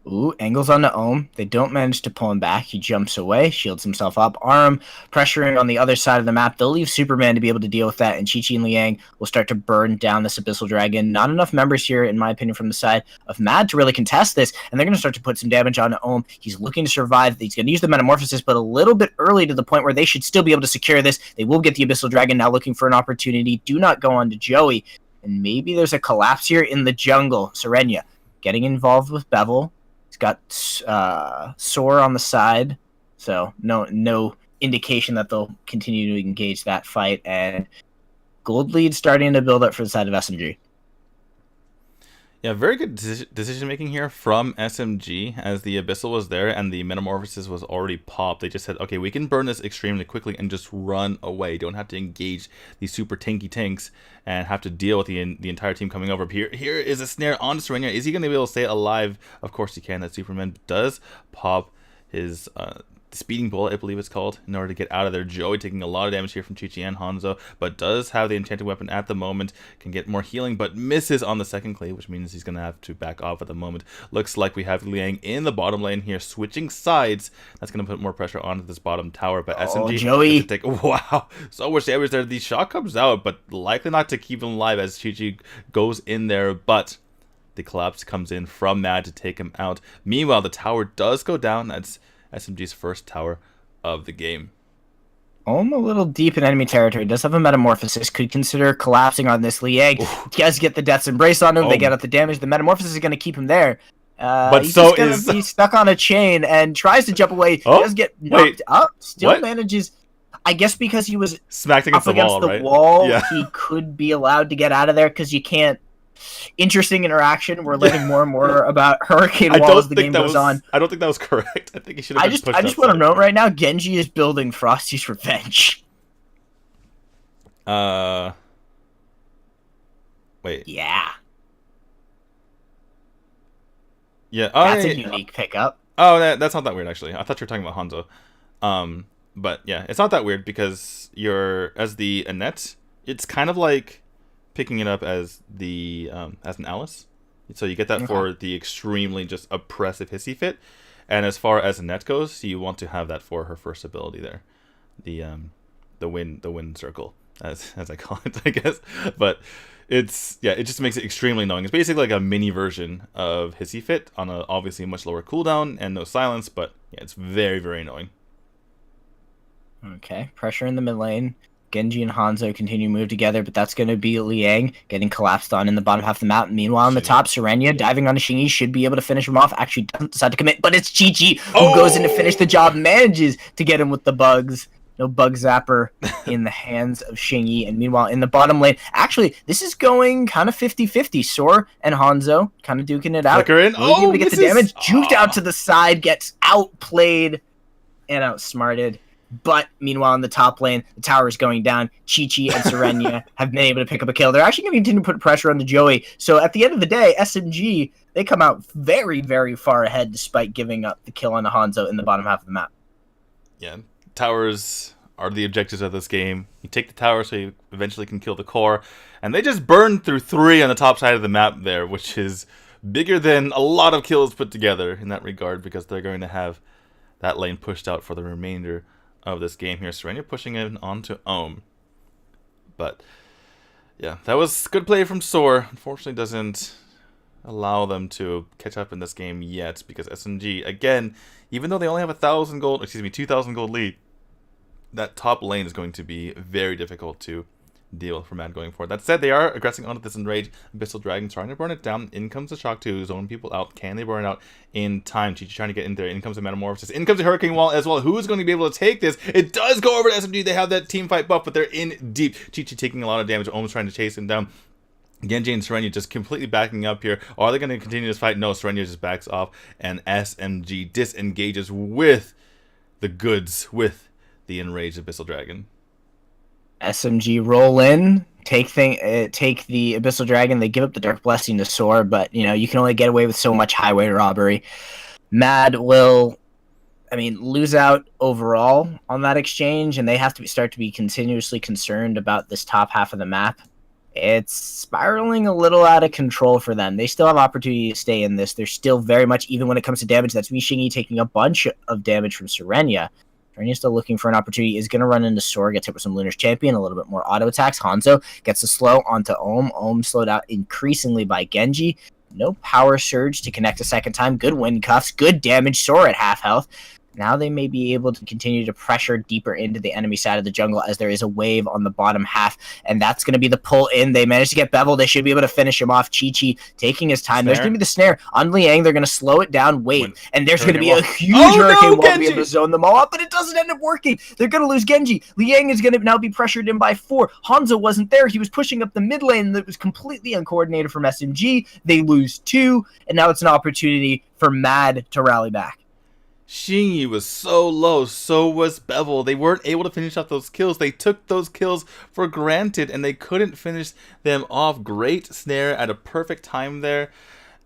Ooh, angles on the Ohm. They don't manage to pull him back. He jumps away, shields himself up. Arm pressuring on the other side of the map. They'll leave Superman to be able to deal with that, and Chi-Chi and Liang will start to burn down this Abyssal Dragon. Not enough members here, in my opinion, from the side of Mad to really contest this, and they're going to start to put some damage on the Ohm. He's looking to survive. He's going to use the Metamorphosis, but a little bit early to the point where they should still be able to secure this. They will get the Abyssal Dragon, now looking for an opportunity. Do not go on to Joey, and maybe there's a collapse here in the jungle. Serenia getting involved with Bevel. He's got Soar on the side, so no indication that they'll continue to engage that fight. And gold lead starting to build up for the side of SMG.
Yeah, very good decision making here from SMG, as the Abyssal was there and the Metamorphosis was already popped. They just said, okay, we can burn this extremely quickly and just run away. Don't have to engage these super tanky tanks and have to deal with the entire team coming over. Here is a snare on Serenia. Is he going to be able to stay alive? Of course he can. That Superman does pop his speeding bullet, I believe it's called, in order to get out of there. Joey taking a lot of damage here from Chi-Chi and Hanzo, but does have the enchanted weapon at the moment, can get more healing, but misses on the second clay, which means he's going to have to back off at the moment. Looks like we have Liang in the bottom lane here, switching sides. That's going to put more pressure onto this bottom tower, but SMG
Joey.
take, wow, so much damage there. The shot comes out, but likely not to keep him alive as Chi-Chi goes in there, but the collapse comes in from Mad to take him out. Meanwhile, the tower does go down. That's SMG's first tower of the game.
Ohm a little deep in enemy territory. Does have a Metamorphosis. Could consider collapsing on this Liang. Guys get the Death's Embrace on him. They get out the damage. The Metamorphosis is going to keep him there.
But
he's
so
just gonna be stuck on a chain and tries to jump away.
Oh,
Does get knocked up. Still
what?
Manages. I guess because he was
smacked against
up
the
against
wall,
the
right?
wall,
Yeah.
he could be allowed to get out of there because you can't. Interesting interaction. We're learning more and more about Hurricane Wall as the game goes on.
I don't think that was correct. I think he should have been pushed
I just want to note right now, Genji is building Frosty's Revenge.
Wait.
Yeah.
Yeah.
That's a unique pickup.
Oh, that's not that weird, actually. I thought you were talking about Hanzo. But yeah, it's not that weird because as the Annette, it's kind of like picking it up as as an Alice. So you get that for the extremely just oppressive hissy fit. And as far as Annette goes, you want to have that for her first ability there. The wind circle, as I call it, I guess. But it just makes it extremely annoying. It's basically like a mini version of hissy fit on a obviously much lower cooldown and no silence, but yeah, it's very, very annoying.
Okay, pressure in the mid lane. Genji and Hanzo continue to move together, but that's going to be Liang getting collapsed on in the bottom half of the map. Meanwhile, on the top, Serenia diving on Xingyi should be able to finish him off. Actually, doesn't decide to commit, but it's Chi-Chi who goes in to finish the job, manages to get him with the bugs. No bug zapper in the hands of Xingyi. And meanwhile, in the bottom lane, actually, this is going kind of 50-50. Sor and Hanzo kind of duking it out.
Flicker in.
Really able to get the damage. Juked out to the side, gets outplayed and outsmarted. But meanwhile, in the top lane, the tower is going down. Chi-Chi and Serenia have been able to pick up a kill. They're actually going to continue to put pressure on the Joey. So at the end of the day, SMG, they come out very, very far ahead despite giving up the kill on the Hanzo in the bottom half of the map.
Yeah, towers are the objectives of this game. You take the tower so you eventually can kill the core. And they just burn through 3 on the top side of the map there, which is bigger than a lot of kills put together in that regard, because they're going to have that lane pushed out for the remainder of this game here. Serenia pushing in onto Ohm. But yeah, that was good play from Soar. Unfortunately doesn't allow them to catch up in this game yet, because SMG, again, even though they only have 2,000 gold lead, that top lane is going to be very difficult to deal for Mad going forward. That said, they are aggressing onto this Enraged Abyssal Dragon, trying to burn it down. In comes the Shock 2, zone people out. Can they burn it out in time? Chi trying to get in there. In comes the Metamorphosis. In comes the Hurricane Wall as well. Who's going to be able to take this? It does go over to SMG. They have that team fight buff, but they're in deep. Chi taking a lot of damage. Almost trying to chase him down. Genji and Serenia just completely backing up here. Are they going to continue this fight? No, Serenia just backs off, and SMG disengages with the goods, with the Enraged Abyssal Dragon.
SMG roll in, take the Abyssal Dragon. They give up the Dark Blessing to Soar, but you can only get away with so much highway robbery. Mad will, lose out overall on that exchange, and they have to start to be continuously concerned about this top half of the map. It's spiraling a little out of control for them. They still have opportunity to stay in this. They're still very much, even when it comes to damage, that's Mishingi taking a bunch of damage from Serenia. Serenia's still looking for an opportunity, is going to run into Sora, gets hit with some Lunar's Champion, a little bit more auto attacks. Hanzo gets a slow onto Ohm. Ohm slowed out increasingly by Genji. No power surge to connect a second time. Good wind cuffs, good damage. Sora at half health. Now they may be able to continue to pressure deeper into the enemy side of the jungle as there is a wave on the bottom half, and that's going to be the pull in. They managed to get Bevel. They should be able to finish him off. Chi taking his time. There's going to be the snare on Liang. They're going to slow it down, wait, and there's going to be a huge Hurricane Wall to be able to zone them all up, but it doesn't end up working. They're going to lose Genji. Liang is going to now be pressured in by 4. Hanzo wasn't there. He was pushing up the mid lane that was completely uncoordinated from SMG. They lose 2, and now it's an opportunity for Mad to rally back.
Shingy was so low, so was Bevel. They weren't able to finish off those kills. They took those kills for granted, and they couldn't finish them off. Great snare at a perfect time there.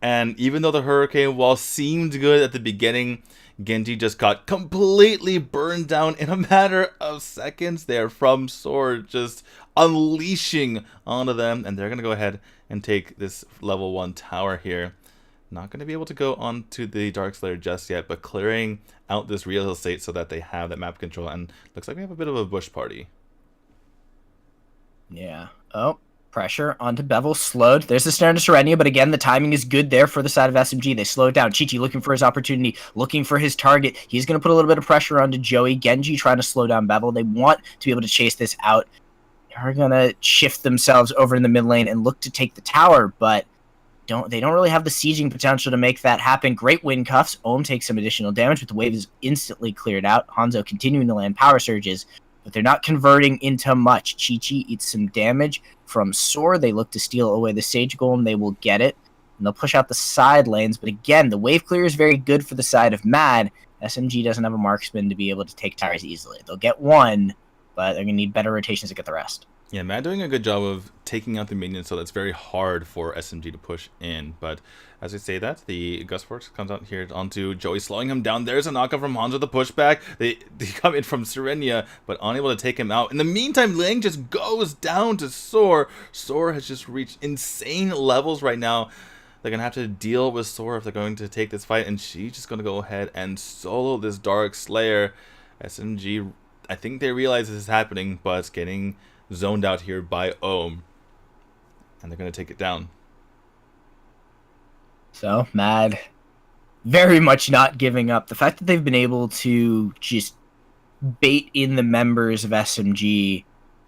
And even though the Hurricane Wall seemed good at the beginning, Genji just got completely burned down in a matter of seconds there from Sword, just unleashing onto them. And they're going to go ahead and take this level 1 tower here. Not going to be able to go on to the Dark Slayer just yet, but clearing out this real estate so that they have that map control. And looks like we have a bit of a bush party.
Yeah. Oh, pressure onto Bevel. Slowed. There's the snare to Serenia, but again, the timing is good there for the side of SMG. They slow it down. Chi looking for his opportunity, looking for his target. He's going to put a little bit of pressure onto Joey. Genji trying to slow down Bevel. They want to be able to chase this out. They're going to shift themselves over in the mid lane and look to take the tower, but they don't really have the sieging potential to make that happen. Great wind cuffs. Ohm takes some additional damage, but the wave is instantly cleared out. Hanzo continuing to land power surges, but they're not converting into much. Chi eats some damage from Soar. They look to steal away the Sage Golem. They will get it, and they'll push out the side lanes. But again, the wave clear is very good for the side of Mad. SMG doesn't have a marksman to be able to take towers easily. They'll get 1, but they're going to need better rotations to get the rest.
Yeah, Mad doing a good job of taking out the minions, so that's very hard for SMG to push in. But as I say that, the Gustforce comes out here onto Joey, slowing him down. There's a knockout from Hanzo, the pushback. They come in from Serenia, but unable to take him out. In the meantime, Liang just goes down to Soar. Soar has just reached insane levels right now. They're going to have to deal with Soar if they're going to take this fight, and she's just going to go ahead and solo this Dark Slayer. SMG, I think they realize this is happening, but it's getting zoned out here by Ohm, and they're going to take it down.
So Mad very much not giving up. The fact that they've been able to just bait in the members of SMG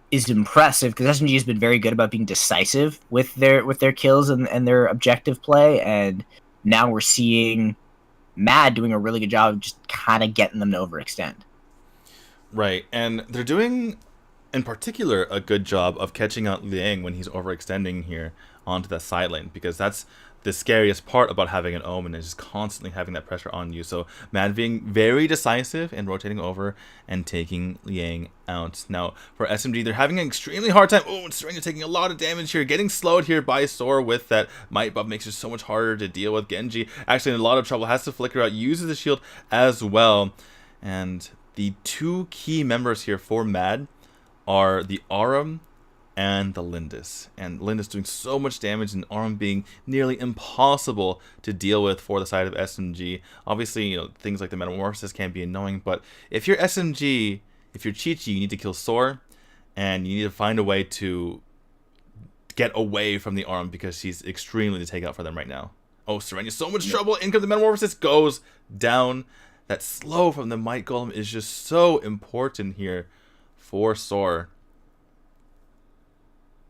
is impressive, because SMG has been very good about being decisive with their kills and their objective play, and now we're seeing Mad doing a really good job of just kind of getting them to overextend.
Right, and they're doing in particular a good job of catching out Liang when he's overextending here onto that side lane, because that's the scariest part about having an Omen, is just constantly having that pressure on you. So Mad being very decisive and rotating over and taking Liang out. Now for SMG, they're having an extremely hard time. Oh, and Serena taking a lot of damage here, getting slowed here by Sora with that might buff, makes it so much harder to deal with. Genji actually in a lot of trouble, has to flicker out, uses the shield as well. And the 2 key members here for Mad are the Aurum and the Lindis. And Lindis doing so much damage, and Aurum being nearly impossible to deal with for the side of SMG. Obviously, things like the Metamorphosis can be annoying, but if you're SMG, if you're Chi-Chi, you need to kill Sor, and you need to find a way to get away from the Aurum, because she's extremely to take out for them right now. Oh, Serenia, so much trouble. In comes the Metamorphosis, goes down. That slow from the Might Golem is just so important here for Soar.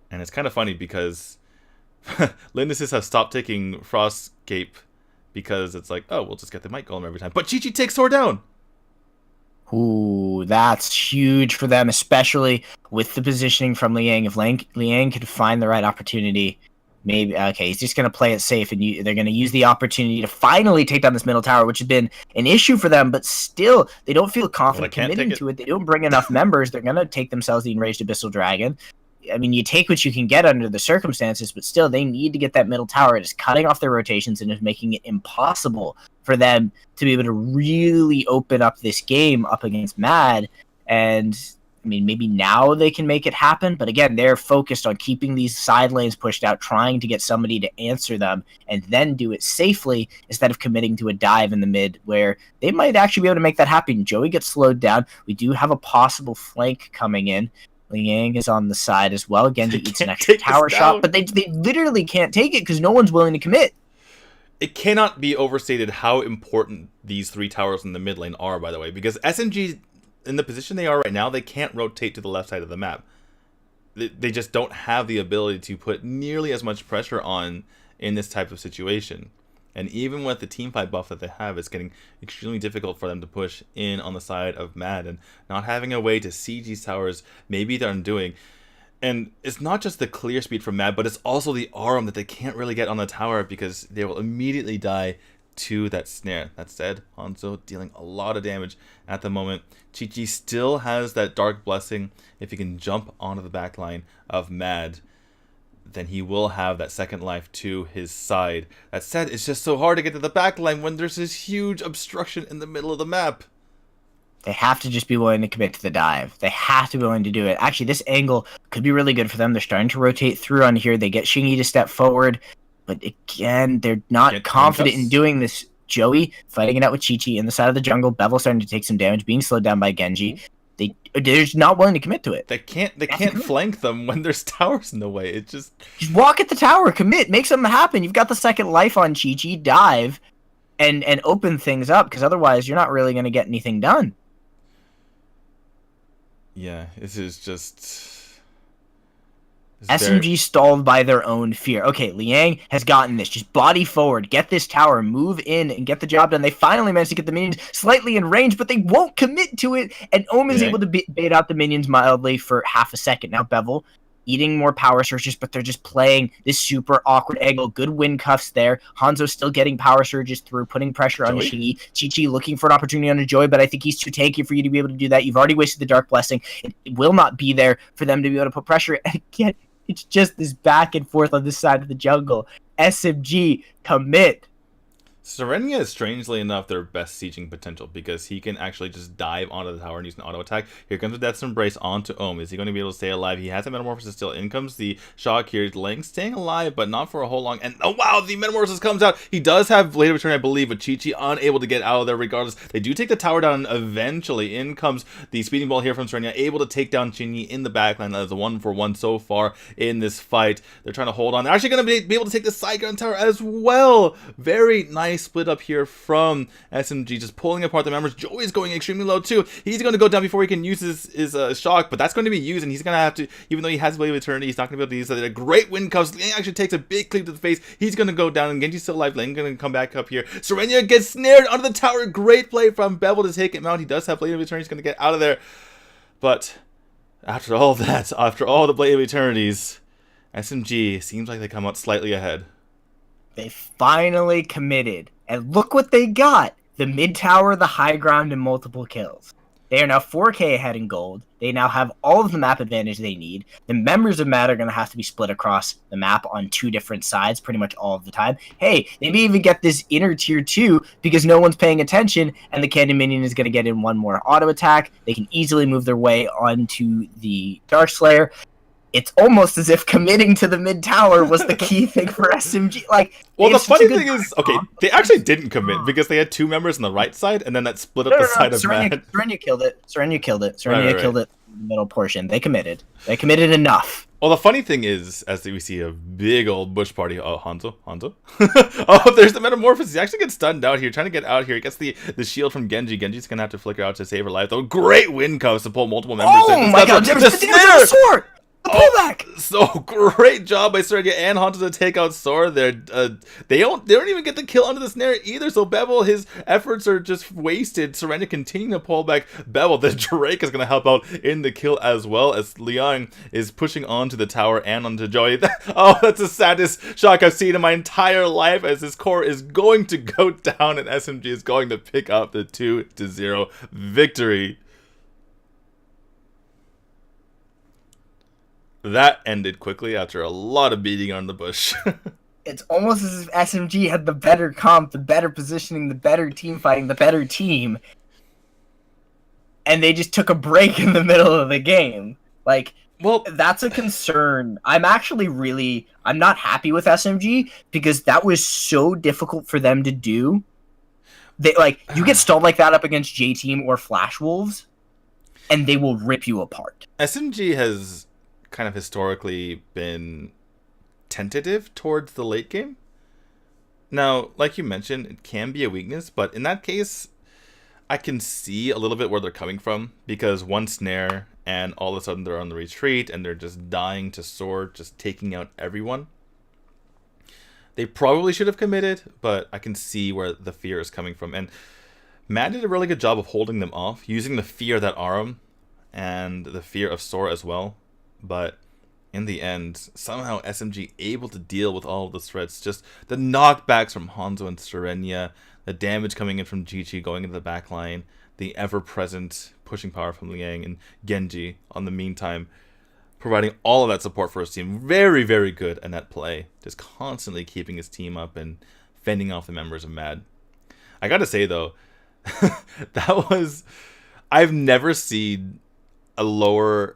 And it's kind of funny because Linduses have stopped taking Frostcape because it's like, oh, we'll just get the Might Golem every time. But Chi-Chi takes Soar down!
Ooh, that's huge for them, especially with the positioning from Liang. If Liang could find the right opportunity, maybe... Okay, he's just going to play it safe, and they're going to use the opportunity to finally take down this middle tower, which has been an issue for them, but still, they don't feel confident committing to it. They don't bring enough members. They're going to take themselves the Enraged Abyssal Dragon. I mean, you take what you can get under the circumstances, but still, they need to get that middle tower. It is cutting off their rotations and is making it impossible for them to be able to really open up this game up against Mad. And, I mean, maybe now they can make it happen, but again, they're focused on keeping these side lanes pushed out, trying to get somebody to answer them, and then do it safely instead of committing to a dive in the mid, where they might actually be able to make that happen. Joey gets slowed down. We do have a possible flank coming in. Liang is on the side as well. Genji eats an extra tower shot, but they literally can't take it because no one's willing to commit.
It cannot be overstated how important these 3 towers in the mid lane are, by the way, because SMG, in the position they are right now, they can't rotate to the left side of the map. They just don't have the ability to put nearly as much pressure on in this type of situation. And even with the teamfight buff that they have, it's getting extremely difficult for them to push in on the side of Mad, and not having a way to siege these towers, maybe they're undoing. And it's not just the clear speed from Mad, but it's also the ARM that they can't really get on the tower because they will immediately die to that snare. That said, Hanzo dealing a lot of damage at the moment. Chi-Chi still has that Dark Blessing. If he can jump onto the backline of Mad, then he will have that second life to his side. That said, it's just so hard to get to the backline when there's this huge obstruction in the middle of the map.
They have to just be willing to commit to the dive. They have to be willing to do it. Actually, this angle could be really good for them. They're starting to rotate through on here. They get Shingy to step forward. But again, they're not confident in doing this. Joey fighting it out with Chi-Chi in the side of the jungle. Bevel starting to take some damage, being slowed down by Genji. They're just not willing to commit to it.
They can't flank them when there's towers in the way. It just
walk at the tower, commit, make something happen. You've got the second life on Chi-Chi, dive, and open things up, because otherwise you're not really going to get anything done.
Yeah, this is just...
SMG stalled by their own fear. Okay, Liang has gotten this. Just body forward, get this tower, move in, and get the job done. They finally managed to get the minions slightly in range, but they won't commit to it, and Omen's able to bait out the minions mildly for half a second. Now Bevel eating more power surges, but they're just playing this super awkward angle. Good wind cuffs there. Hanzo still getting power surges through, putting pressure on Shingy. Chi-Chi looking for an opportunity on a Joy, but I think he's too tanky for you to be able to do that. You've already wasted the Dark Blessing. It will not be there for them to be able to put pressure. And again, it's just this back and forth on this side of the jungle. SMG, commit.
Serenia is, strangely enough, their best sieging potential, because he can actually just dive onto the tower and use an auto attack. Here comes the Death's Embrace onto Ohm. Is he going to be able to stay alive? He has a Metamorphosis still. In comes the shock here. Lang staying alive, but not for a whole long. And oh wow, the Metamorphosis comes out. He does have Blade of Return, I believe, but Chi-Chi unable to get out of there regardless. They do take the tower down eventually. In comes the Speeding Ball here from Serenia, able to take down Chingy in the backline. That is a 1-for-1 so far in this fight. They're trying to hold on. They're actually going to be able to take the Saigon Tower as well. Very nice split up here from SMG, just pulling apart the members. Joey's going extremely low too. He's going to go down before he can use his shock, but that's going to be used, and he's going to have to, even though he has Blade of Eternity, he's not going to be able to use it. A great wind cuffs. Lang actually takes a big cleave to the face. He's going to go down, and Genji's still alive. Lang going to come back up here. Serenia gets snared onto the tower. Great play from Bevel to take him out. He does have Blade of Eternity. He's going to get out of there. But after all that, after all the Blade of Eternities, SMG seems like they come out slightly ahead.
They finally committed. And look what they got. The mid tower, the high ground, and multiple kills. They are now 4K ahead in gold. They now have all of the map advantage they need. The members of Mad are going to have to be split across the map on 2 different sides pretty much all of the time. Hey, they may even get this inner tier 2 because no one's paying attention, and the Cannon Minion is going to get in one more auto attack. They can easily move their way onto the Dark Slayer. It's almost as if committing to the mid tower was the key thing for SMG. Like,
well, the funny thing is, okay, they actually didn't commit because they had 2 members on the right side, and then that split up the side of Mad.
Serenia killed it. Serenia killed it. Serenia killed it in the middle portion. They committed. They committed enough.
Well, the funny thing is, as we see a big old bush party. Oh, Hanzo. Oh, there's the metamorphosis. He actually gets stunned out here, trying to get out here. He gets the shield from Genji. Genji's gonna have to flicker out to save her life, though. Great wind comes to pull multiple members in.
Oh my god,
the snare!
Sword! The pullback!
So great job by Sergio and Hanzo to take out Sora. They don't even get the kill under the snare either. So Bevel, his efforts are just wasted. Serena continuing to pull back Bevel. The Drake is gonna help out in the kill as well, as Liang is pushing onto the tower and onto Joey. Oh, that's the saddest shock I've seen in my entire life, as his core is going to go down and SMG is going to pick up the 2-0 victory. That ended quickly after a lot of beating on the bush.
It's almost as if SMG had the better comp, the better positioning, the better team fighting, the better team. And they just took a break in the middle of the game. Like, well, that's a concern. I'm not happy with SMG because that was so difficult for them to do. You get stalled like that up against J-Team or Flash Wolves, and they will rip you apart.
SMG has kind of historically been tentative towards the late game. Now, like you mentioned, it can be a weakness, but in that case, I can see a little bit where they're coming from, because one snare and all of a sudden they're on the retreat and they're just dying to sword, just taking out everyone. They probably should have committed, but I can see where the fear is coming from. And Matt did a really good job of holding them off, using the fear of that Aram and the fear of Sora as well. But in the end, somehow SMG able to deal with all of the threats. Just the knockbacks from Hanzo and Serenia, the damage coming in from Chi going into the back line, the ever-present pushing power from Liang and Genji on the meantime, providing all of that support for his team. Very, very good in that play. Just constantly keeping his team up and fending off the members of MAD. I gotta say, though, I've never seen a lower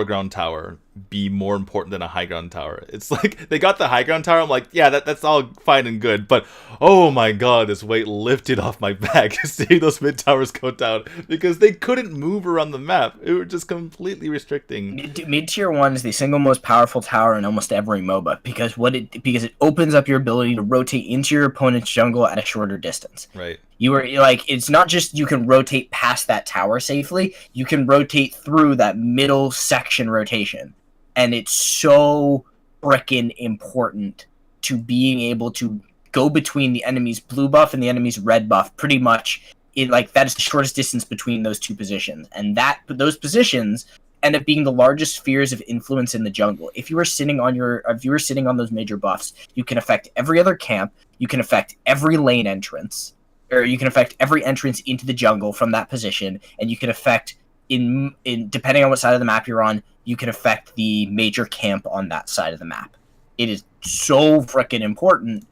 ground tower be more important than a high ground tower. It's like they got the high ground tower. I'm like, yeah, that's all fine and good, but oh my god, this weight lifted off my back to see those mid towers go down, because they couldn't move around the map. It was just completely restricting.
Mid tier 1 is the single most powerful tower in almost every MOBA, because it opens up your ability to rotate into your opponent's jungle at a shorter distance.
Right.
It's not just you can rotate past that tower safely, you can rotate through that middle section rotation. And it's so frickin' important to being able to go between the enemy's blue buff and the enemy's red buff. Pretty much, that is the shortest distance between those two positions. And those positions end up being the largest spheres of influence in the jungle. If you are sitting on those major buffs, you can affect every other camp, you can affect every lane entrance, or you can affect every entrance into the jungle from that position, and you can affect, in depending on what side of the map you're on, you can affect the major camp on that side of the map. It is so freaking important,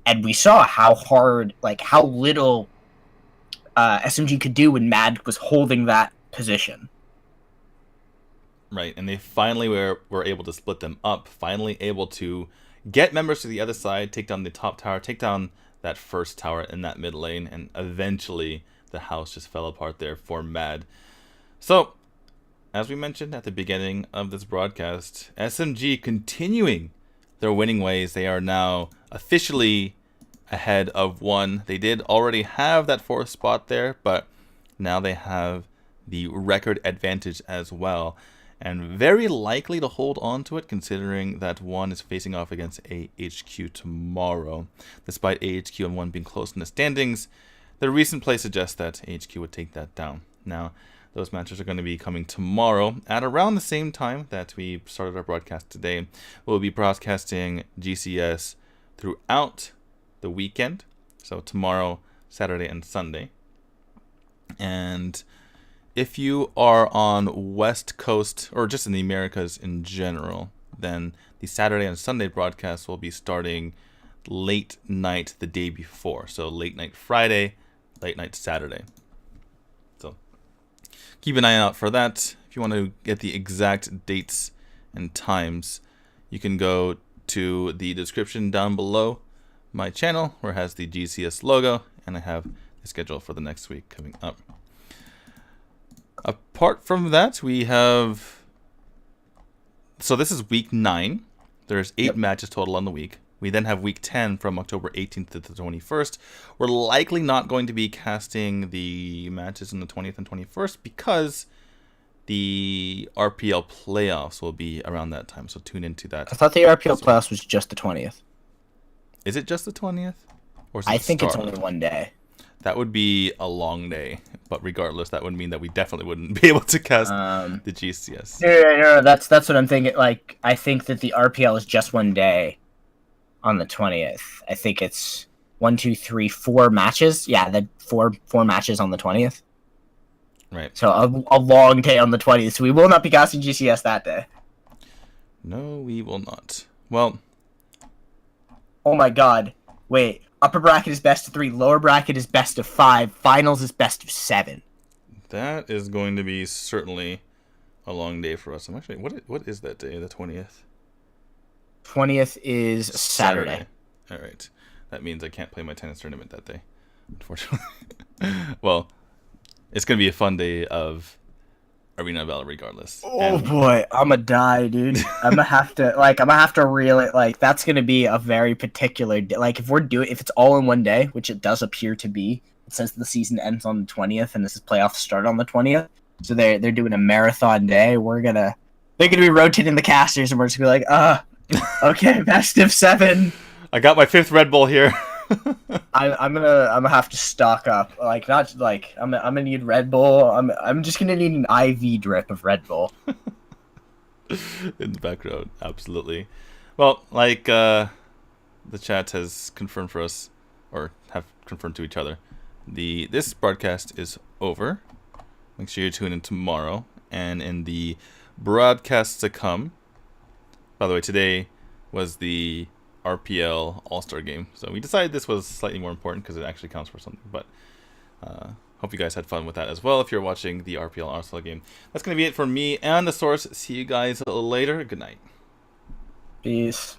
and we saw how little SMG could do when MAD was holding that position.
Right, and they finally were able to split them up, finally able to get members to the other side, take down the top tower, take down that first tower in that mid lane, and eventually the house just fell apart there for MAD. So, as we mentioned at the beginning of this broadcast, SMG continuing their winning ways. They are now officially ahead of 1. They did already have that 4th spot there, but now they have the record advantage as well, and very likely to hold on to it, considering that 1 is facing off against AHQ tomorrow. Despite AHQ and 1 being close in the standings, the recent play suggests that AHQ would take that down. Now, those matches are going to be coming tomorrow at around the same time that we started our broadcast today. We'll be broadcasting GCS throughout the weekend, so tomorrow, Saturday, and Sunday. And if you are on West Coast, or just in the Americas in general, then the Saturday and Sunday broadcast will be starting late night the day before. So late night Friday, late night Saturday. So keep an eye out for that. If you want to get the exact dates and times, you can go to the description down below my channel, where it has the GCS logo, and I have the schedule for the next week coming up. Apart from that, we have So this is week 9. There's 8 matches total on the week. We then have week 10 from October 18th to the 21st. We're likely not going to be casting the matches on the 20th and 21st because the RPL playoffs will be around that time. So tune into that.
I thought the RPL playoffs was just the 20th.
Is it just the 20th? Or is it
I think it's only one day.
That would be a long day. But regardless, that would mean that we definitely wouldn't be able to cast the GCS.
No, that's what I'm thinking. Like, I think that the RPL is just one day on the 20th. I think it's 1, 2, 3, 4 matches. Yeah, the four matches on the 20th.
Right.
So a long day on the 20th. So we will not be casting GCS that day.
No, we will not. Well.
Oh my god. Wait. Upper bracket is best of 3. Lower bracket is best of 5. Finals is best of 7.
That is going to be certainly a long day for us. I'm actually, what is that day? The 20th?
20th is Saturday.
All right. That means I can't play my tennis tournament that day, unfortunately. Well, it's going to be a fun day of Arena Battle regardless.
Oh boy, I'm gonna die, dude. I'm gonna have to really, that's gonna be a very particular day. Like, if it's all in one day, which it does appear to be, since the season ends on the 20th and this is playoffs start on the 20th, so they're doing a marathon day. They're gonna be rotating the casters, and we're just gonna be like, okay, best of 7.
I got my 5th Red Bull here.
I'm gonna have to stock up. I'm gonna need Red Bull. I'm just gonna need an IV drip of Red Bull.
In the background, absolutely. Well, the chat has confirmed for us, or have confirmed to each other, this broadcast is over. Make sure you tune in tomorrow, and in the broadcasts to come. By the way, today was the RPL All-Star game, so we decided this was slightly more important because it actually counts for something. But hope you guys had fun with that as well if you're watching the RPL All-Star game. That's going to be it for me and the Source. See you guys later. Good night.
Peace.